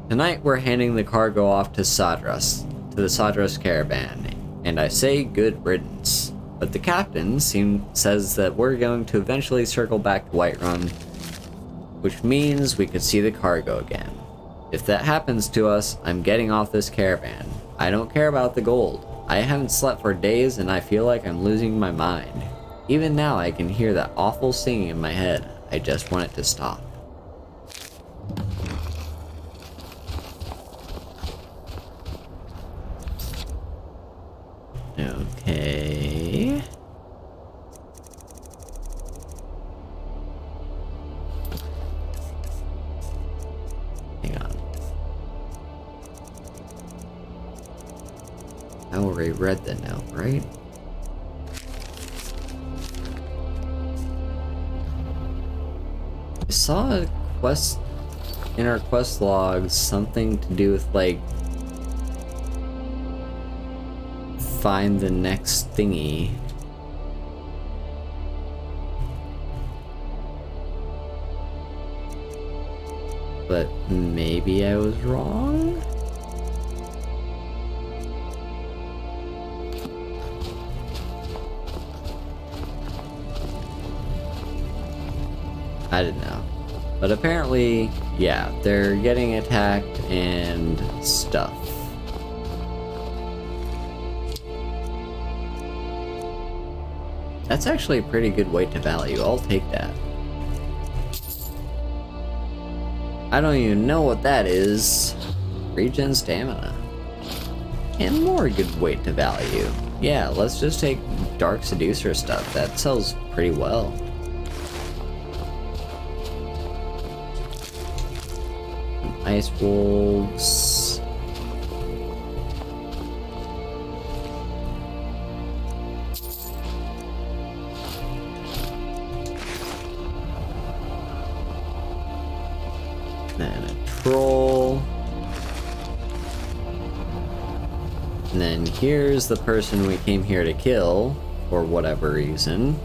Tonight we're handing the cargo off to Sadras, to the Sadras caravan, and I say good riddance. But the captain says that we're going to eventually circle back to Whiterun, which means we could see the cargo again. If that happens to us, I'm getting off this caravan. I don't care about the gold. I haven't slept for days and I feel like I'm losing my mind. Even now I can hear that awful singing in my head. I just want it to stop. Okay. Hang on. I already read the note, right? I saw a quest in our quest logs, something to do with like find the next thingy. But maybe I was wrong? I didn't know. But apparently, yeah, they're getting attacked and stuff. That's actually a pretty good weight to value. I'll take that. I don't even know what that is. Regen stamina. And more good weight to value. Yeah, let's just take Dark Seducer stuff. That sells pretty well. Ice Wolves. Then a troll. And then here's the person we came here to kill, for whatever reason.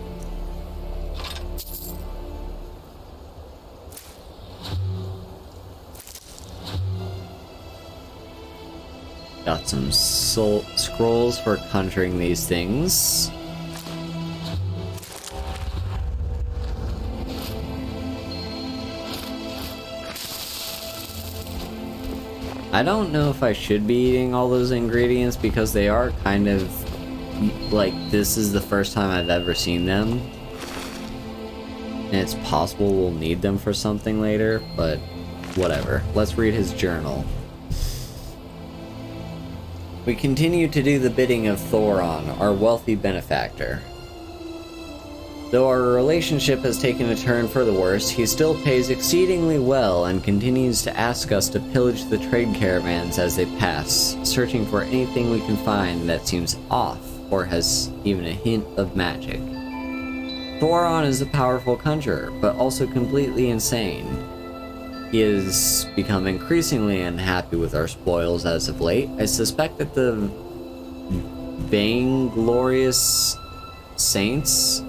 Got some scrolls for conjuring these things. I don't know if I should be eating all those ingredients because they are kind of like, this is the first time I've ever seen them. And it's possible we'll need them for something later, but whatever. Let's read his journal. We continue to do the bidding of Thoron, our wealthy benefactor. Though our relationship has taken a turn for the worse, he still pays exceedingly well and continues to ask us to pillage the trade caravans as they pass, searching for anything we can find that seems off or has even a hint of magic. Thoron is a powerful conjurer, but also completely insane. He has become increasingly unhappy with our spoils as of late. I suspect that the vainglorious saints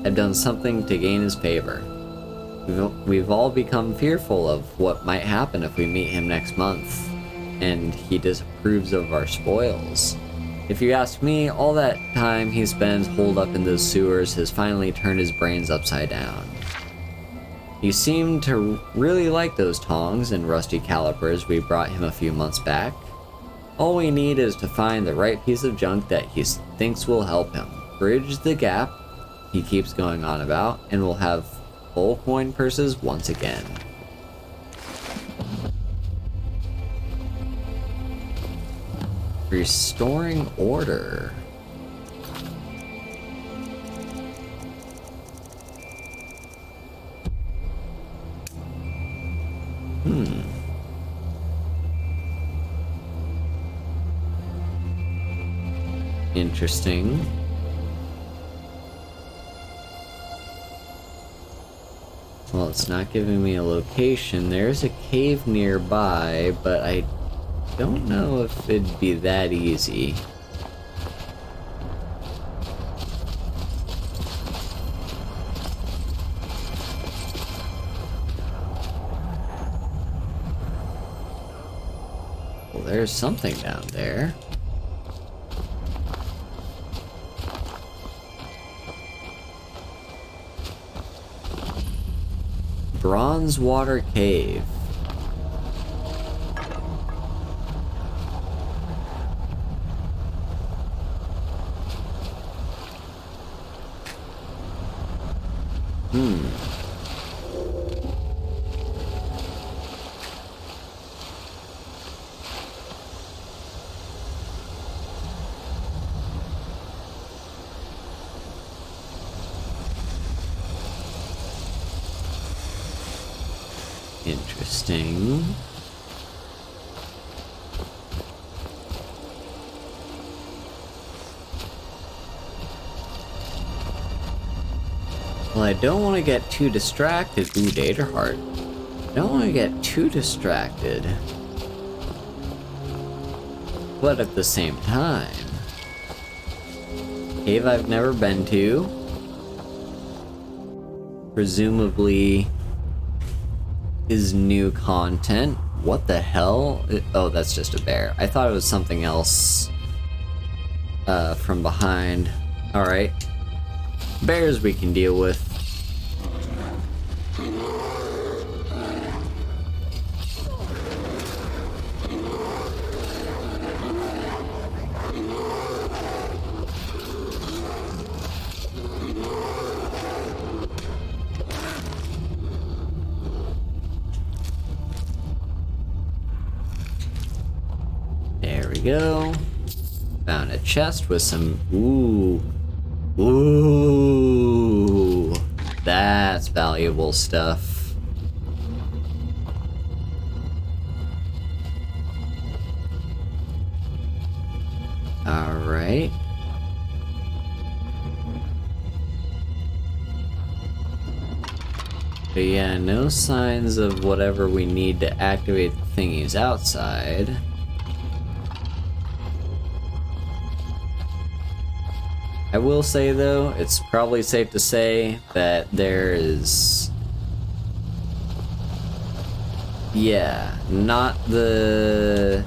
have done something to gain his favor. We've all become fearful of what might happen if we meet him next month, and he disapproves of our spoils. If you ask me, all that time he spends holed up in those sewers has finally turned his brains upside down. He seemed to really like those tongs and rusty calipers we brought him a few months back. All we need is to find the right piece of junk that he thinks will help him bridge the gap he keeps going on about, and we'll have full coin purses once again. Restoring order. Interesting. Well, it's not giving me a location. There's a cave nearby, but I don't know if it'd be that easy. Well, there's something down there. Bronze Water Cave. Interesting. Well, I don't want to get too distracted. Ooh, data heart. I don't want to get too distracted. But at the same time, cave I've never been to. Presumably is new content. What the hell? Oh, that's just a bear. I thought it was something else from behind. Alright. Bears we can deal with. There we go. Found a chest with some... Ooh. Ooh. That's valuable stuff. Alright. But yeah, no signs of whatever we need to activate the thingies outside. I will say though, it's probably safe to say that there is... Yeah, not the...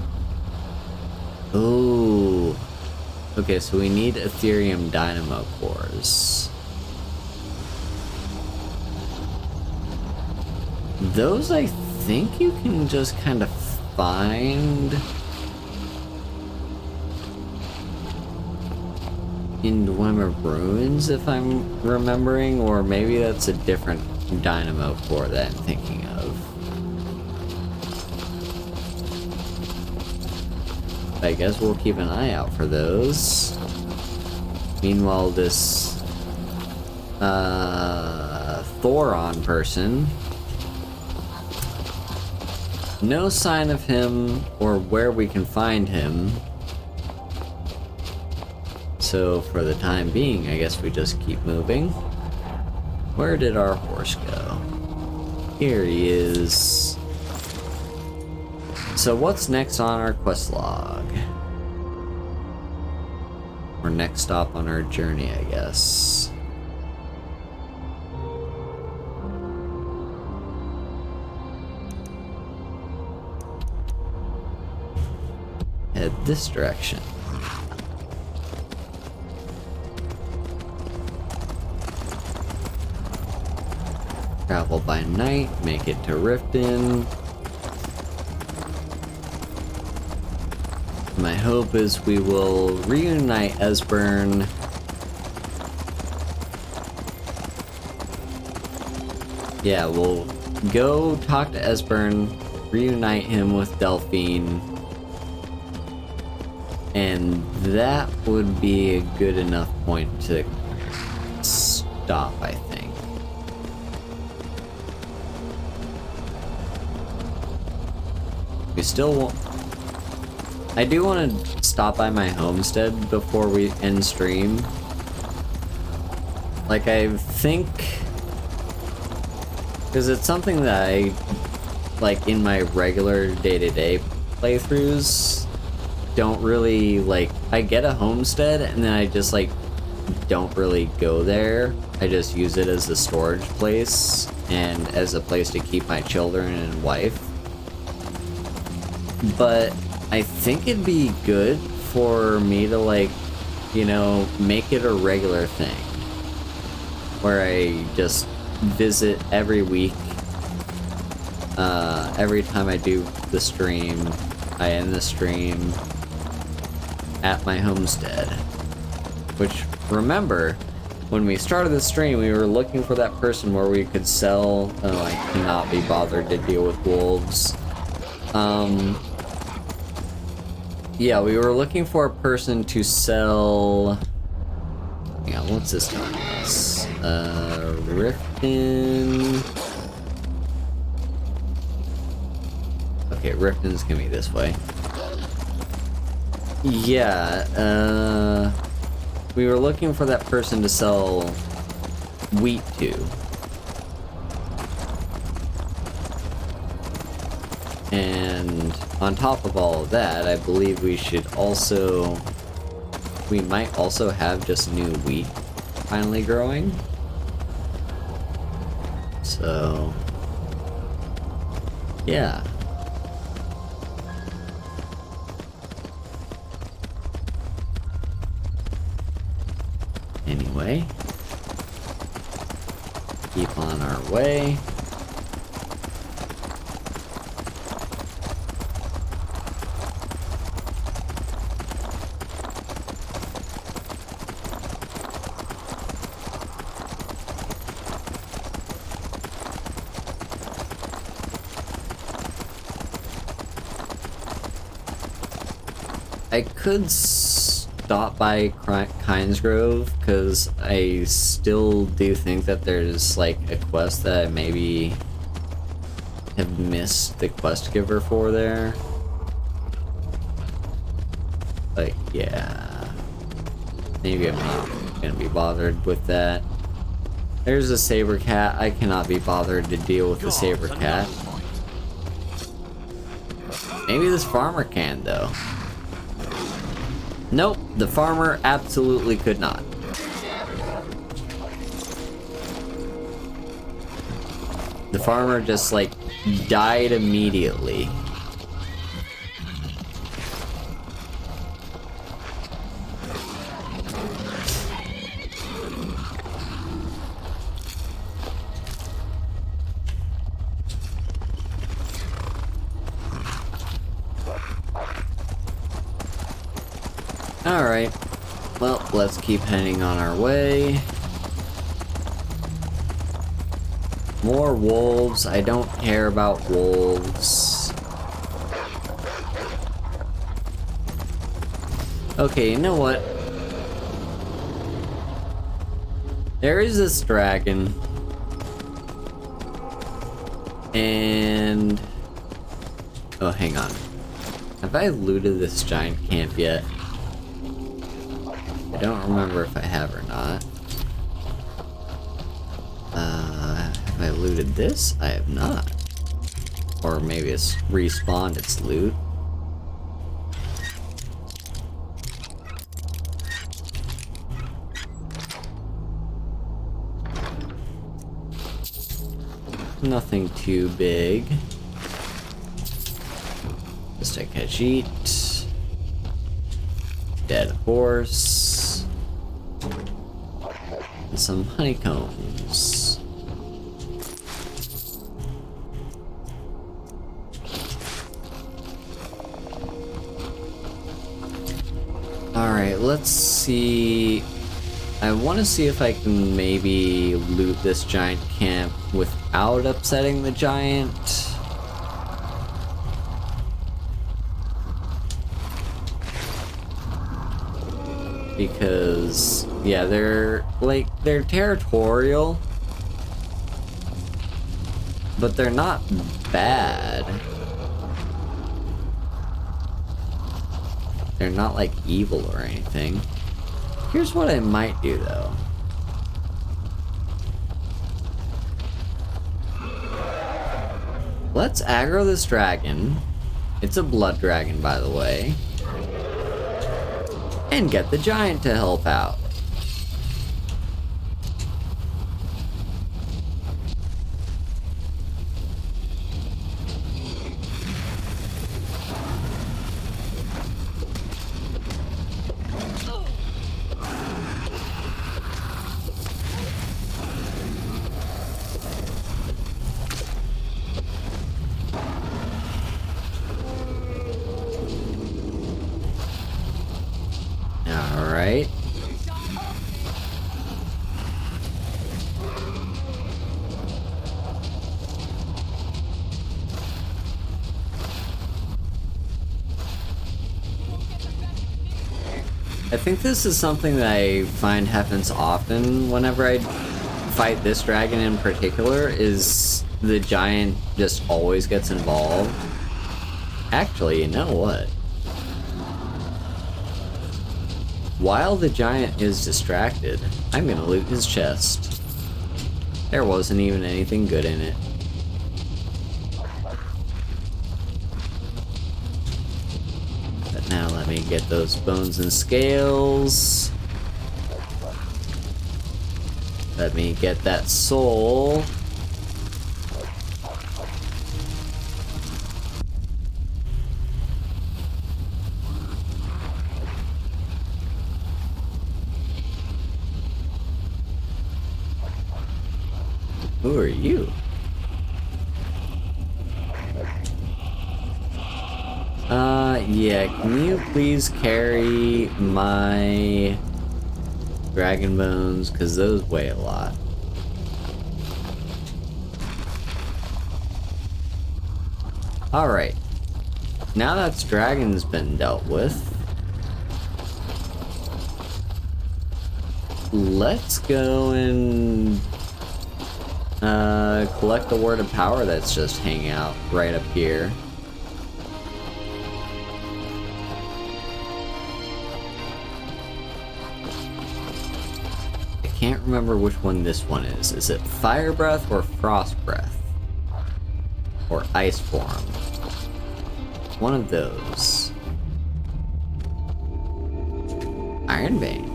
Ooh. Okay, so we need Ethereum Dynamo cores. Those I think you can just kind of find in Dwemer Ruins, if I'm remembering, or maybe that's a different Dynamo core that I'm thinking of. I guess we'll keep an eye out for those. Meanwhile, this Thoron person, no sign of him or where we can find him. So for the time being, I guess we just keep moving. Where did our horse go? Here he is. So what's next on our quest log? Or next stop on our journey, I guess. Head this direction. Travel by night, make it to Riften. My hope is we will reunite Esbern. Yeah, we'll go talk to Esbern, reunite him with Delphine, and that would be a good enough point to stop, I think. We still won't. I do want to stop by my homestead before we end stream. Like, I think, because it's something that I, like, in my regular day-to-day playthroughs, don't really, like, I get a homestead and then I just, like, don't really go there. I just use it as a storage place and as a place to keep my children and wife. But I think it'd be good for me to, like, you know, make it a regular thing where I just visit every week. Every time I do the stream, I end the stream at my homestead. Which, remember, when we started the stream, we were looking for that person where we could sell. Oh, I cannot be bothered to deal with wolves. Yeah, we were looking for a person to sell. Yeah, what's this telling us? Riften. Okay, Riften's gonna be this way. Yeah, we were looking for that person to sell wheat to. And on top of all of that, I believe we might also have just new wheat finally growing. So, yeah. Anyway, keep on our way. I could stop by Kynesgrove, because I still do think that there's, like, a quest that I maybe have missed the quest giver for there. But, yeah. Maybe I'm not gonna be bothered with that. There's a saber cat. I cannot be bothered to deal with the saber cat. Maybe this farmer can, though. Nope, the farmer absolutely could not. The farmer just, like, died immediately. Alright, well, let's keep heading on our way. More wolves. I don't care about wolves. Okay, you know what? There is this dragon. And... oh, hang on. Have I looted this giant camp yet? I don't remember if I have or not. Have I looted this? I have not. Or maybe it's respawned its loot. Nothing too big. Just a Khajiit. Dead horse. And some honeycombs. Alright, let's see. I want to see if I can maybe loot this giant camp without upsetting the giant. Because, yeah, they're territorial, but they're not bad. They're not like evil or anything. Here's what I might do though. Let's aggro this dragon. It's a blood dragon, by the way. And get the giant to help out. Alright. I think this is something that I find happens often whenever I fight this dragon in particular, is the giant just always gets involved. Actually, you know what? While the giant is distracted, I'm gonna loot his chest. There wasn't even anything good in it. But now let me get those bones and scales. Let me get that soul. Who are you? Yeah, can you please carry my dragon bones? Because those weigh a lot. Alright. Now that dragon's been dealt with, let's go and collect the word of power that's just hanging out right up here. I can't remember which one this one is. Is it fire breath or frost breath? Or ice form? One of those. Iron vein.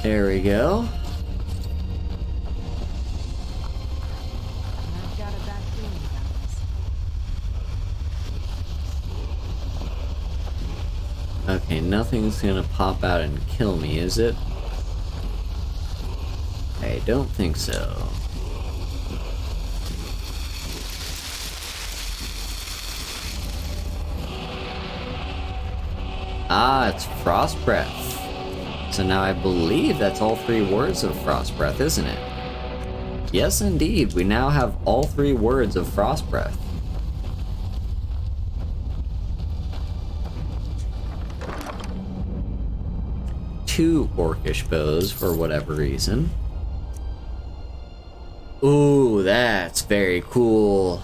There we go. Okay, nothing's gonna pop out and kill me, is it? I don't think so. Ah, it's frost breath. So now I believe that's all 3 words of frost breath, isn't it? Yes, indeed. We now have all 3 words of frost breath. Two orcish bows for whatever reason. Ooh, that's very cool.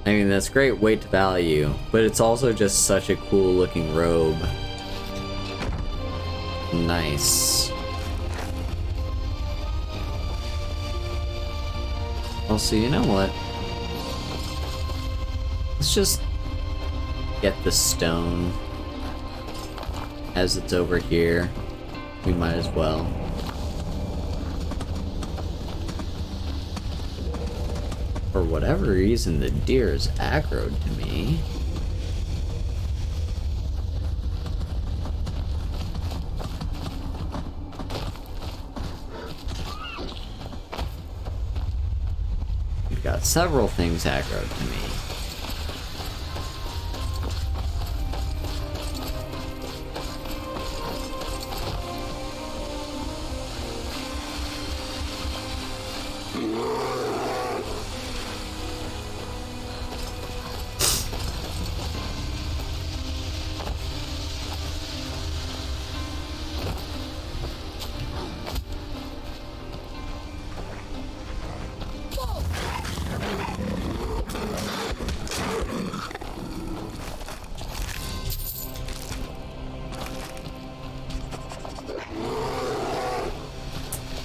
I mean, that's great weight to value, but it's also just such a cool looking robe. Nice. Also, you know what? Let's just get the stone. As it's over here, we might as well. For whatever reason, the deer is aggroed to me. We've got several things aggroed to me.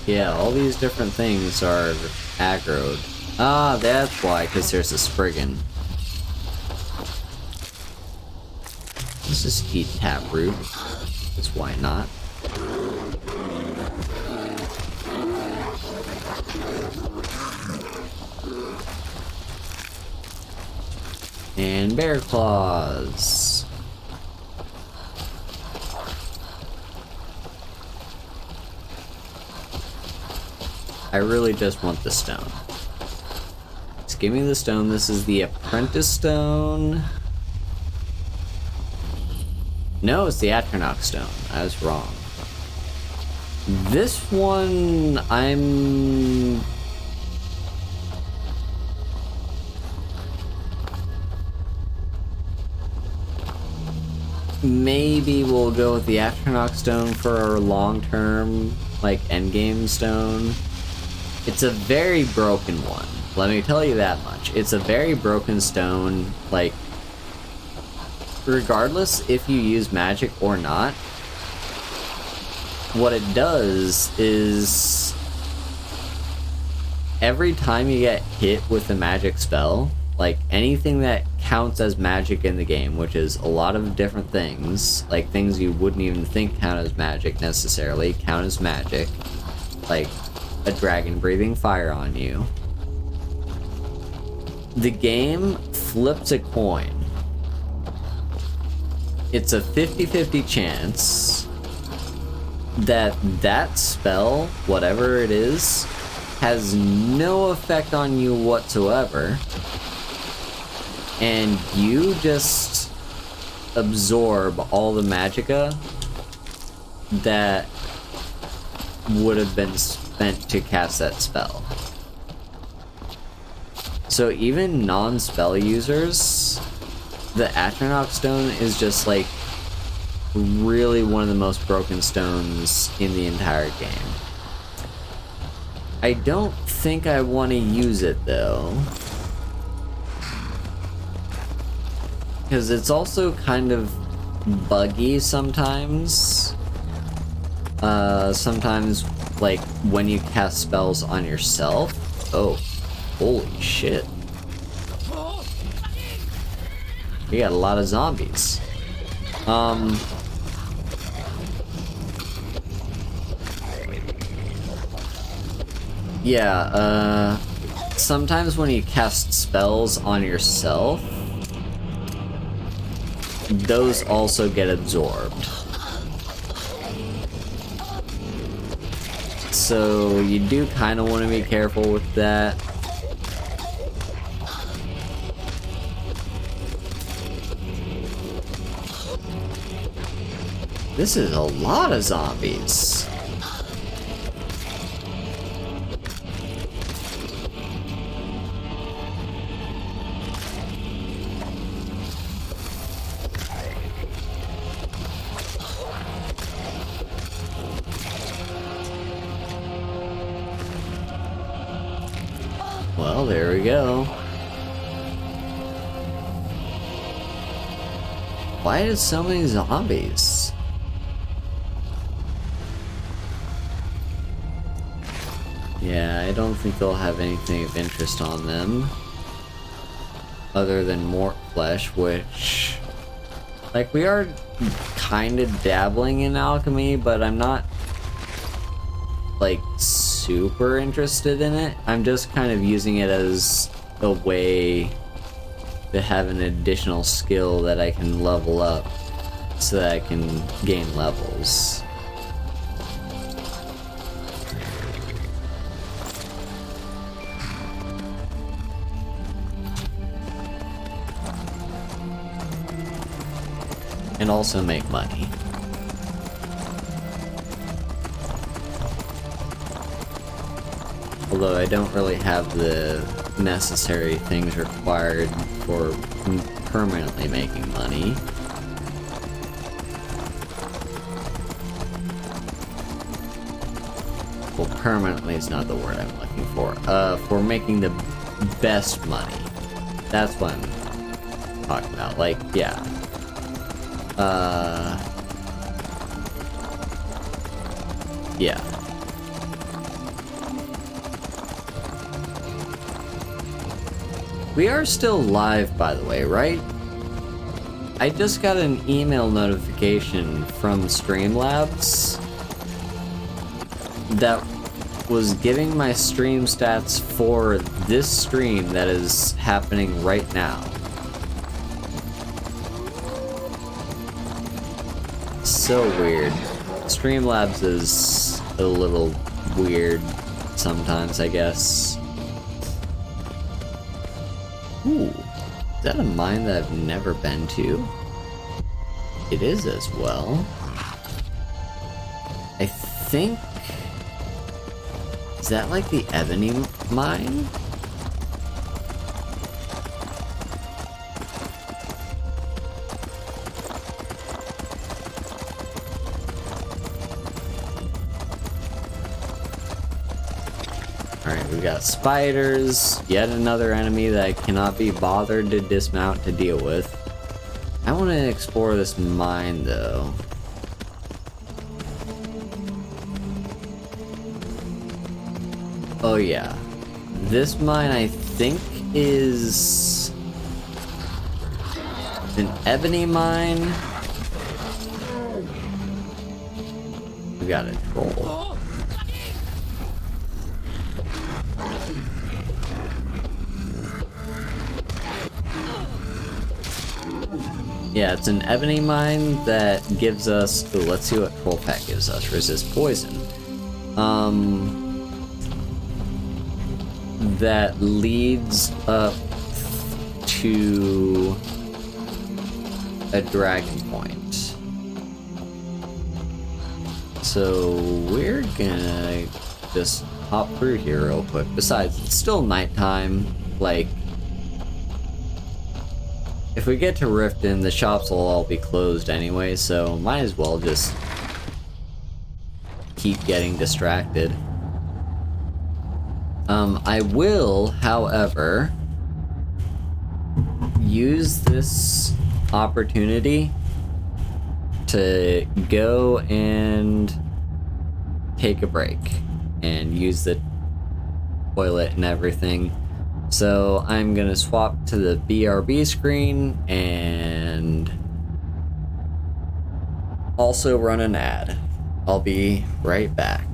Yeah, all these different things are aggroed. Ah, that's why, because there's a Spriggan. Let's just eat taproot. Because why not? And bear claws. I really just want the stone. Just give me the stone. This is the apprentice stone. No, it's the Atronach stone. I was wrong. This one, maybe we'll go with the Atronach stone for our long-term, like, endgame stone. It's a very broken one. Let me tell you that much. It's a very broken stone. Like, regardless if you use magic or not, what it does is every time you get hit with a magic spell, like anything that counts as magic in the game, which is a lot of different things, like things you wouldn't even think count as magic necessarily, count as magic, like a dragon breathing fire on you. The game flips a coin. It's a 50-50 chance that that spell, whatever it is, has no effect on you whatsoever, and you just absorb all the magicka that would have been spent to cast that spell. So even non-spell users, the Atronach stone is just like really one of the most broken stones in the entire game. I don't think I want to use it though, because it's also kind of buggy sometimes. Sometimes, like, when you cast spells on yourself. Oh, holy shit. We got a lot of zombies. Yeah, sometimes when you cast spells on yourself, those also get absorbed. So you do kind of want to be careful with that. This is a lot of zombies. Well, there we go. Why is so many zombies? Yeah, I don't think they'll have anything of interest on them. Other than mort flesh, which... Like, we are kind of dabbling in alchemy, but I'm not, like, super interested in it. I'm just kind of using it as a way to have an additional skill that I can level up so that I can gain levels. And also make money. Although I don't really have the necessary things required for permanently making money. Well, permanently is not the word I'm looking for making the best money. That's what I'm talking about. Like, yeah. Yeah. We are still live, by the way, right? I just got an email notification from Streamlabs that was giving my stream stats for this stream that is happening right now. So weird. Streamlabs is a little weird sometimes, I guess. Ooh, is that a mine that I've never been to? It is as well. I think... Is that like the ebony mine? Alright, we got spiders, yet another enemy that I cannot be bothered to dismount to deal with. I want to explore this mine, though. Oh yeah. This mine, I think, is an ebony mine. We got a troll. Yeah, it's an ebony mine that gives us... Ooh, let's see what troll pack gives us. Resist poison. That leads up to a dragon point. So we're gonna just hop through here real quick. Besides, it's still nighttime. Like, if we get to Riften, the shops will all be closed anyway, so might as well just keep getting distracted. I will, however, use this opportunity to go and take a break and use the toilet and everything. So I'm gonna swap to the BRB screen and also run an ad. I'll be right back.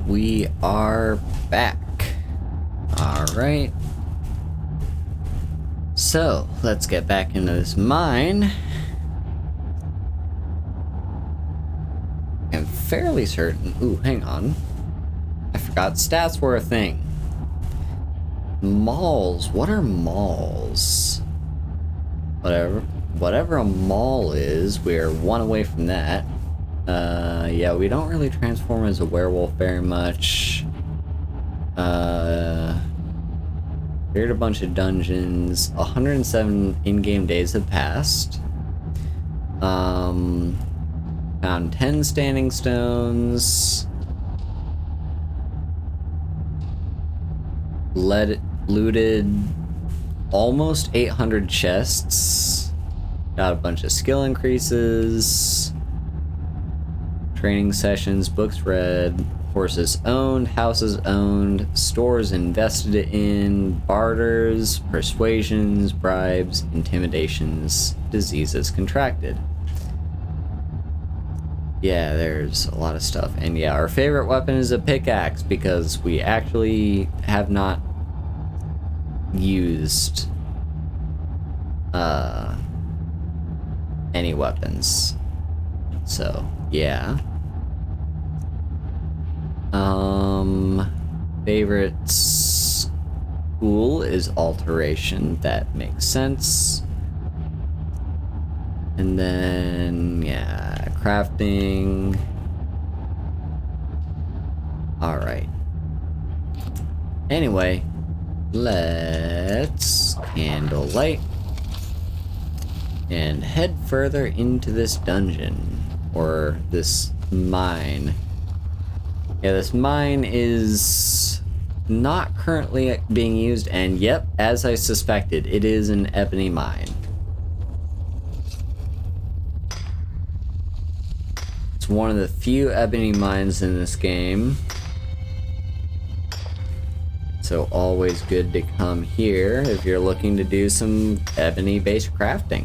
And we are back. Alright. So, let's get back into this mine. I'm fairly certain... Ooh, hang on. I forgot stats were a thing. Malls. What are malls? Whatever a mall is, we're one away from that. Yeah, we don't really transform as a werewolf very much. Cleared a bunch of dungeons. 107 in-game days have passed. Found 10 standing stones. Looted almost 800 chests. Got a bunch of skill increases. Training sessions, books read, horses owned, houses owned, stores invested in, barters, persuasions, bribes, intimidations, diseases contracted. Yeah, there's a lot of stuff. And yeah, our favorite weapon is a pickaxe because we actually have not used any weapons. So, yeah. Favorite school is alteration. That makes sense. And then, yeah, crafting. Alright. Anyway, let's candlelight and head further into this dungeon, or this mine. Yeah, this mine is not currently being used, and yep, as I suspected, it is an ebony mine. It's one of the few ebony mines in this game. So always good to come here if you're looking to do some ebony-based crafting.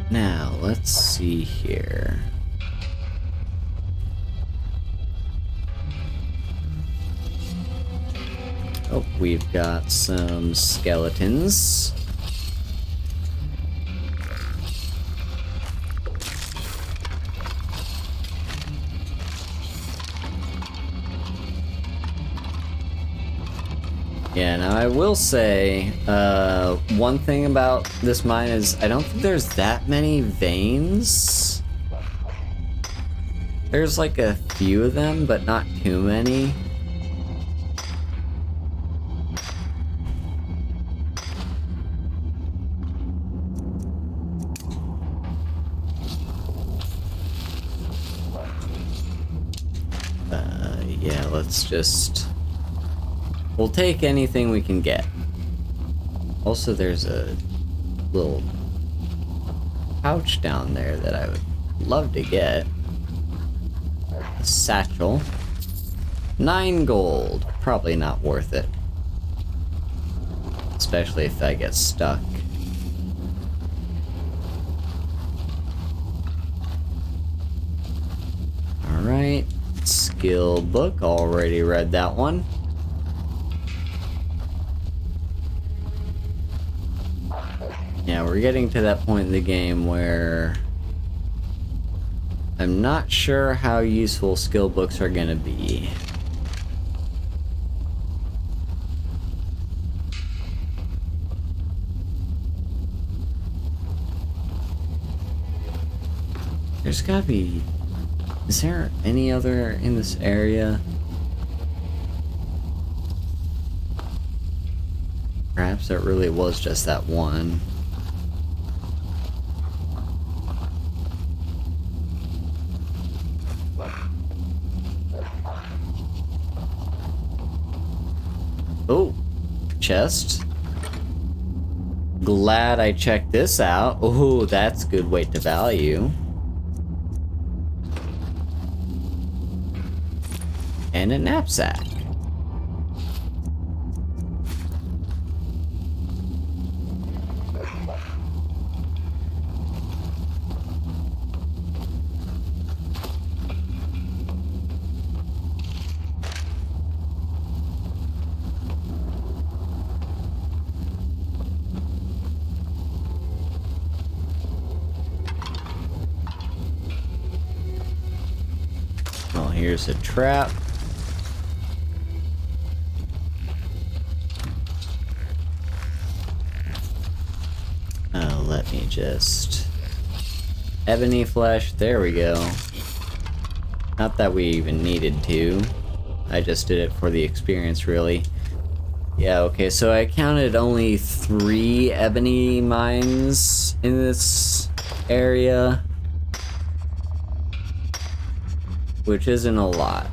Now, let's see here. Oh, we've got some skeletons. Yeah, now I will say, one thing about this mine is I don't think there's that many veins. There's like a few of them, but not too many. Yeah, let's just... We'll take anything we can get. Also, there's a little pouch down there that I would love to get. A satchel. 9 gold. Probably not worth it. Especially if I get stuck. Alright. Skill book. Already read that one. Yeah, we're getting to that point in the game where I'm not sure how useful skill books are gonna be. There's gotta be... Is there any other in this area? Perhaps it really was just that one. Oh, chest. Glad I checked this out. Oh, that's good weight to value. And a knapsack. here's a trap. Let me just... Ebony flesh, there we go. Not that we even needed to. I just did it for the experience, really. Yeah, okay, so I counted only 3 ebony mines in this area, which isn't a lot.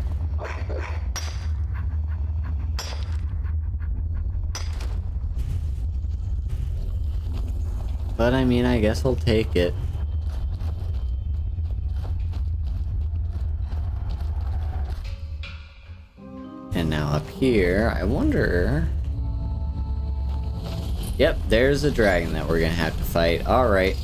But I mean, I guess I'll take it. And now up here, I wonder... Yep, there's a dragon that we're gonna have to fight. Alright.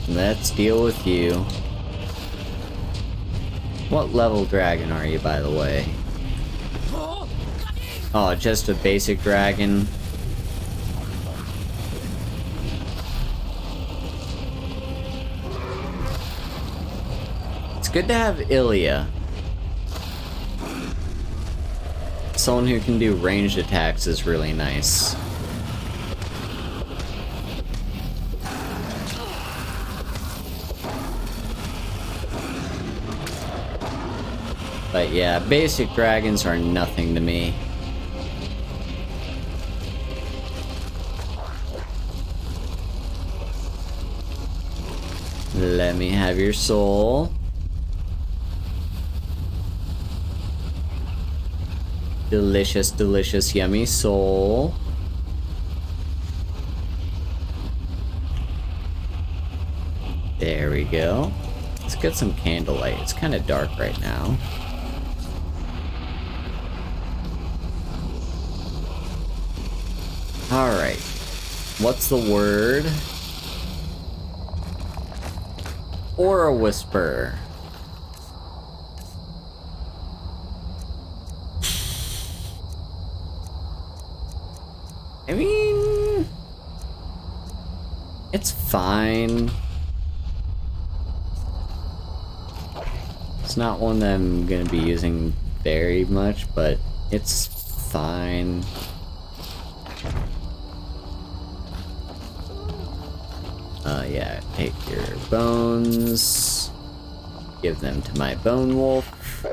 Let's deal with you. What level dragon are you, by the way? Oh, just a basic dragon. It's good to have Ilya. Someone who can do ranged attacks is really nice. But yeah, basic dragons are nothing to me. Let me have your soul. Delicious, delicious, yummy soul. There we go. Let's get some candlelight. It's kind of dark right now. Alright. What's the word? Or a whisper. I mean, it's fine. It's not one that I'm gonna be using very much, but it's fine. Yeah, take your bones, give them to my bone wolf.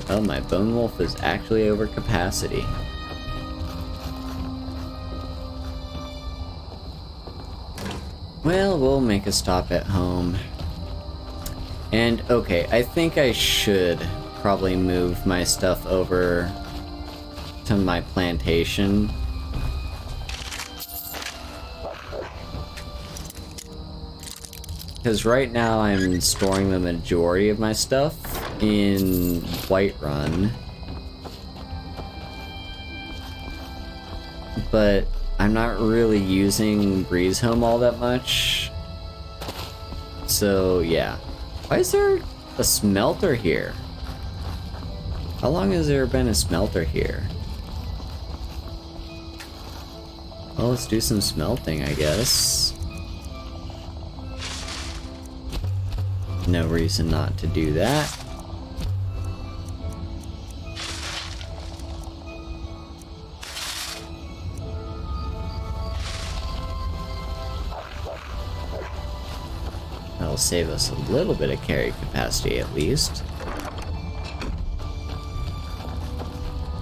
Oh, my bone wolf is actually over capacity. Well, we'll make a stop at home. And, okay, I think I should probably move my stuff over to my plantation. Because right now I'm storing the majority of my stuff in Whiterun. But I'm not really using Breeze Home all that much. So, yeah. Why is there a smelter here? How long has there been a smelter here? Well, let's do some smelting, I guess. No reason not to do that. That'll save us a little bit of carry capacity at least.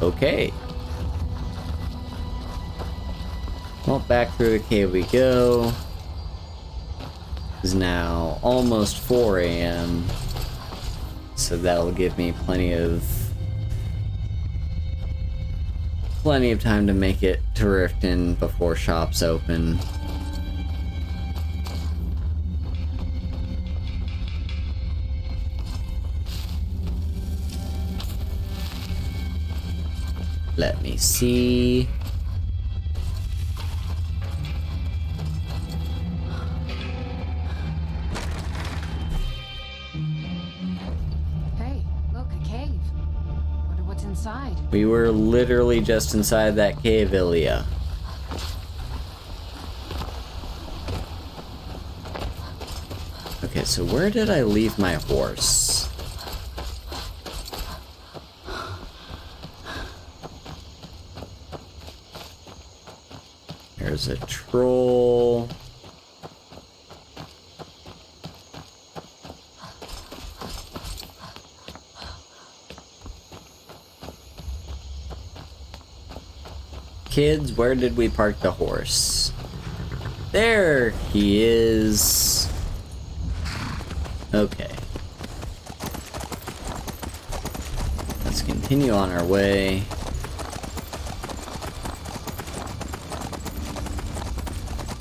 Okay. Well, back through the cave we go. It's now almost 4 AM. So that'll give me plenty of time to make it to Riften before shops open. Let me see. Hey, look, a cave. inside. We were literally just inside that cave, Ilya. Okay, so where did I leave my horse? There's a troll. Kids, where did we park the horse? There he is. Okay. Let's continue on our way.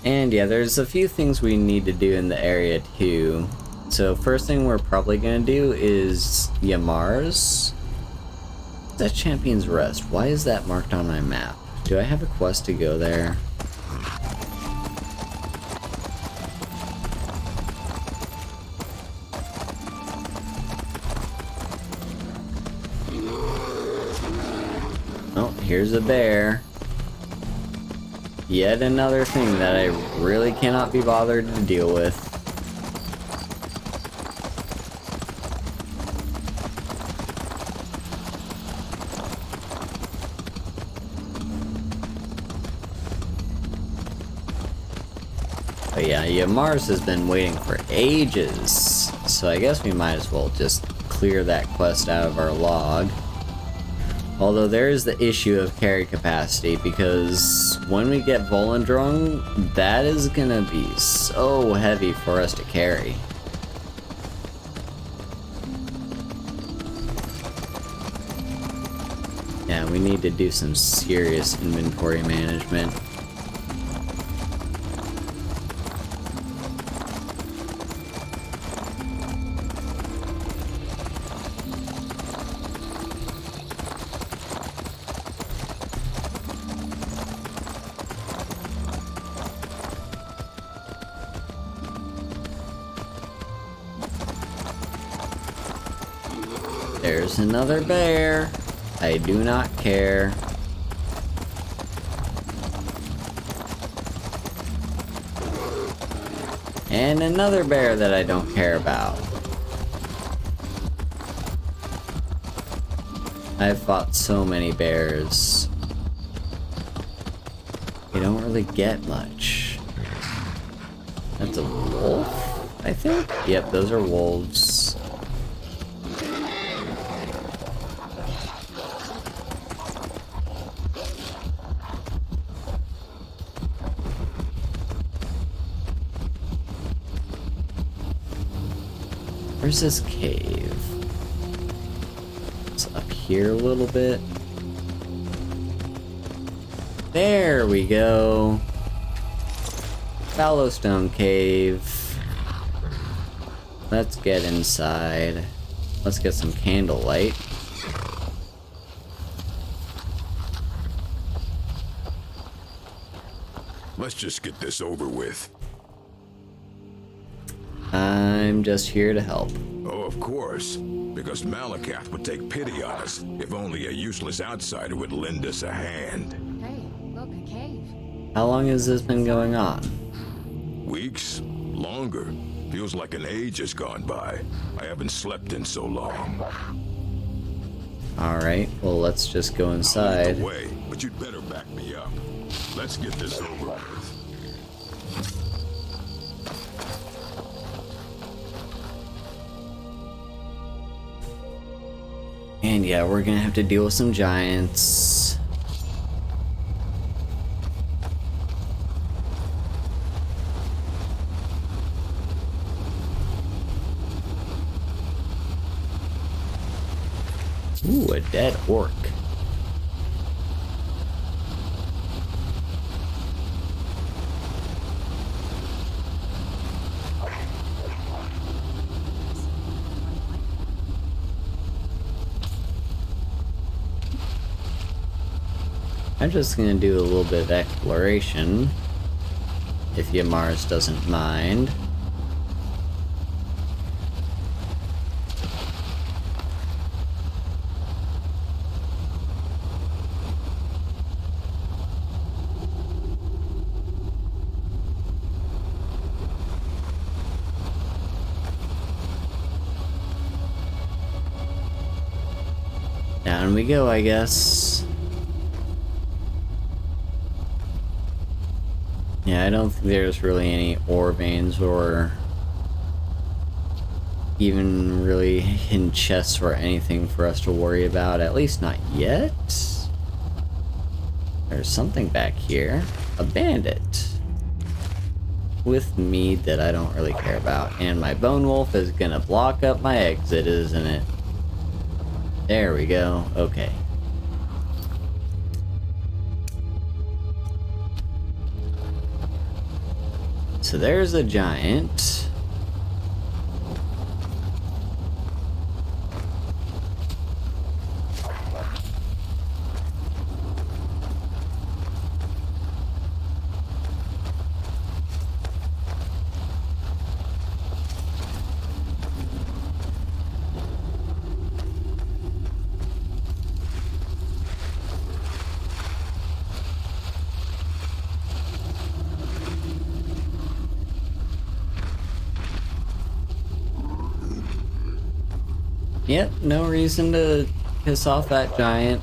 And yeah, there's a few things we need to do in the area too. So first thing we're probably gonna do is Yamar's. That Champion's Rest. Why is that marked on my map? Do I have a quest to go there? Oh, here's a bear. Yet another thing that I really cannot be bothered to deal with. But yeah, Mars has been waiting for ages, so I guess we might as well just clear that quest out of our log. Although there is the issue of carry capacity, because when we get Volendrung, that is gonna be so heavy for us to carry. Yeah, we need to do some serious inventory management. There's another bear. I do not care. And another bear that I don't care about. I've fought so many bears. They don't really get much. That's a wolf, I think? Yep, those are wolves. Where's this cave? It's up here a little bit. There we go. Fallowstone Cave. Let's get inside. Let's get some candlelight. Let's just get this over with. I'm just here to help. Oh, of course. Because Malakath would take pity on us if only a useless outsider would lend us a hand. Hey, look, a cave. How long has this been going on? Weeks? Longer. Feels like an age has gone by. I haven't slept in so long. Alright, well let's just go inside. I'll lead the way, but you'd better back me up. Let's get this over with. And yeah, we're gonna have to deal with some giants. Ooh, a dead orc. I'm just gonna do a little bit of exploration, if Yamars doesn't mind. Down we go, I guess. Yeah, I don't think there's really any ore veins or even really hidden chests or anything for us to worry about, at least not yet. There's something back here. A bandit. With meat that I don't really care about. And my bone wolf is gonna block up my exit, isn't it? There we go. Okay. So there's a giant. Yep, no reason to piss off that giant.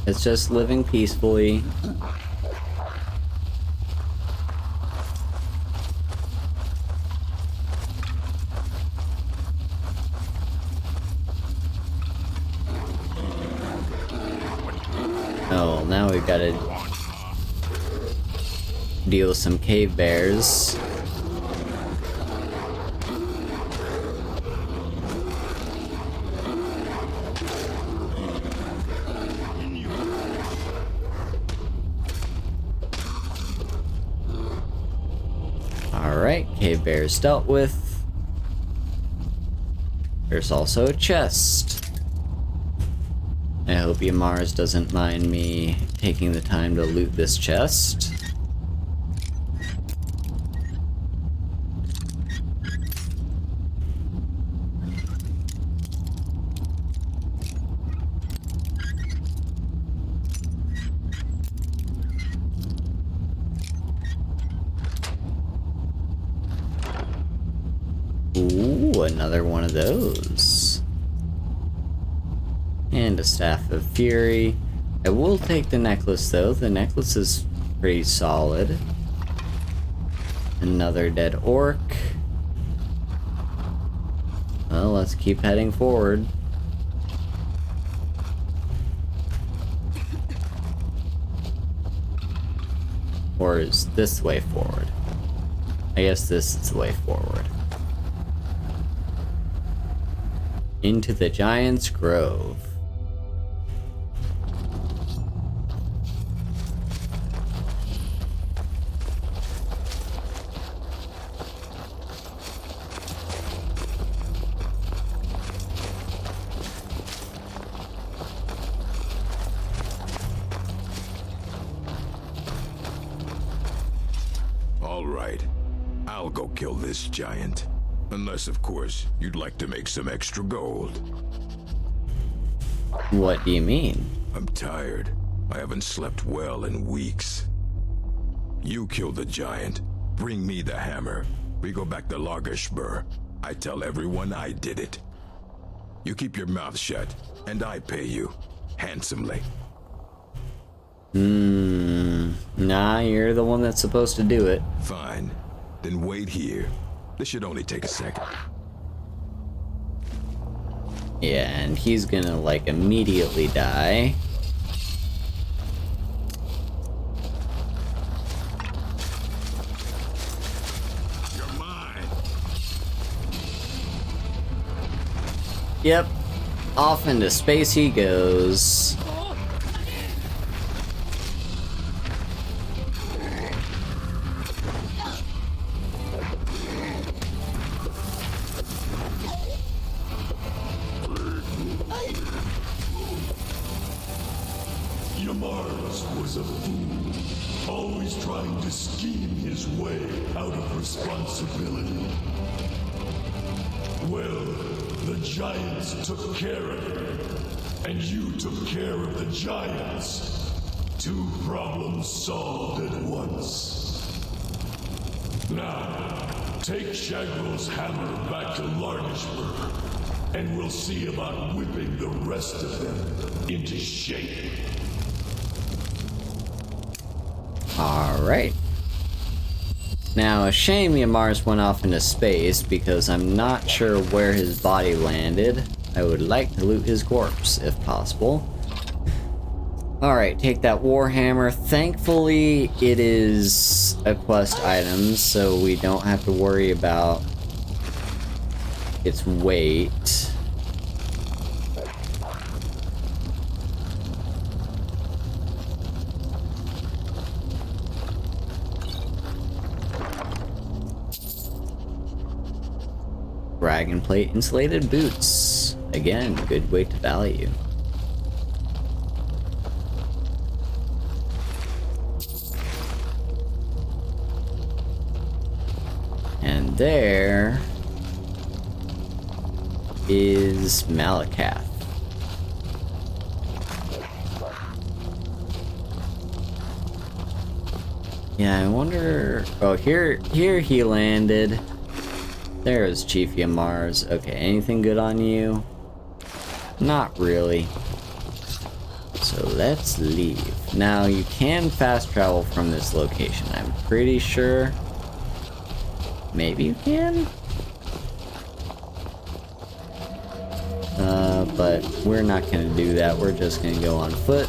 It's just living peacefully. Oh, now we've got to deal with some cave bears. Alright, cave bears dealt with. There's also a chest. I hope Yamars doesn't mind me taking the time to loot this chest. Ooh, another one of those. And a Staff of Fury. I will take the necklace though. The necklace is pretty solid. Another dead orc. Well, let's keep heading forward. Or is this the way forward? I guess this is the way forward. Into the Giant's Grove. All right, I'll go kill this giant. Unless, of course, you'd like to make some extra gold. What do you mean? I'm tired. I haven't slept well in weeks. You kill the giant. Bring me the hammer. We go back to Lagerspur. I tell everyone I did it. You keep your mouth shut, and I pay you. Handsomely. Nah, you're the one that's supposed to do it. Fine. Then wait here. This should only take a second. Yeah, and he's gonna, like, immediately die. You're mine. Yep. Off into space he goes. Yamars was a fool, always trying to scheme his way out of responsibility. Well, the giants took care of him, and you took care of the giants. 2 problems solved at once. Now, take Shagrel's hammer back to Larnishburg. and we'll see about whipping the rest of them into shape. Alright. Now, a shame Yamar's went off into space because I'm not sure where his body landed. I would like to loot his corpse, if possible. Alright, take that Warhammer. Thankfully, it is a quest item, so we don't have to worry about its weight. Dragon plate insulated boots. Again, good weight to value. And there is Malakath. Yeah, I wonder. Oh, here he landed. There's Chief Yamar's. Okay, anything good on you? Not really. So let's leave. Now you can fast travel from this location, I'm pretty sure. Maybe you can? But we're not gonna do that. We're just gonna go on foot.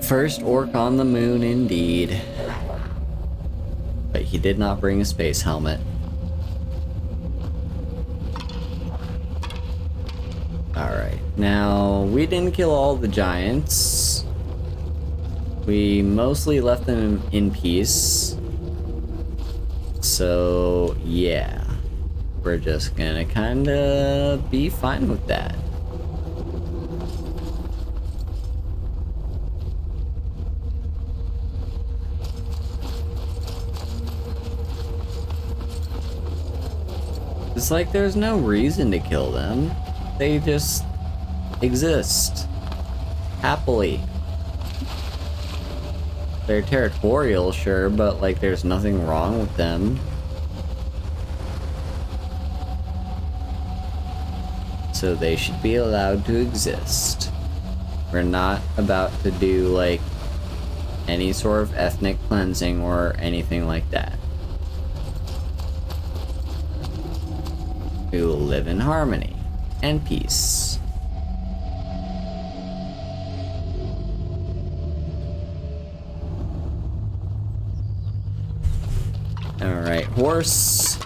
First orc on the moon, indeed. But he did not bring a space helmet. Alright, now we didn't kill all the giants. We mostly left them in peace. So, yeah. We're just gonna kinda be fine with that. It's like there's no reason to kill them. They just exist. Happily. They're territorial, sure, but like there's nothing wrong with them. So they should be allowed to exist. We're not about to do like any sort of ethnic cleansing or anything like that. We will live in harmony and peace. Alright, horse.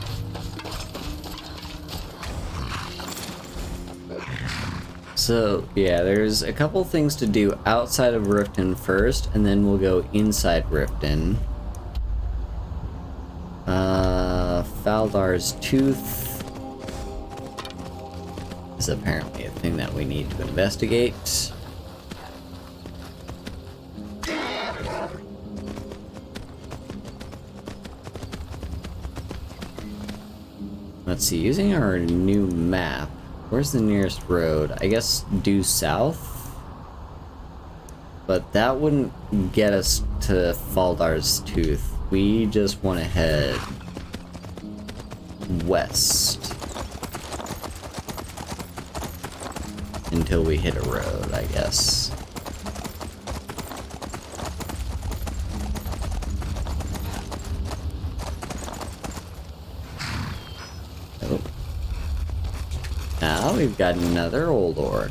So, yeah, there's a couple things to do outside of Riften first, and then we'll go inside Riften. Faldar's Tooth is apparently a thing that we need to investigate. Let's see, using our new map, where's the nearest road? I guess due south? But that wouldn't get us to Faldar's Tooth. We just want to head west until we hit a road, I guess. Oh. Now we've got another old orc.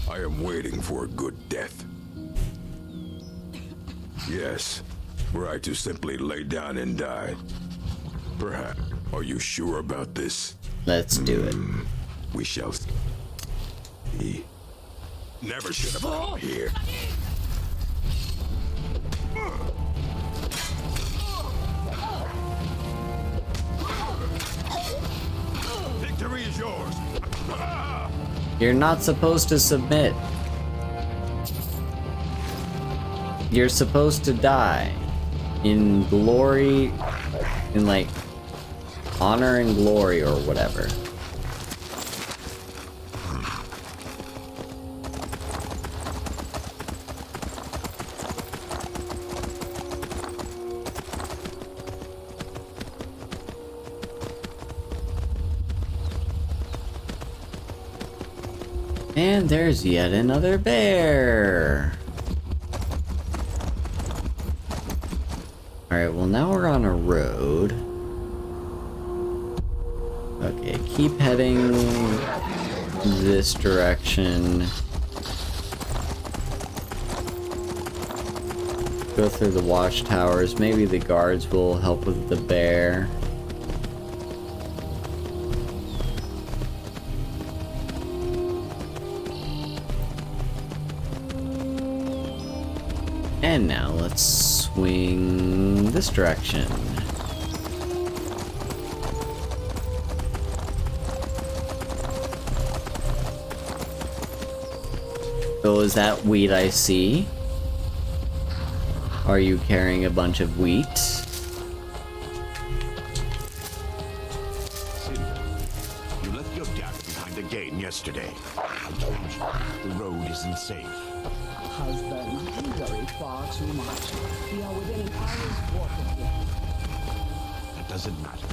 I am waiting for a good death. Yes, were I to simply lay down and die. Perhaps. Are you sure about this? Let's do it. We shall see. Never should have come here. Victory is yours. You're not supposed to submit. You're supposed to die in glory, in like honor and glory or whatever. And there's yet another bear. Alright, well now we're on a road. Okay, keep heading this direction. Go through the watchtowers. Maybe the guards will help with the bear. And now let's swing this direction. So is that wheat I see? Are you carrying a bunch of wheat? You left your dad behind again yesterday. I told you, the road isn't safe. Husband, you worry far too much. We are within an hour's walk of here. That doesn't matter.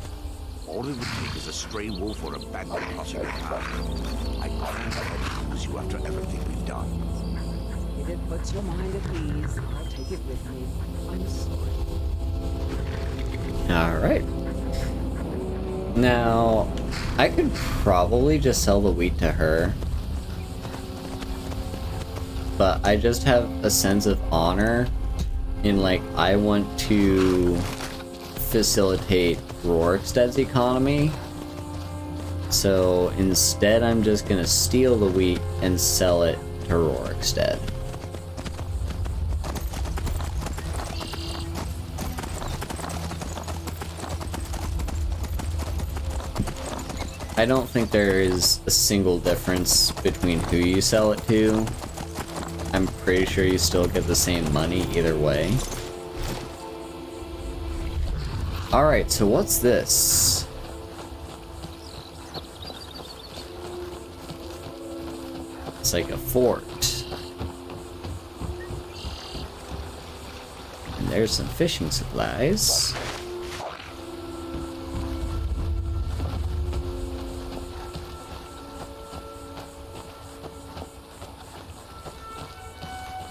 All it would take is a stray wolf or a bandit crossing the path. I can't lose you after everything we've done. If it puts your mind at ease, I'll take it with me. I'm sorry. Alright. Now, I could probably just sell the wheat to her. But I just have a sense of honor in, like, I want to facilitate Rorikstead's economy. So instead I'm just gonna steal the wheat and sell it to Rorikstead. I don't think there is a single difference between who you sell it to. I'm pretty sure you still get the same money either way. Alright, so what's this? It's like a fort. And there's some fishing supplies.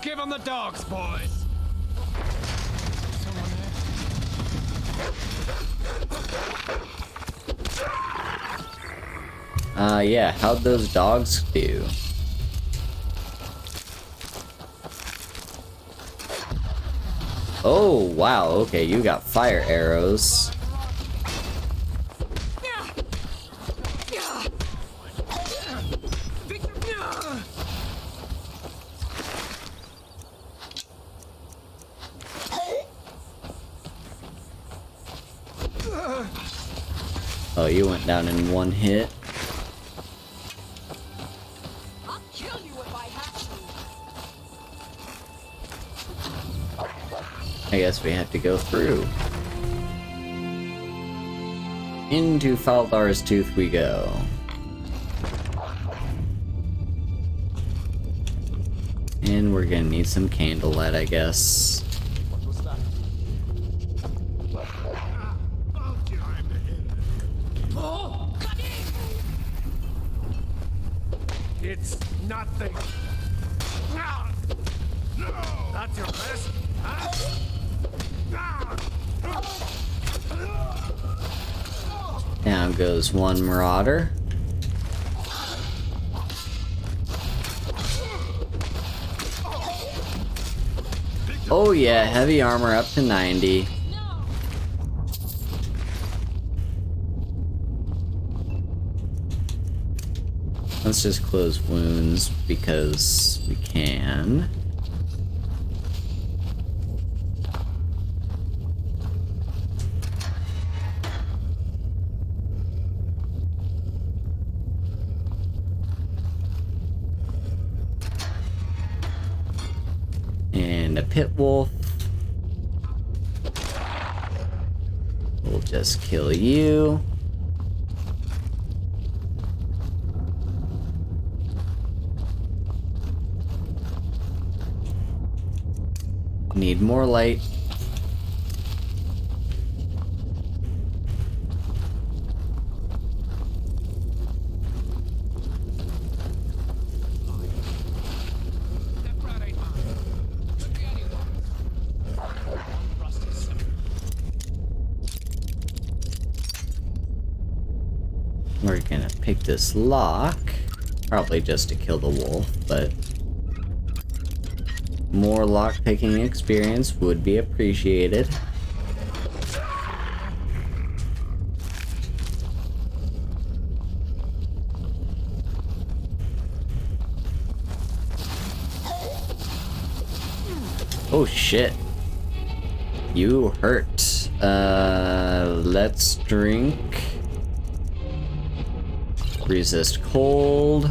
Give them the dogs, boys! Yeah, how'd those dogs do? Oh, wow, okay, you got fire arrows. Oh, you went down in one hit. I guess we have to go through. Into Faldar's Tooth we go. And we're gonna need some candlelight, I guess. It's nothing. That's your best? Huh? Down goes one marauder. Oh yeah, heavy armor up to 90. Let's just close wounds because we can. And up pit wolf. We'll just kill you. Need more light. We're gonna pick this lock, probably just to kill the wolf, but more lock-picking experience would be appreciated. Oh shit. You hurt. Let's drink. Resist cold.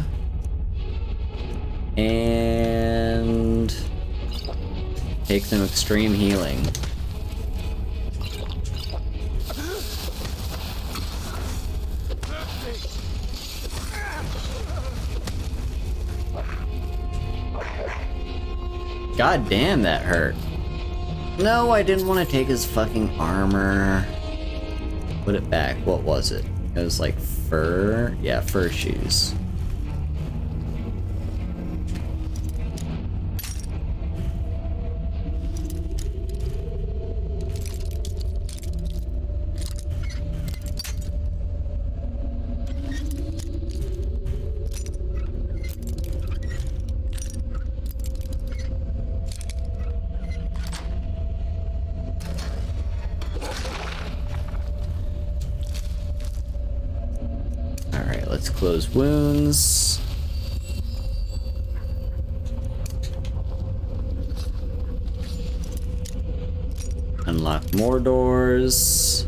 And take some extreme healing. God damn, that hurt. No, I didn't want to take his fucking armor. Put it back. What was it? It was like fur? Yeah, fur shoes. Let's close wounds. Unlock more doors.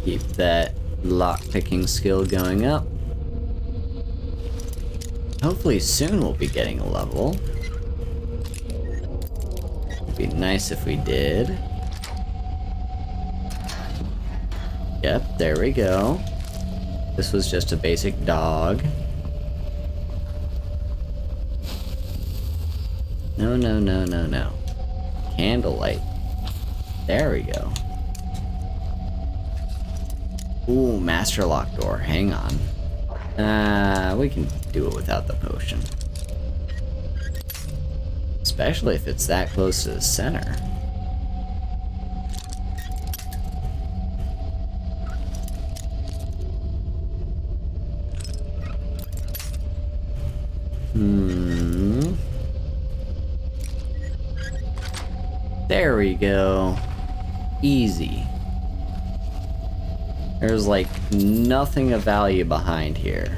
Keep that lock-picking skill going up. Hopefully soon we'll be getting a level. It'd be nice if we did. Yep, there we go. This was just a basic dog. No, no, no, no, no. Candlelight. There we go. Ooh, master lock door. Hang on. We can do it without the potion. Especially if it's that close to the center. There we go. Easy. There's like nothing of value behind here.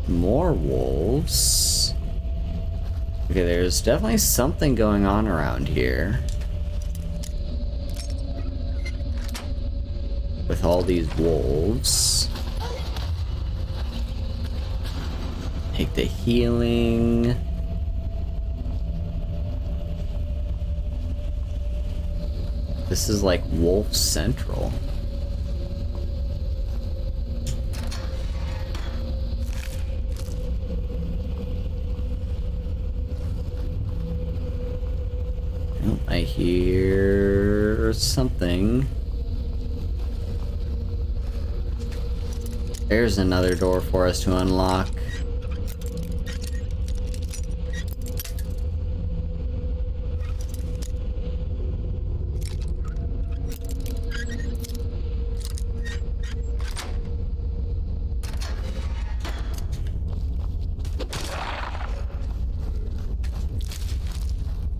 More wolves. Okay, there's definitely something going on around here. With all these wolves. Take the healing. This is like Wolf Central. Oh, I hear something. There's another door for us to unlock.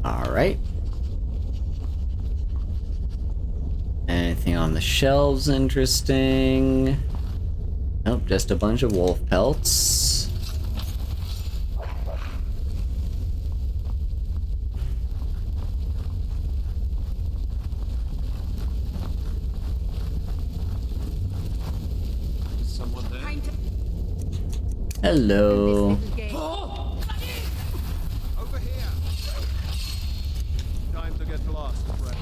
Alright. Anything on the shelves interesting? Nope, just a bunch of wolf pelts. Hello. Over here. Time to get lost, friend.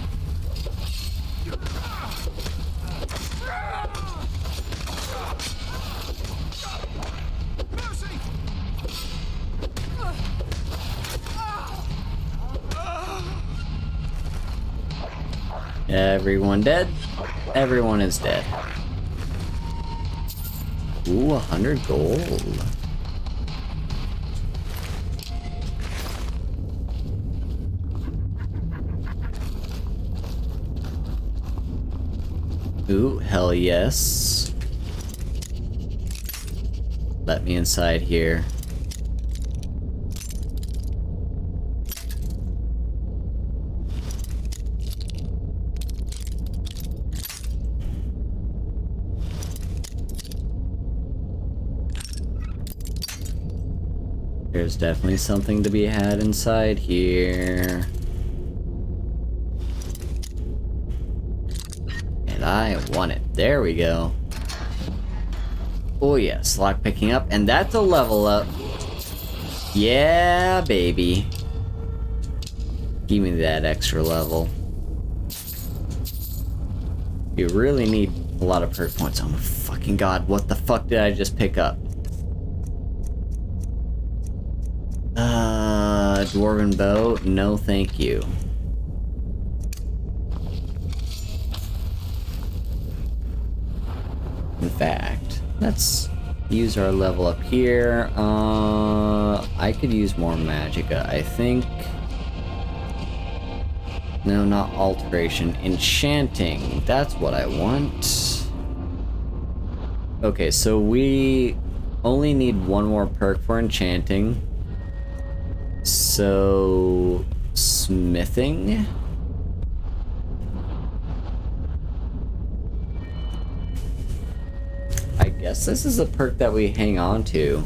Everyone dead? Everyone is dead. Ooh, 100 gold. Ooh, hell yes. Let me inside here. There's definitely something to be had inside here. And I want it. There we go. Oh yes, lock picking up, and that's a level up. Yeah, baby. Give me that extra level. You really need a lot of perk points. Oh my fucking god, what the fuck did I just pick up? Dwarven bow? No, thank you. In fact, let's use our level up here. I could use more magicka, I think. No, not alteration. Enchanting. That's what I want. Okay, so we only need one more perk for enchanting. So, smithing? I guess this is a perk that we hang on to.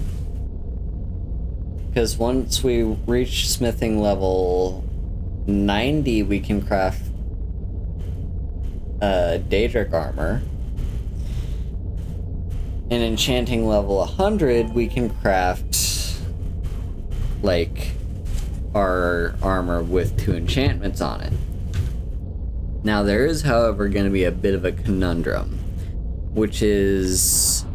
Because once we reach smithing level 90, we can craft Daedric armor. And enchanting level 100, we can craft like our armor with 2 enchantments on it. Now there is, however, going to be a bit of a conundrum, which is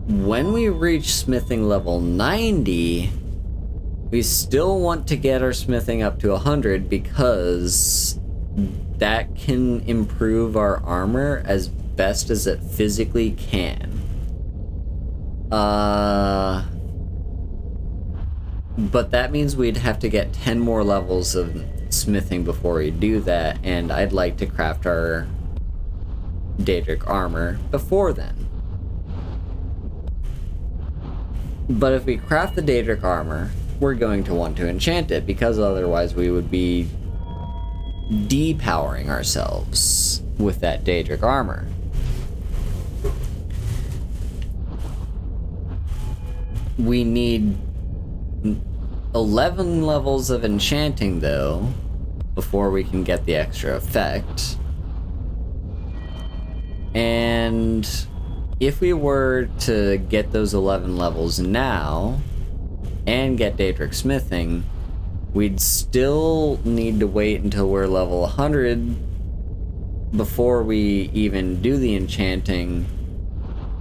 when we reach smithing level 90, we still want to get our smithing up to 100 because that can improve our armor as best as it physically can. But that means we'd have to get 10 more levels of smithing before we do that, and I'd like to craft our Daedric armor before then. But if we craft the Daedric armor, we're going to want to enchant it, because otherwise we would be depowering ourselves with that Daedric armor. We need 11 levels of enchanting, though, before we can get the extra effect. And if we were to get those 11 levels now and get Daedric smithing, we'd still need to wait until we're level 100 before we even do the enchanting,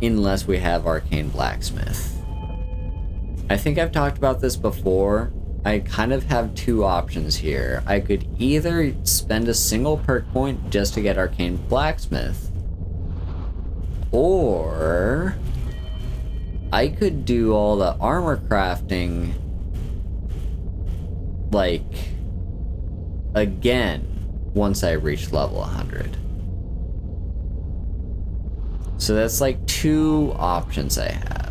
unless we have Arcane Blacksmith. I think I've talked about this before. I kind of have two options here. I could either spend a single perk point just to get Arcane Blacksmith, or I could do all the armor crafting, like, again, once I reach level 100. So that's like two options I have.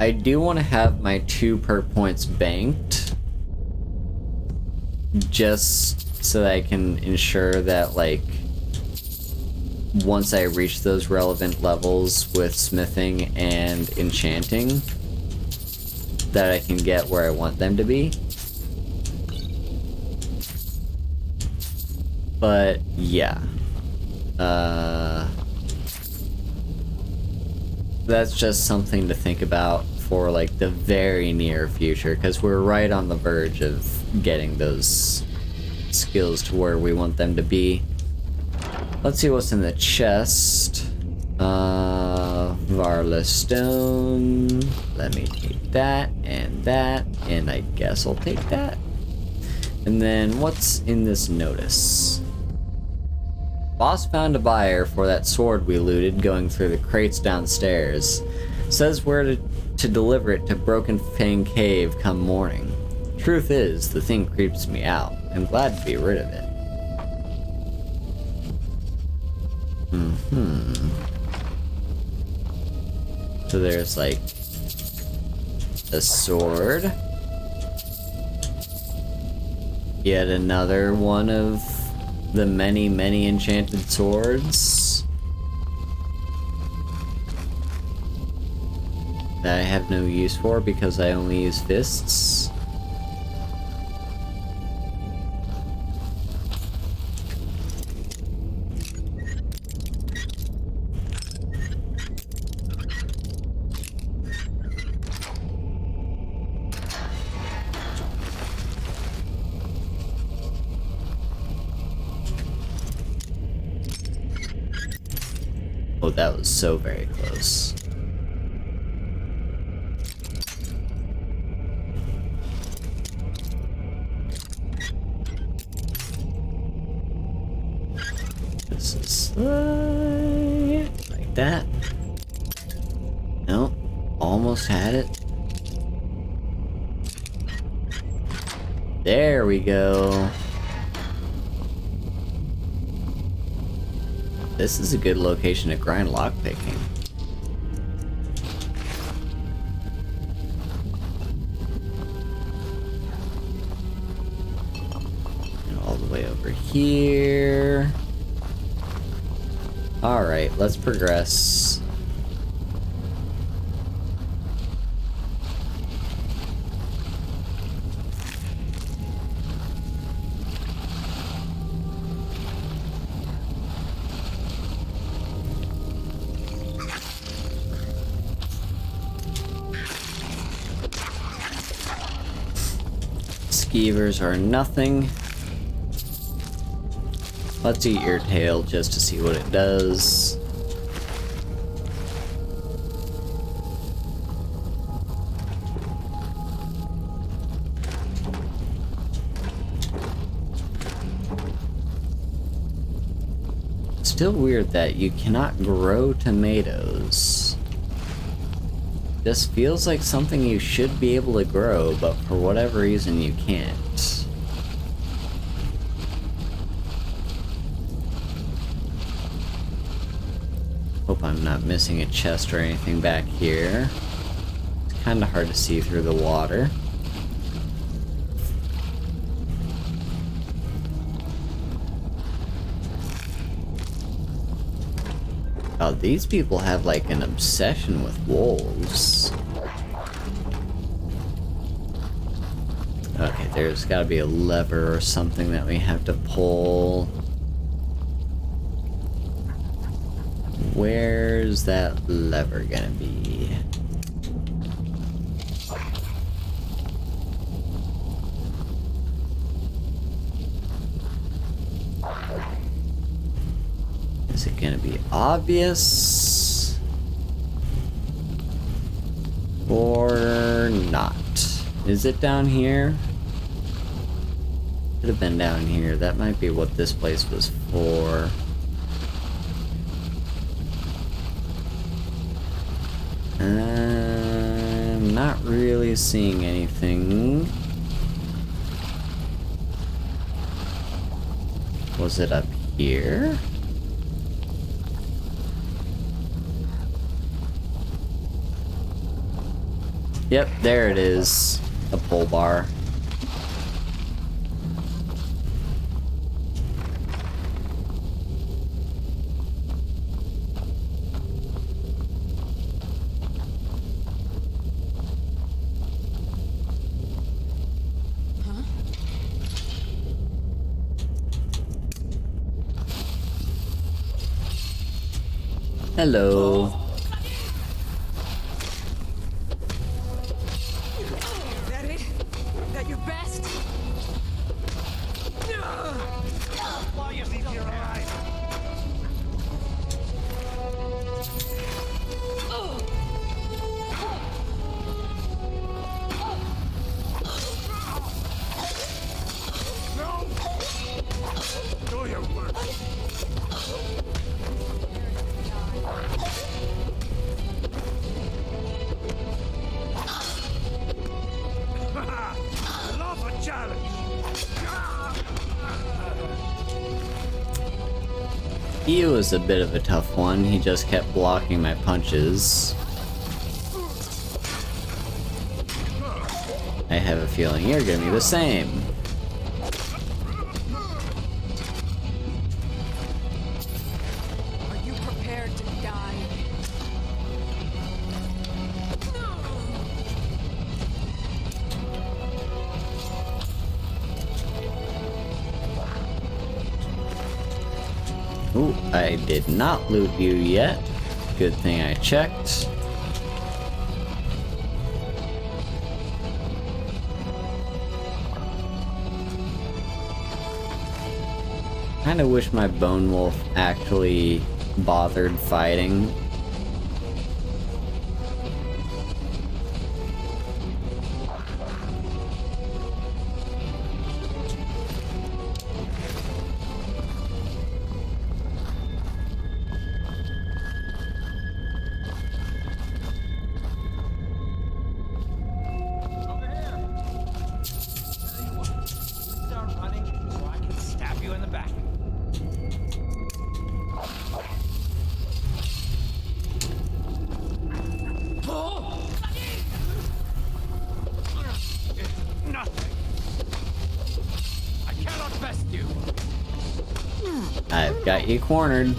I do want to have my 2 perk points banked, just so that I can ensure that, like, once I reach those relevant levels with smithing and enchanting, that I can get where I want them to be. But that's just something to think about for like the very near future, because we're right on the verge of getting those skills to where we want them to be. Let's see what's in the chest. Varla stone. Let me take that, and I guess I'll take that. And then what's in this notice? Boss found a buyer for that sword we looted going through the crates downstairs. Says where to deliver it to Broken Fang Cave come morning. Truth is, the thing creeps me out. I'm glad to be rid of it. So there's like a sword. Yet another one of the many, many enchanted swords that I have no use for because I only use fists. Oh, that was so very close. This is like that. Nope, almost had it. There we go. This is a good location to grind lockpicking. And all the way over here. Alright, let's progress. Skeevers are nothing. Let's eat your tail just to see what it does. Still weird that you cannot grow tomatoes. This feels like something you should be able to grow, but for whatever reason you can't. Hope I'm not missing a chest or anything back here. It's kind of hard to see through the water. Oh, these people have like an obsession with wolves. Okay, there's gotta be a lever or something that we have to pull. Where's that lever gonna be? Is it gonna be obvious? Or not? Is it down here? Could have been down here. That might be what this place was for. I'm not really seeing anything. Was it up here? Yep, there it is. A pole bar. Hello. Do your work. Love a challenge. He was a bit of a tough one. He just kept blocking my punches. I have a feeling you're gonna be the same. Are you prepared to die? Ooh, I did not loot you yet. Good thing I checked. Kinda wish my Bone Wolf actually bothered fighting. Start running, or I can stab you in the back. Nothing. I cannot best you. I've got you cornered.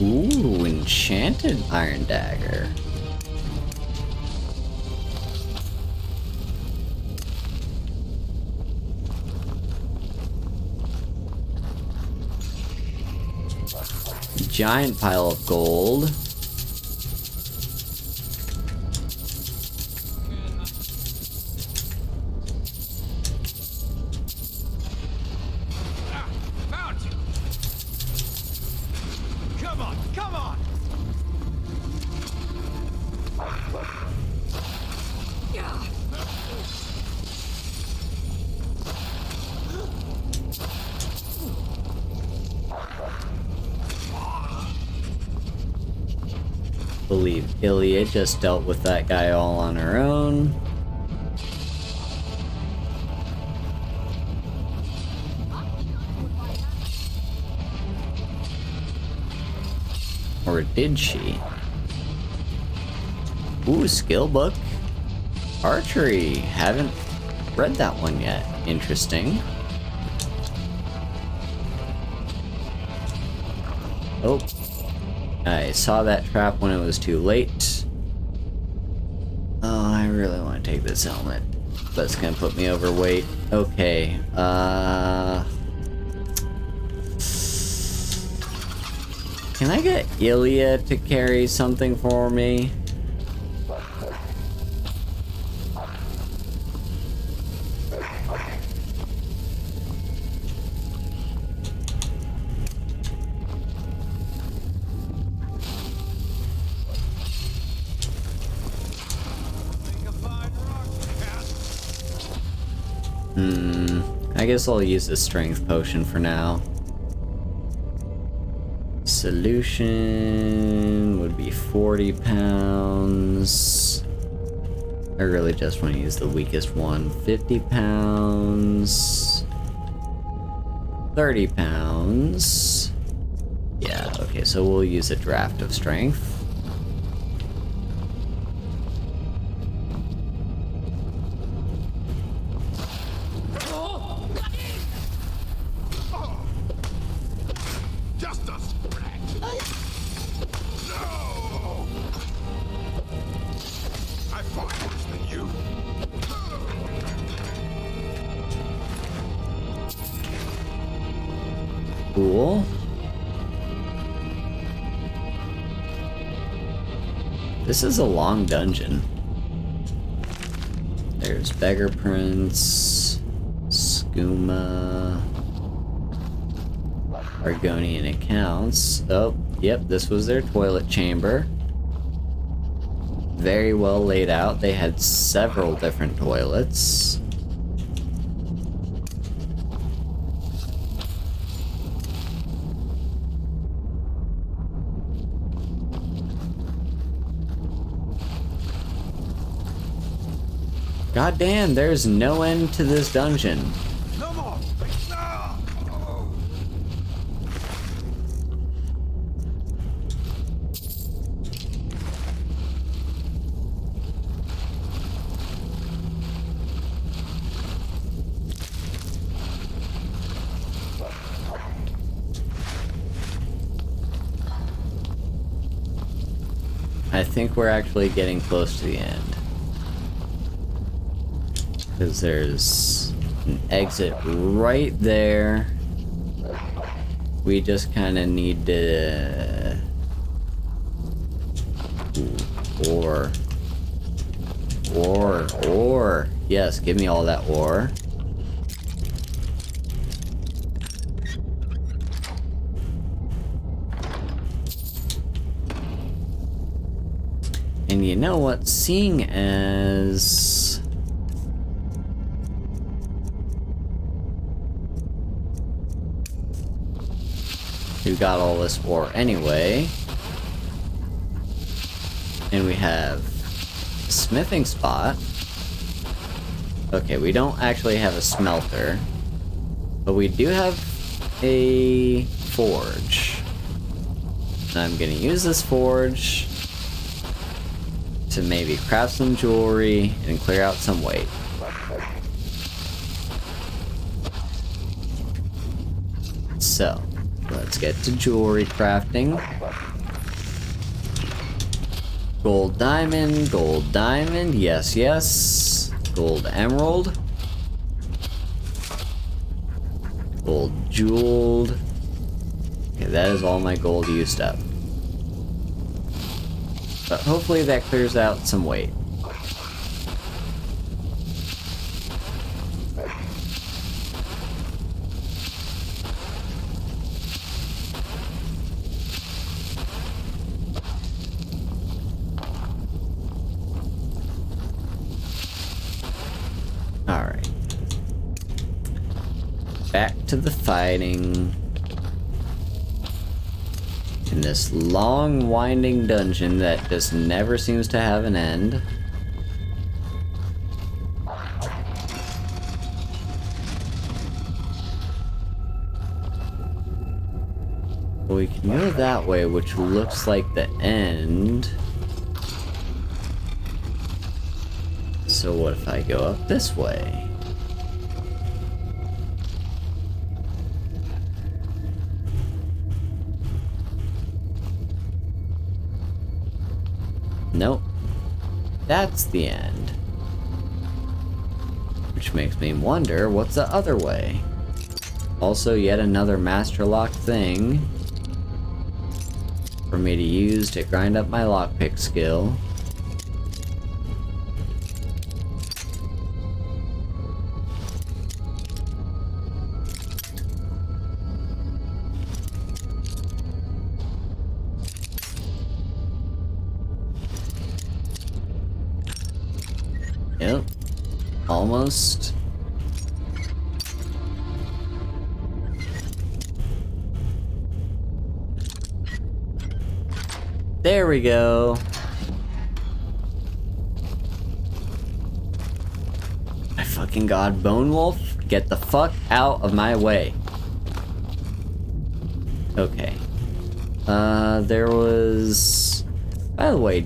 Ooh, enchanted iron dagger. Giant pile of gold. Found you. Come on, come on. Believe Ilya just dealt with that guy all on her own. Or did she? Ooh, skill book. Archery. Haven't read that one yet. Interesting. Oh. I saw that trap when it was too late. Oh, I really want to take this helmet. But it's gonna put me overweight. Okay, can I get Ilya to carry something for me? I guess I'll use the strength potion for now. Solution would be 40 pounds. I really just want to use the weakest one. 50 pounds. 30 pounds. Yeah, okay, so we'll use a draft of strength. Cool. This is a long dungeon. There's Beggar Prince, Skooma, Argonian accounts. Oh, yep, this was their toilet chamber. very well laid out. They had several different toilets. God damn, there's no end to this dungeon. No more! I think we're actually getting close to the end. Because there's an exit right there. We just kind of need to... Ore. Yes, give me all that ore. And you know what? Seeing as... we got all this ore anyway. And we have a smithing spot. Okay, we don't actually have a smelter. But we do have a forge. And I'm gonna use this forge to maybe craft some jewelry and clear out some weight. So, let's get to jewelry crafting. Gold diamond, yes, yes. Gold emerald. Gold jeweled. Okay, that is all my gold used up. But hopefully that clears out some weight. Alright. Back to the fighting. In this long, winding dungeon that just never seems to have an end. We can go that way, which looks like the end. So what if I go up this way? Nope. That's the end. Which makes me wonder, what's the other way? Also, yet another master lock thing for me to use to grind up my lockpick skill. Yep. Almost. There we go. My fucking god, Bone Wolf, get the fuck out of my way. Okay. There was... By the way,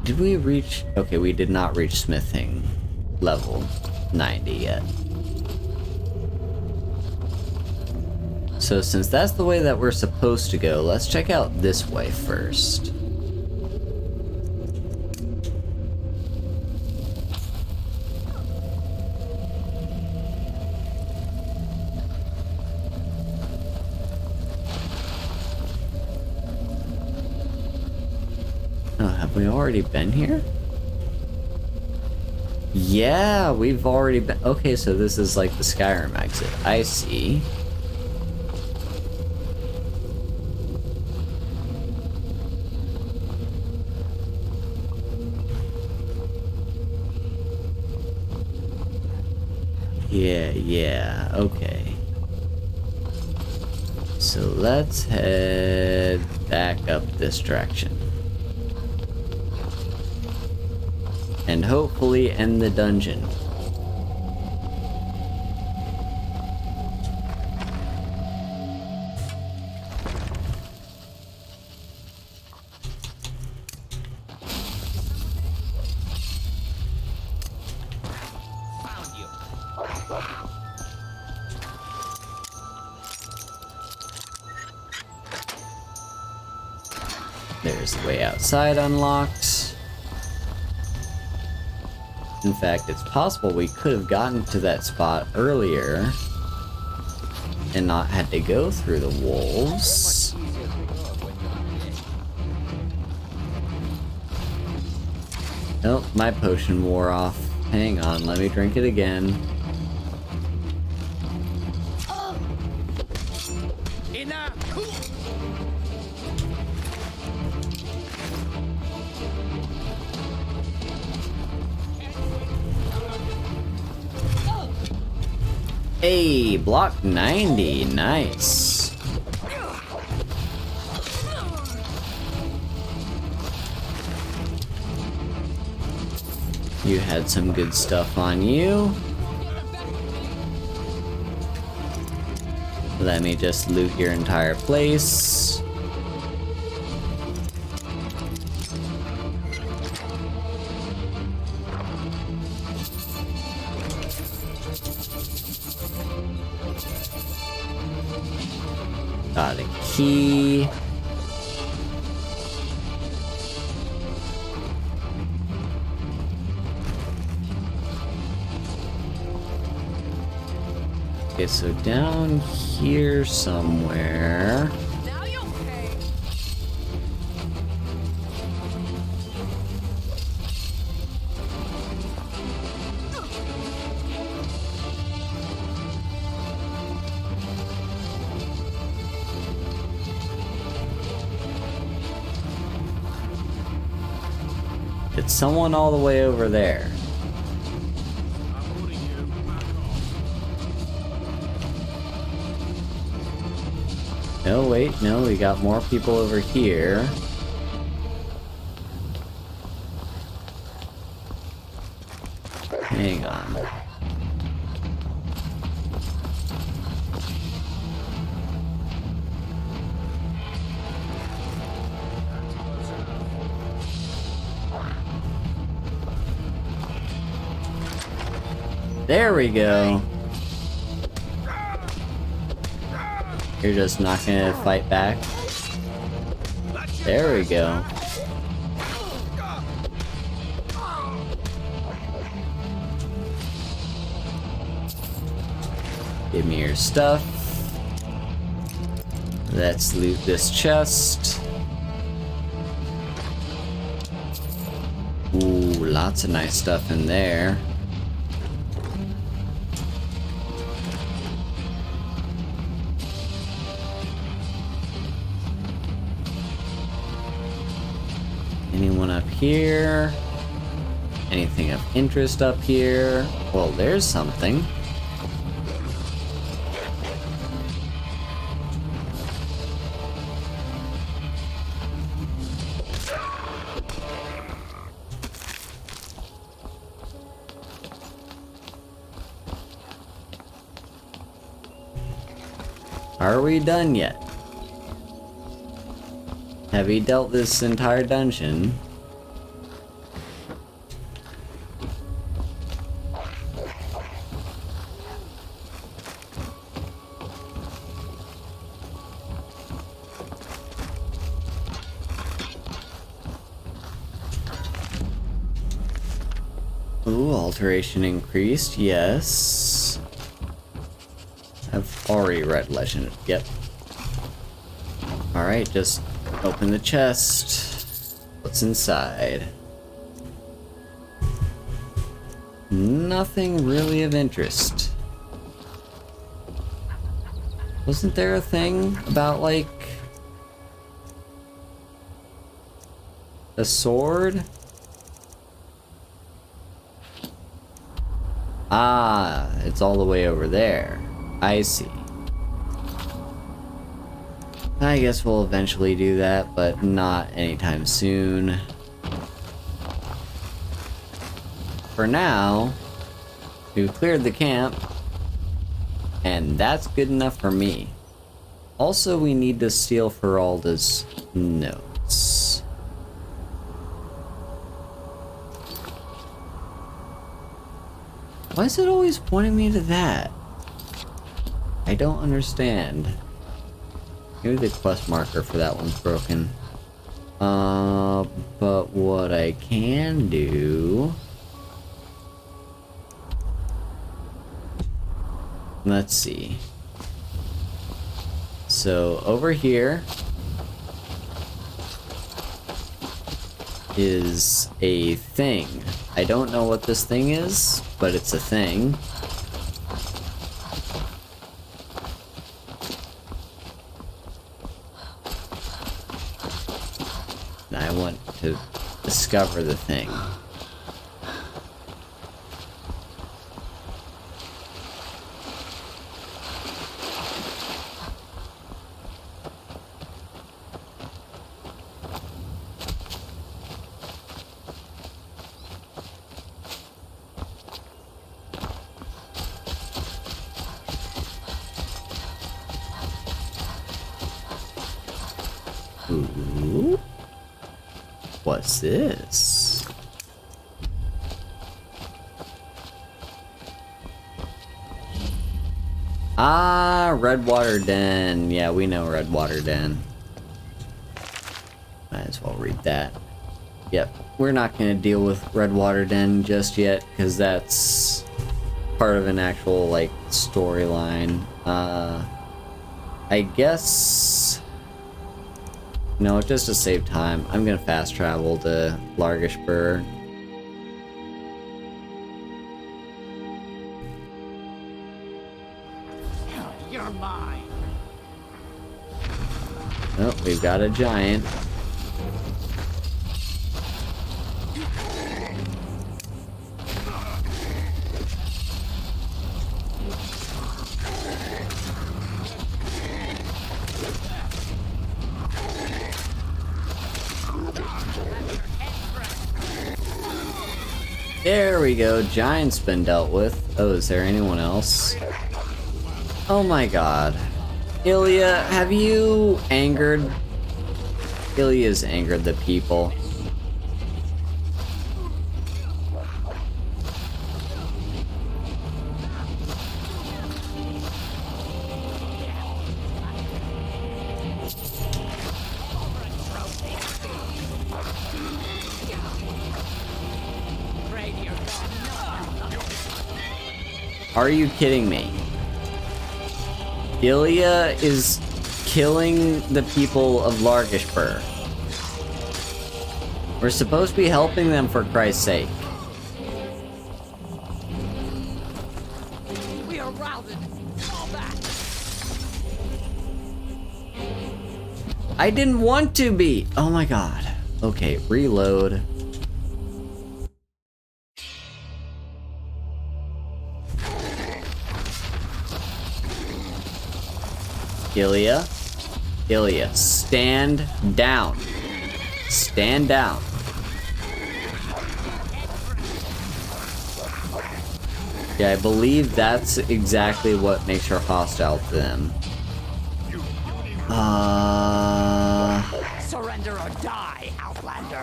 did we reach... Okay, we did not reach smithing level 90 yet. So since that's the way that we're supposed to go, let's check out this way first. Oh, have we already been here? Yeah, we've already been... Okay, so this is like the Skyrim exit. I see. Yeah, okay. So let's head back up this direction. And hopefully end the dungeon. There's the way outside unlocked. In fact, it's possible we could have gotten to that spot earlier and not had to go through the wolves. Nope, my potion wore off. Hang on, let me drink it again. Hey, block 90, nice. You had some good stuff on you. Let me just loot your entire place. Got a key. Okay, so down here somewhere. Now you'll pay. It's someone all the way over there. No, wait, no, we got more people over here. Hang on. There we go. You're just not gonna fight back. There we go. Give me your stuff. Let's loot this chest. Ooh, lots of nice stuff in there. Anyone up here? Anything of interest up here? Well, there's something. Are we done yet? Have we dealt this entire dungeon? Ooh, alteration increased, yes. I've already read Legend, yep. Alright, just open the chest. What's inside? Nothing really of interest. Wasn't there a thing about, like, a sword? Ah, it's all the way over there. I see. I guess we'll eventually do that, but not anytime soon. For now, we've cleared the camp, and that's good enough for me. Also, we need to steal Feralda's notes. Why is it always pointing me to that? I don't understand. Maybe the quest marker for that one's broken. But what I can do... Let's see. So, over here is a thing. I don't know what this thing is, but it's a thing. And I want to discover the thing. Ooh. What's this? Ah, Redwater Den. Yeah, we know Redwater Den. Might as well read that. Yep, we're not going to deal with Redwater Den just yet, because that's part of an actual, like, storyline. I guess... No, just to save time, I'm gonna fast travel to Largashbur. You're mine. Oh, we've got a giant. There we go, giant's been dealt with. Oh, is there anyone else? Oh my god. Ilya, have you angered? Ilya's angered the people. Are you kidding me? Ilya is killing the people of Largashbur. We're supposed to be helping them, for Christ's sake. We are routed. Fall back. I didn't want to be. Oh my god. Okay, reload. Ilya, Ilya, stand down. Stand down. Yeah, I believe that's exactly what makes her hostile to them. Surrender or die, Outlander.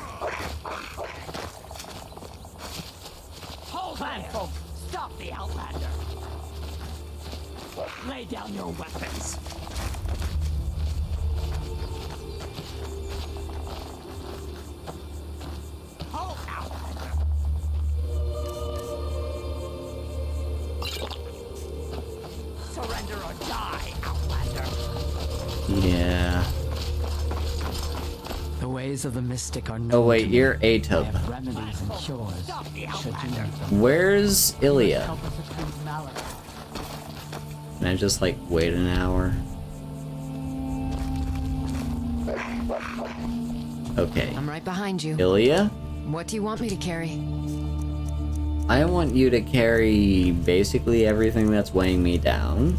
Hold on, folk. Stop the Outlander. Lay down your weapons. Hold, Outlander. Surrender or die, Outlander. Yeah. The ways of the mystic are known. Oh wait, you're Atub. They have remedies and cures. Should you need them. Where's Ilya? Help us retrieve malady. Can I just like wait an hour? Okay. I'm right behind you. Ilya? What do you want me to carry? I want you to carry basically everything that's weighing me down.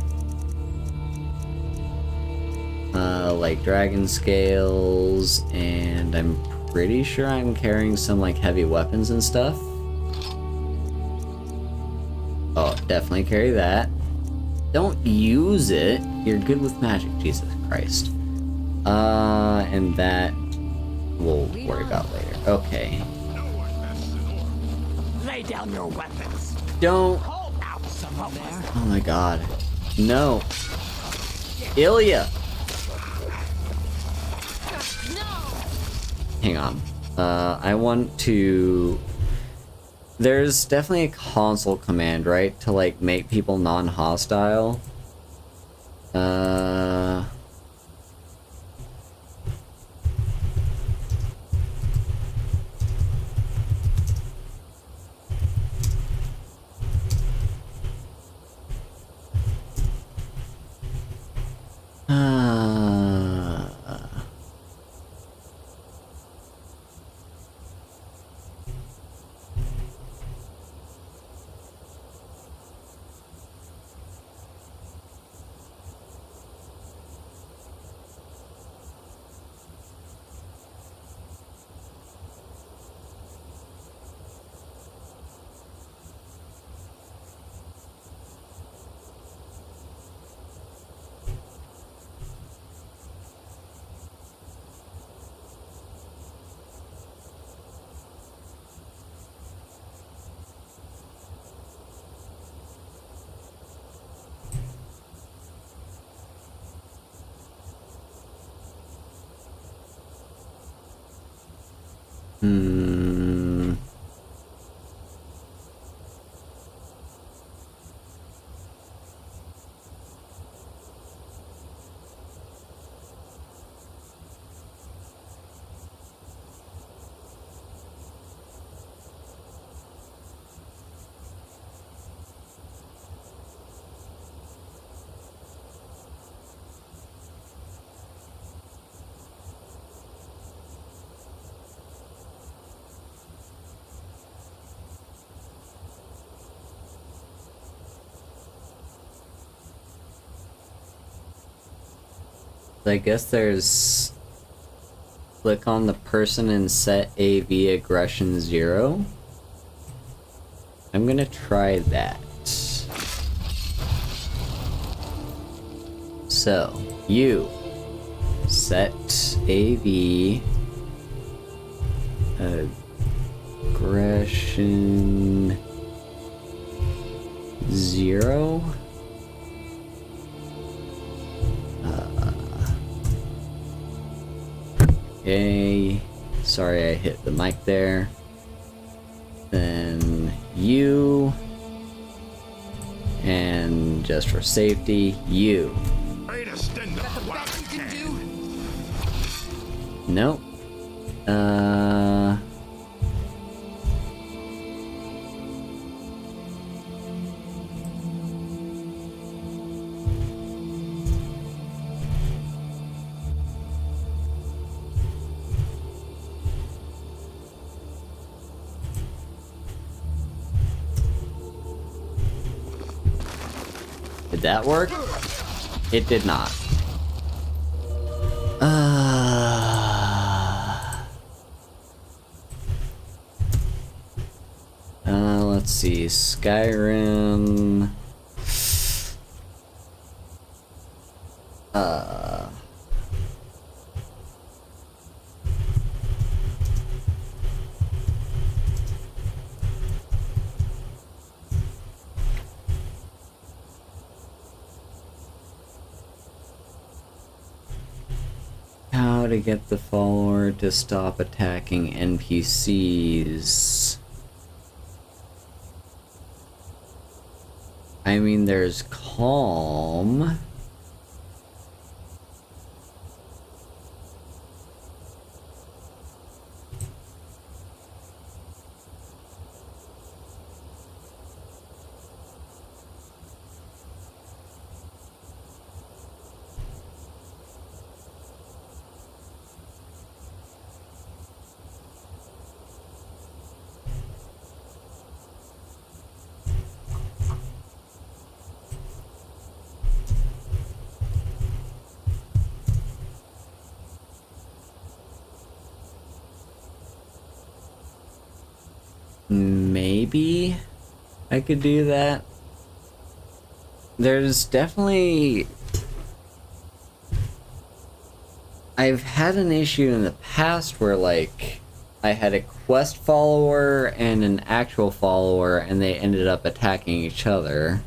Like dragon scales, and I'm pretty sure I'm carrying some like heavy weapons and stuff. Oh, definitely carry that. Don't use it. You're good with magic, Jesus Christ. And that we'll worry about later. Okay. Lay down your weapons. Don't. Hold out some of there. Oh my god. No. Ilya! Hang on. I want to... There's definitely a console command, right? To, like, make people non-hostile. I guess there's... Click on the person and set AV aggression 0. I'm gonna try that. So, you set AV aggression 0. Okay, sorry I hit the mic there. Then you, and just for safety, you. Nope. Did that work? It did not. Let's see. Skyrim. How to get the follower to stop attacking NPCs. I mean, there's calm. maybe I could do that. There's definitely... I've had an issue in the past where, like, I had a quest follower and an actual follower, and they ended up attacking each other.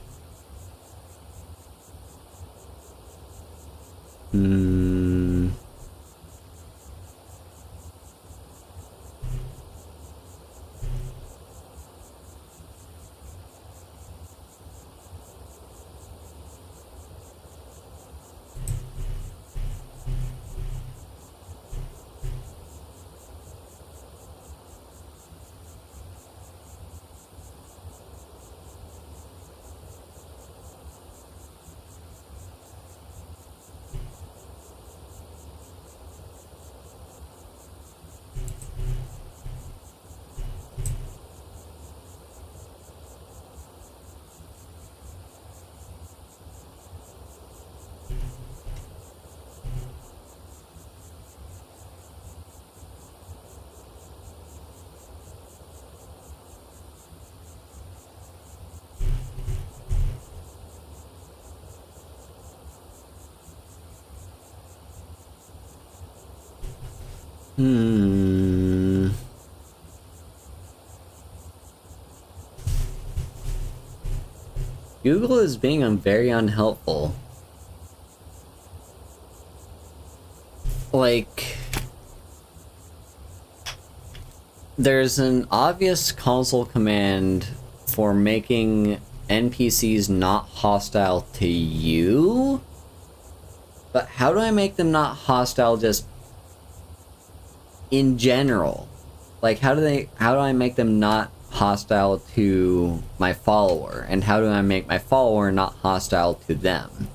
Google is being very unhelpful. Like, there's an obvious console command for making NPCs not hostile to you, but how do I make them not hostile just in general? Like, how do I make them not hostile to my follower, and how do I make my follower not hostile to them?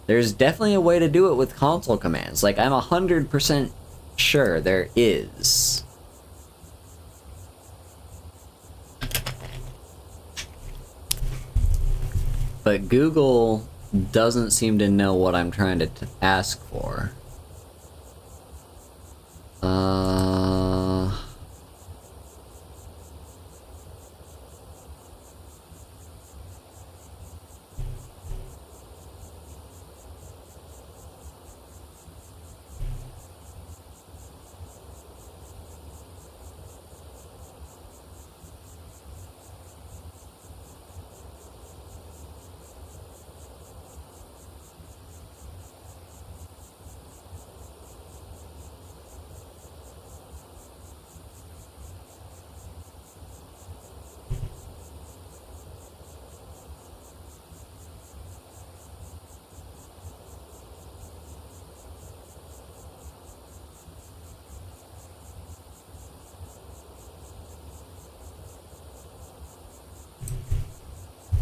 There's definitely a way to do it with console commands. Like, I'm 100% sure there is. But Google doesn't seem to know what I'm trying to ask for.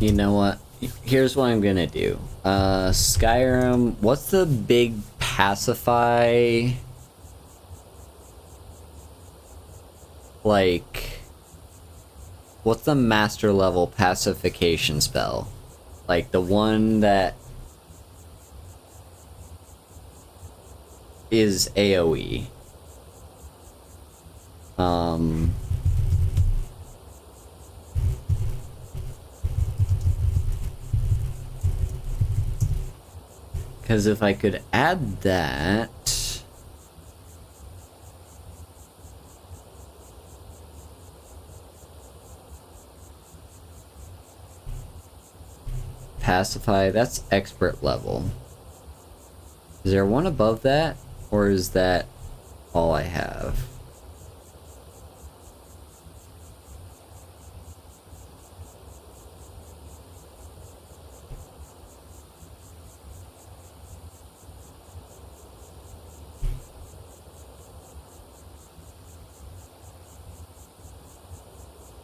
You know what? Here's what I'm gonna do. Skyrim, what's the big pacify? Like, what's the master level pacification spell? Like, the one that is AoE. Because if I could add that... Pacify, that's expert level. Is there one above that? Or is that all I have?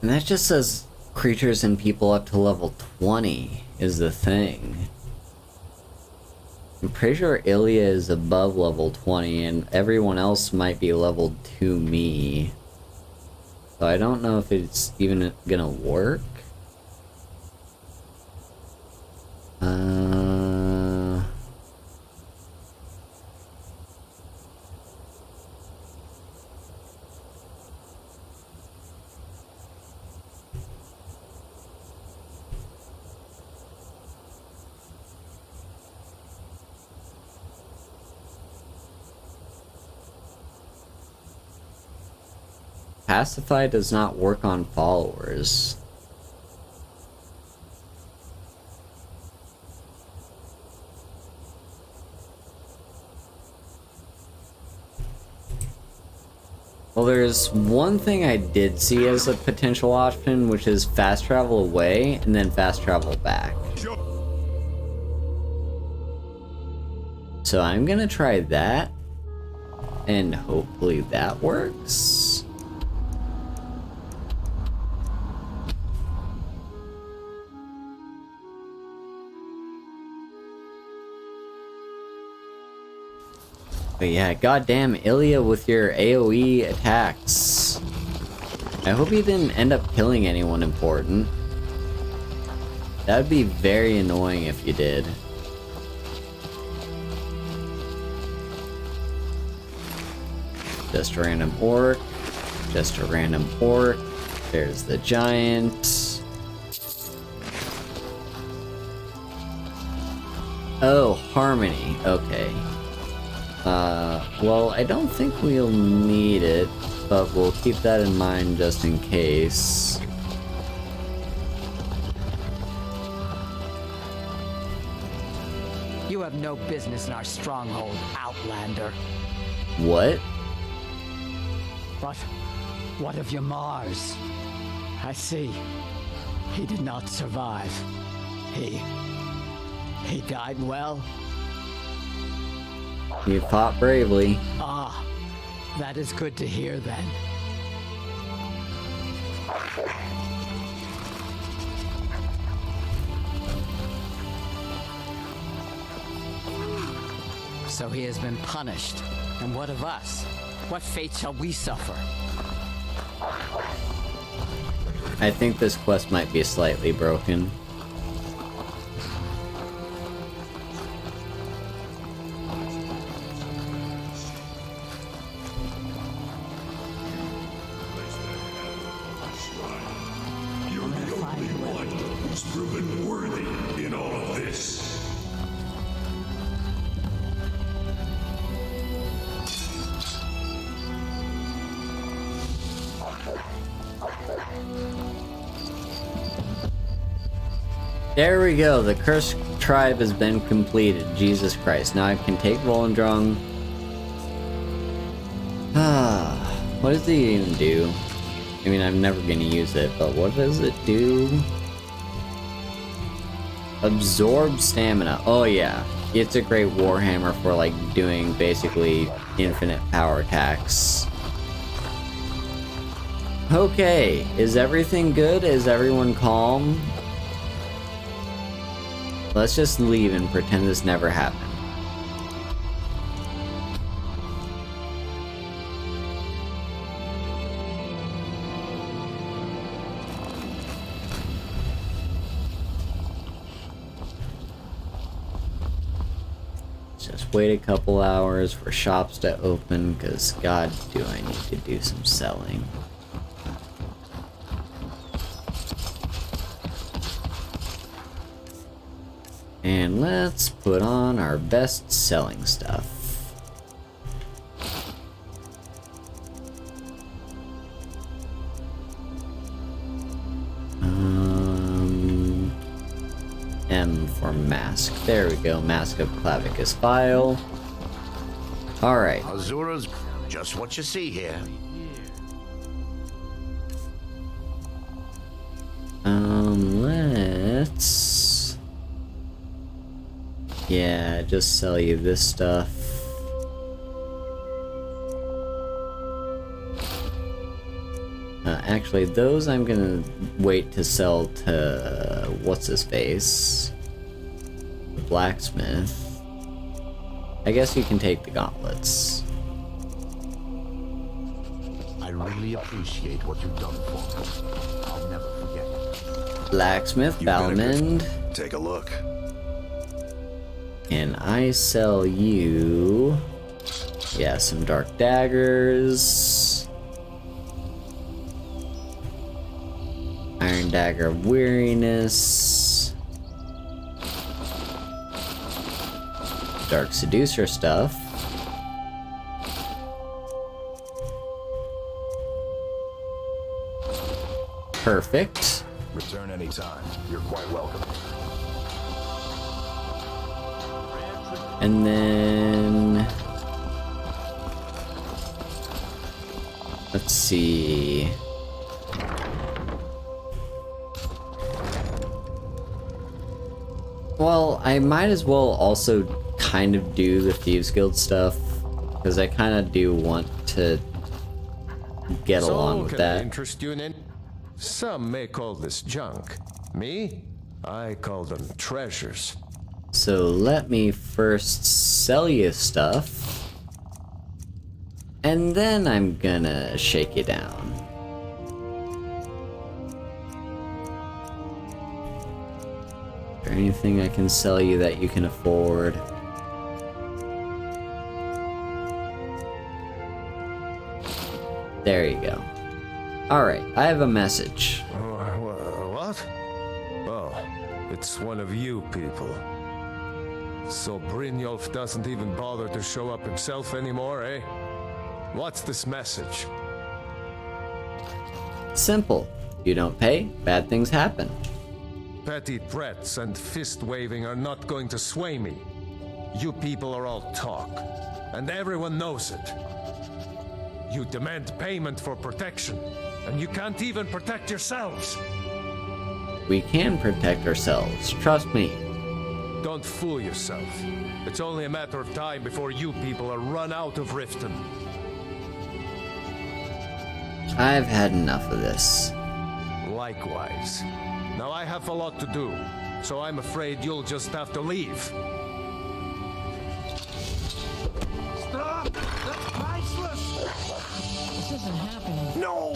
And that just says creatures and people up to level 20 is the thing. I'm pretty sure Ilya is above level 20 and everyone else might be level 2 me. So I don't know if it's even gonna work. Pacify does not work on followers. Well, there's one thing I did see as a potential option, which is fast travel away and then fast travel back. So I'm gonna try that, and hopefully that works. But yeah, goddamn Ilya with your AoE attacks. I hope you didn't end up killing anyone important. That would be very annoying if you did. Just a random orc. Just a random orc. There's the giant. Oh, Harmony. Okay. Well, I don't think we'll need it, but we'll keep that in mind just in case. You have no business in our stronghold, Outlander. What? But what of your Mars? I see. He did not survive. He died well. You fought bravely. Ah, that is good to hear then. So he has been punished. And what of us? What fate shall we suffer? I think this quest might be slightly broken. Proven worthy in all of this. There we go, the cursed tribe has been completed. Jesus Christ. Now I can take Volendrung. What does it even do? I mean, I'm never gonna use it, but what does it do? Absorb stamina. Oh yeah, it's a great warhammer for like doing basically infinite power attacks. Okay, is everything good? Is everyone calm? Let's just leave and pretend this never happened. Just wait a couple hours for shops to open, because god do I need to do some selling. And let's put on our best selling stuff. M for mask. There we go. Mask of Clavicus File. Alright. Azura's just what you see here. Let's... Yeah, just sell you this stuff. Actually, those I'm gonna wait to sell to... what's his face? The blacksmith. I guess you can take the gauntlets. I really appreciate what you've done for me. I'll never forget it. Blacksmith, Balmond. Take a look. And I sell you... yeah, some dark daggers. Iron Dagger of Weariness. Dark Seducer stuff. Perfect. Return anytime. You're quite welcome. And then... let's see... well, I might as well also kind of do the Thieves Guild stuff, because I kind of do want to get along with can that. I interest you in it? Some may call this junk. Me? I call them treasures. So let me first sell you stuff, and then I'm gonna shake you down. Is there anything I can sell you that you can afford? There you go. Alright, I have a message. What? Oh, it's one of you people. So Brynjolf doesn't even bother to show up himself anymore, eh? What's this message? Simple. You don't pay, bad things happen. Petty threats and fist-waving are not going to sway me. You people are all talk, and everyone knows it. You demand payment for protection, and you can't even protect yourselves. We can protect ourselves, trust me. Don't fool yourself. It's only a matter of time before you people are run out of Riften. I've had enough of this. Likewise. Now I have a lot to do, so I'm afraid you'll just have to leave. Stop! That's priceless! This isn't happening. No!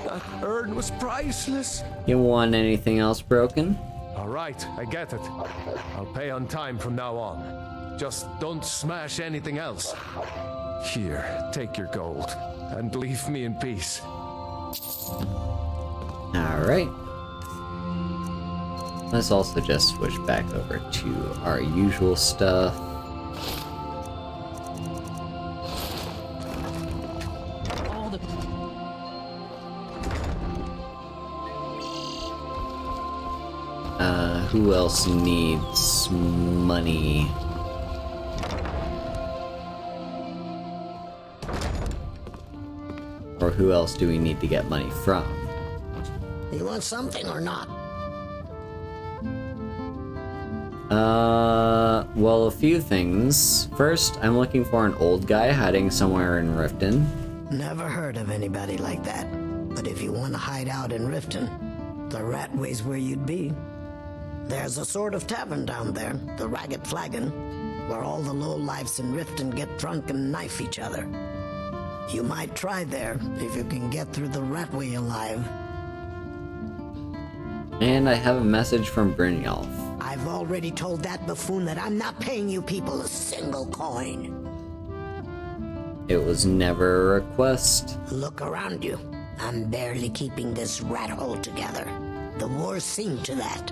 That urn was priceless. You want anything else broken? All right, I get it. I'll pay on time from now on. Just don't smash anything else. Here, take your gold, and leave me in peace. Alright. Let's also just switch back over to our usual stuff. Who else needs money? Or who else do we need to get money from? You want something or not? Well, a few things. First, I'm looking for an old guy hiding somewhere in Riften. Never heard of anybody like that. But if you want to hide out in Riften, the Ratway's where you'd be. There's a sort of tavern down there, the Ragged Flagon, where all the lowlifes in Riften get drunk and knife each other. You might try there, if you can get through the Ratway alive. And I have a message from Brynjolf. I've already told that buffoon that I'm not paying you people a single coin. It was never a request. Look around you. I'm barely keeping this rat hole together. The war's seen to that.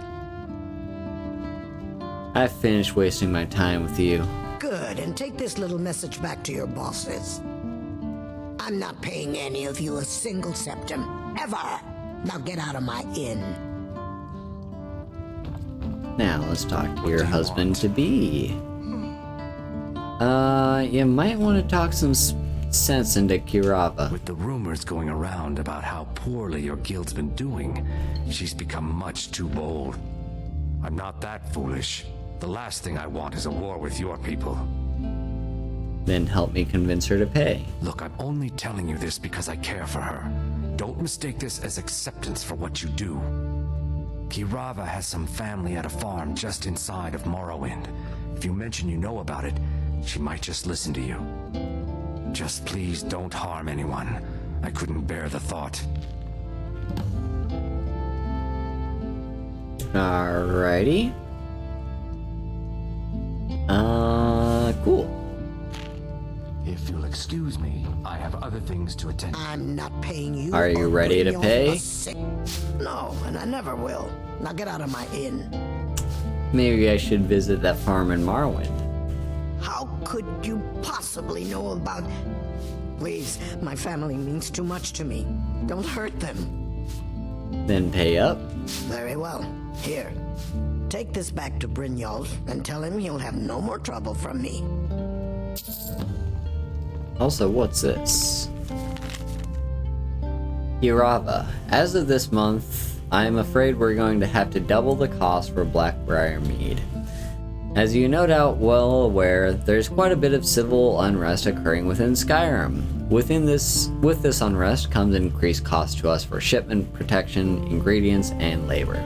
I've finished wasting my time with you. Good, and take this little message back to your bosses. I'm not paying any of you a single septim, ever. Now get out of my inn. Now let's talk to your husband-to-be. You might want to talk some sense into Kirava. With the rumors going around about how poorly your guild's been doing, she's become much too bold. I'm not that foolish. The last thing I want is a war with your people. Then help me convince her to pay. Look, I'm only telling you this because I care for her. Don't mistake this as acceptance for what you do. Kirava has some family at a farm just inside of Morrowind. If you mention you know about it, she might just listen to you. Just please don't harm anyone. I couldn't bear the thought. Alrighty. Cool. If you'll excuse me, I have other things to attend to. I'm not paying you. Are you ready to pay? No, and I never will. Now get out of my inn. Maybe I should visit that farm in Morrowind. How could you possibly know about... Please, my family means too much to me. Don't hurt them. Then pay up. Very well. Here. Take this back to Brynjolf and tell him he'll have no more trouble from me. Also, what's this? Hirava. As of this month, I am afraid we're going to have to double the cost for Blackbriar Mead. As you no doubt well aware, there's quite a bit of civil unrest occurring within Skyrim. With this unrest comes increased cost to us for shipment, protection, ingredients, and labor.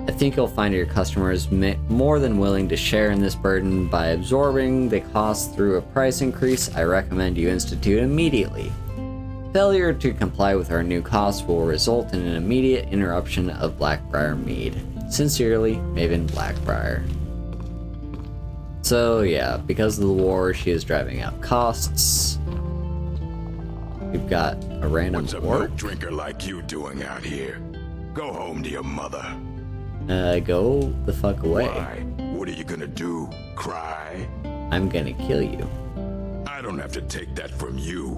I think you'll find your customers more than willing to share in this burden by absorbing the cost through a price increase I recommend you institute immediately. Failure to comply with our new costs will result in an immediate interruption of Blackbriar Mead. Sincerely, Maven Blackbriar. So yeah, because of the war, she is driving up costs. We've got a random What's a milk drinker like you doing out here? Go home to your mother. Go the fuck away. Why? What are you gonna do? Cry? I'm gonna kill you. I don't have to take that from you.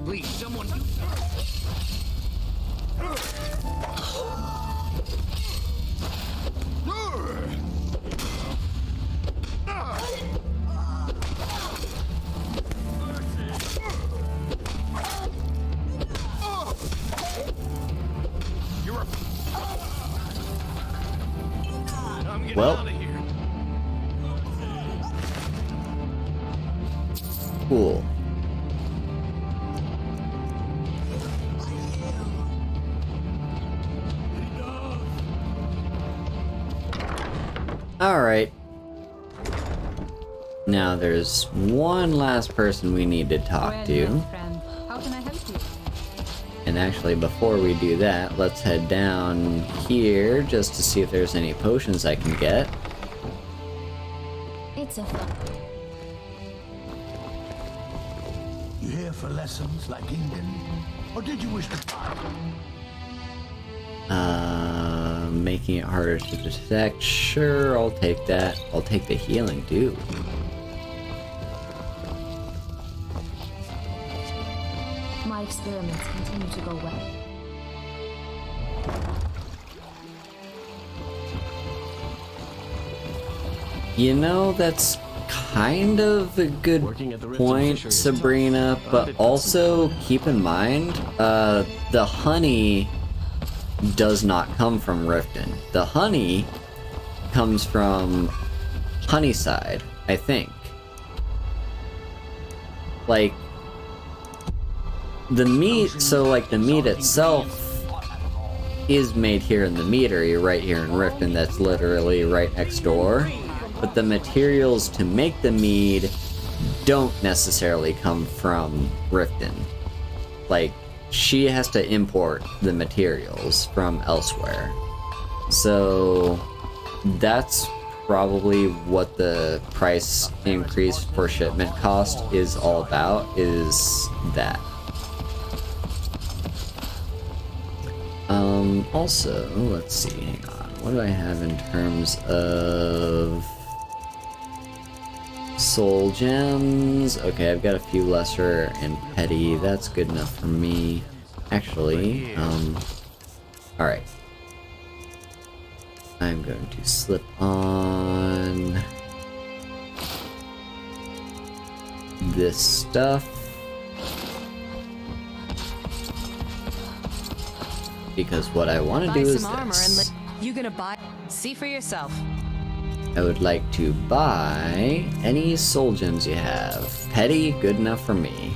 Please, someone. Well, cool. Alright. Now there's one last person we need to talk to. How can I help you? And actually, before we do that, let's head down here just to see if there's any potions I can get. It's a fun. You here for lessons like Ingen? Or did you wish to Making it harder to detect. Sure, I'll take that. I'll take the healing too. My experiments continue to go well. You know, that's kind of a good point, Sabrina, but also keep in mind, the honey does not come from Riften. The honey comes from Honeyside, I think. Like, the meat, so like the meat itself is made here in the meadery right here in Riften, that's literally right next door. But the materials to make the mead don't necessarily come from Riften. Like, she has to import the materials from elsewhere. So that's probably what the price increase for shipment cost is all about, is that. Also, let's see, hang on, what do I have in terms of soul gems? Okay, I've got a few lesser and petty, that's good enough for me. Actually, alright. I'm going to slip on this stuff. Because what I want to do is this. You gonna buy? See for yourself. I would like to buy any soul gems you have. Petty, good enough for me.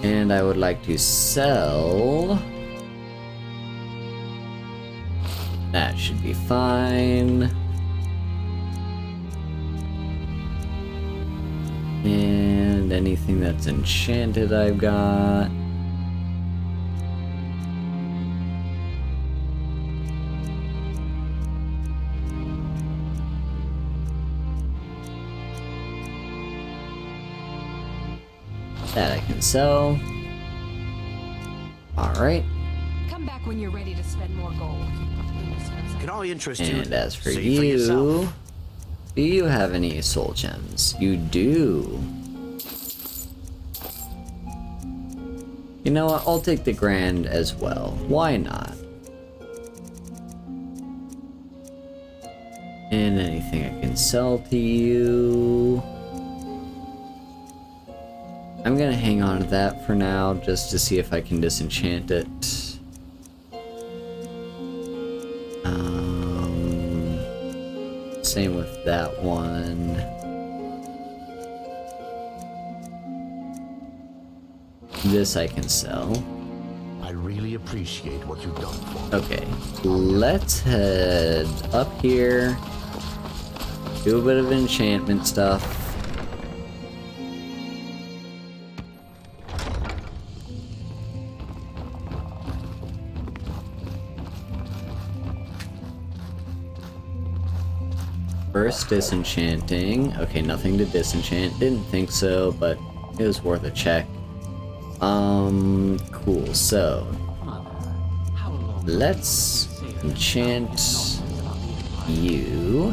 And I would like to sell. That should be fine. And anything that's enchanted I've got. That I can sell. Alright. Come back when you're ready to spend more gold. Can I interest you? And as for See for yourself. you, do you have any soul gems? You do. You know what? I'll take the grand as well. Why not? And anything I can sell to you. I'm gonna hang on to that for now, just to see if I can disenchant it. Same with that one. This I can sell. I really appreciate what you've done for me. Okay, let's head up here. Do a bit of enchantment stuff. First disenchanting. Okay, nothing to disenchant. Didn't think so, but it was worth a check. Cool. So let's enchant you.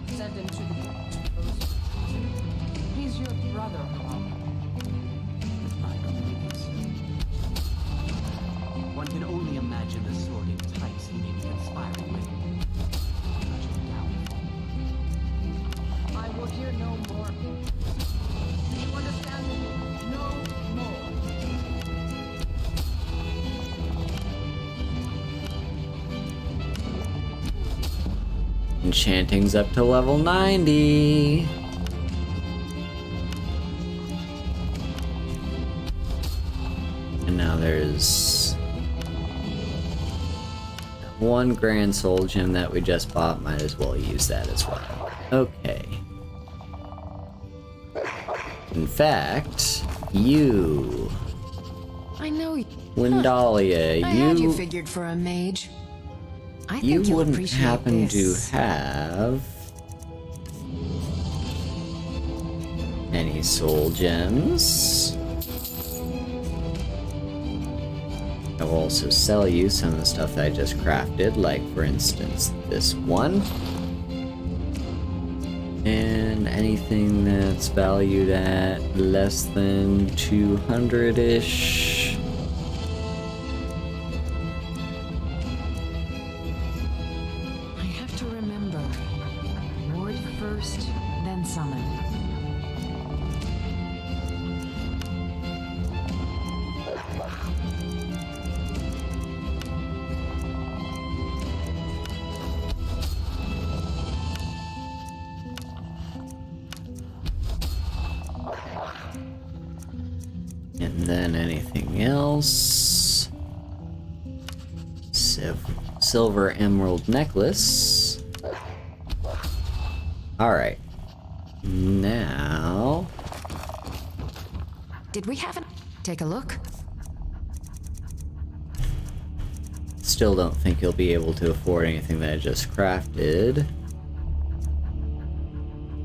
Send him to the... He's your brother, One can only imagine the sordid types he may be conspiring with. I will hear no more. Do you understand me? No more. Enchanting's up to level 90. And now there's one grand soul gem that we just bought. Might as well use that as well. Okay. In fact, you, I know you. Windalia, I had you figured for a mage. I think you you'll wouldn't appreciate happen this. to have any soul gems. I will also sell you some of the stuff that I just crafted, like for instance this one. And anything that's valued at less than 200-ish. I have to remember. Ward first, then summon. And then anything else. Silver emerald necklace. Alright. Now... Did we have an... Take a look? Still don't think you'll be able to afford anything that I just crafted.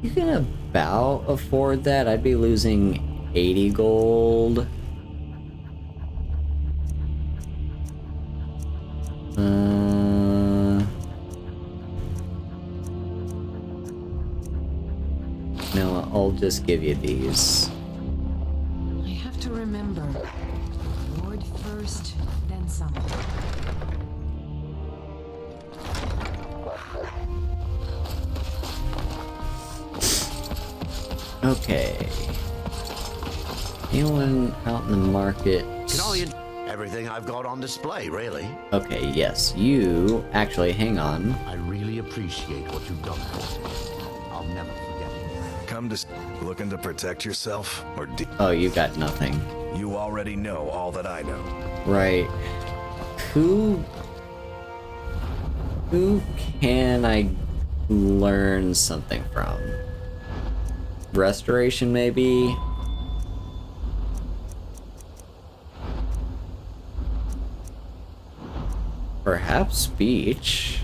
You can about afford that. I'd be losing 80 gold. No, I'll just give you these. I have to remember. Ward first, then summon. Okay. Anyone out in the market? Everything I've got on display, really. Okay, yes. You actually, hang on. I really appreciate what you've done for me. I'll never forget it. Come to looking to protect yourself, or oh, you got nothing. You already know all that I know. Right. Who can I learn something from? Restoration, maybe? Perhaps speech.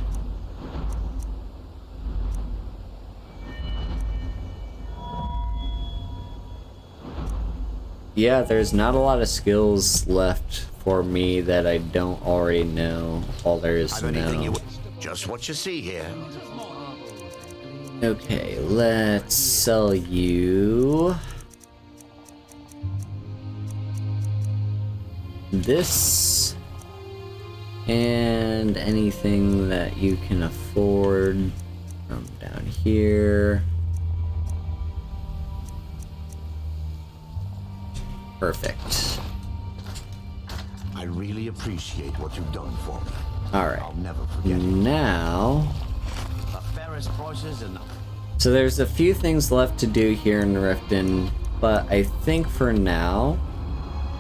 Yeah, there's not a lot of skills left for me that I don't already know. All there is to know. Just what you see here. Okay, let's sell you. this and anything that you can afford from down here. Perfect. I really appreciate what you've done for me. All right. I'll never forget it. Now, so there's a few things left to do here in Riften, but I think for now,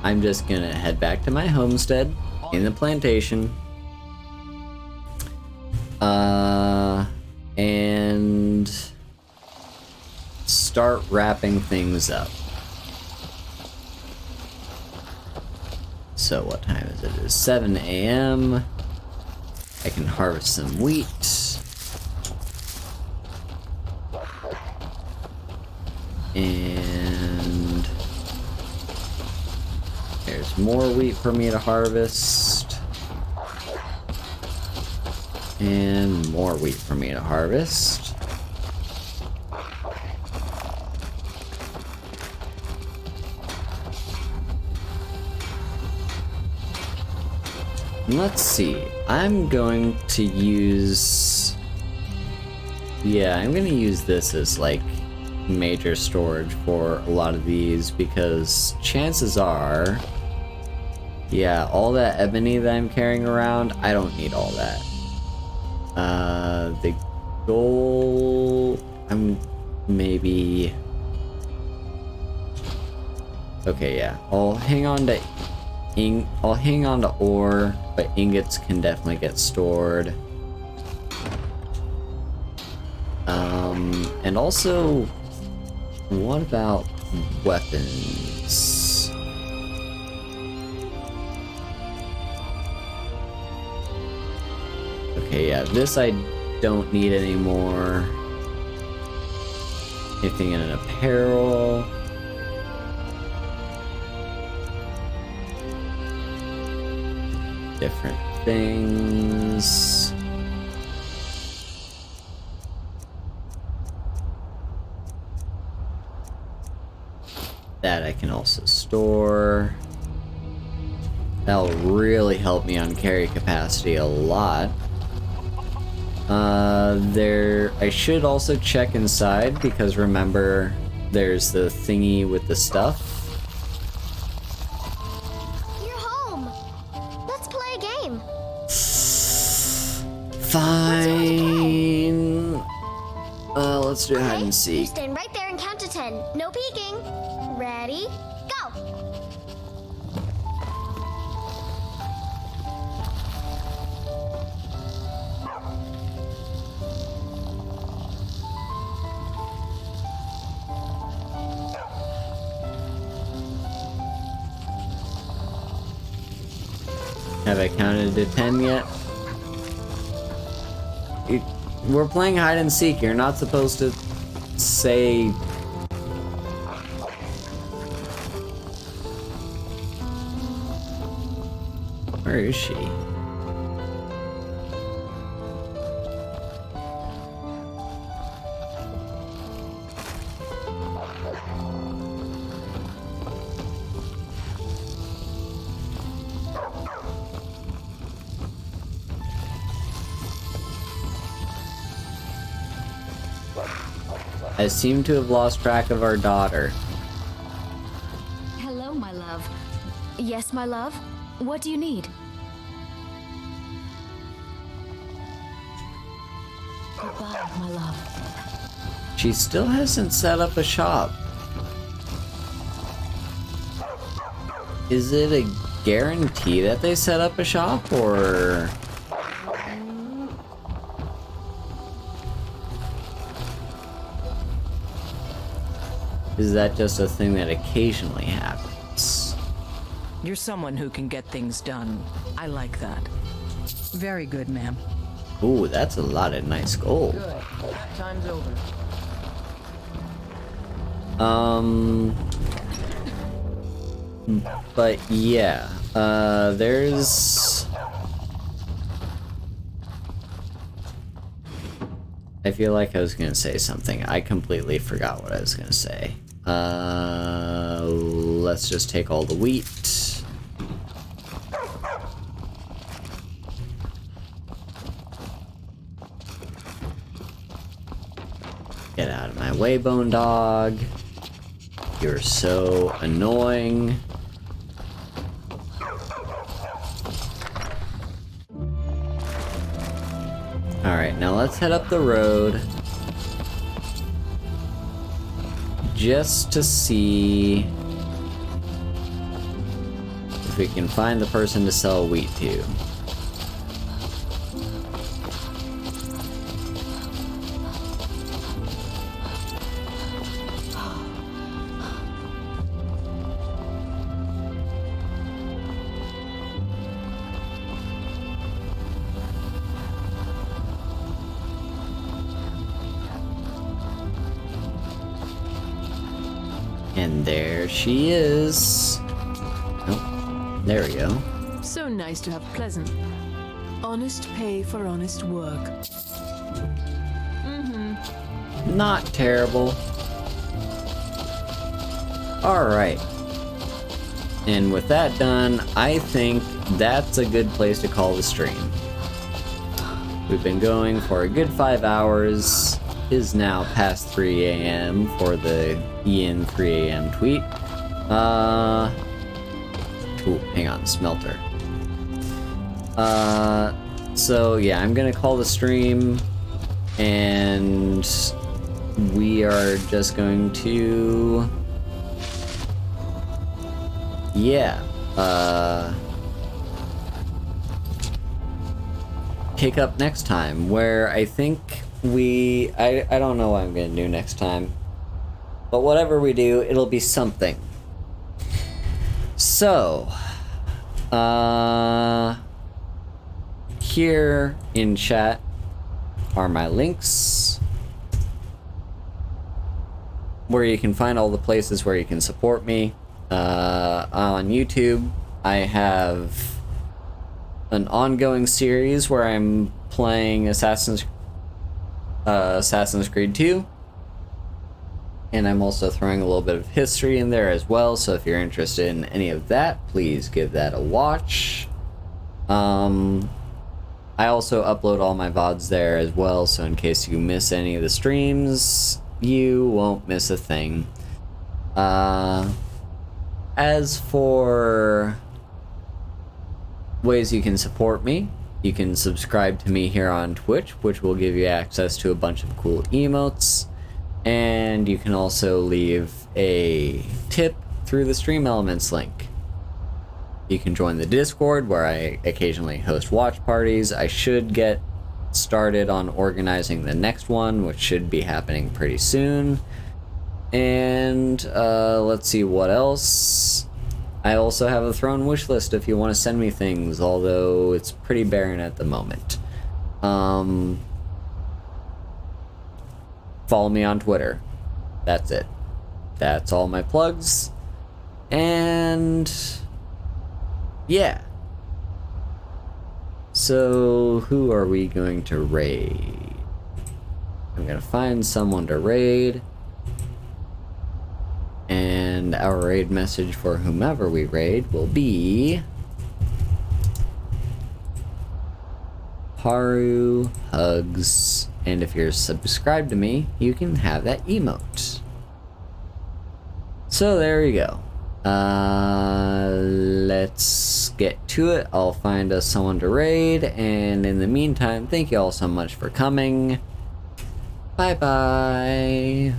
I'm just gonna head back to my homestead in the plantation, and start wrapping things up. So what time is it? It is 7 a.m. I can harvest some wheat. And there's more wheat for me to harvest. And more wheat for me to harvest. Let's see. I'm going to use... Yeah, I'm going to use this as like major storage for a lot of these, because chances are, yeah, all that ebony that I'm carrying around, I don't need all that. The gold, I'm maybe... Okay, yeah, I'll hang on to ore, but ingots can definitely get stored. And also, what about weapons? Okay, yeah, this I don't need anymore. Anything in an apparel? Different things. That I can also store. That'll really help me on carry capacity a lot. I should also check inside, because remember, there's the thingy with the stuff. You're home. Let's play a game. Fine. Let's do hide and You seek. stand right there and count to 10. No peeking. Ready? Go. Have I counted to 10 yet? We're playing hide and seek. You're not supposed to say... Where is she? I seem to have lost track of our daughter. Hello, my love. Yes, my love? What do you need? Goodbye, my love. She still hasn't set up a shop. Is it a guarantee that they set up a shop, or... is that just a thing that occasionally happens? You're someone who can get things done. I like that. Very good, ma'am. Ooh, that's a lot of nice gold. Good. That time's over. But yeah, there's... I feel like I was gonna say something. I completely forgot what I was gonna say. Let's just take all the wheat. Get out of my way, Bone Dog. You're so annoying. Alright, now let's head up the road. Just to see if we can find the person to sell wheat to. And there she is. Oh, there we go. So nice to have pleasant, honest pay for honest work. Not terrible. Alright. And with that done, I think that's a good place to call the stream. We've been going for a good 5 hours. It is now past 3 a.m. for the Ian 3 a.m. tweet. Ooh, hang on, smelter. So yeah, I'm gonna call the stream, and we are just going to, yeah, pick up next time, where I think I don't know what I'm gonna do next time, but whatever we do, it'll be something. So, here in chat are my links, where you can find all the places where you can support me. On YouTube, I have an ongoing series where I'm playing Assassin's Creed 2, and I'm also throwing a little bit of history in there as well, so if you're interested in any of that, please give that a watch. I also upload all my VODs there as well, so in case you miss any of the streams, you won't miss a thing. As for ways you can support me, you can subscribe to me here on Twitch, which will give you access to a bunch of cool emotes. And you can also leave a tip through the Stream Elements link. You can join the Discord, where I occasionally host watch parties. I should get started on organizing the next one, which should be happening pretty soon. And let's see what else. I also have a Throne wish list if you want to send me things, although it's pretty barren at the moment. Follow me on Twitter. That's it. That's all my plugs. And yeah. So who are we going to raid? I'm gonna find someone to raid. And our raid message for whomever we raid will be Haru Hugs. And if you're subscribed to me, you can have that emote. So there you go. Let's get to it. I'll find us someone to raid, and in the meantime, thank you all so much for coming. Bye bye.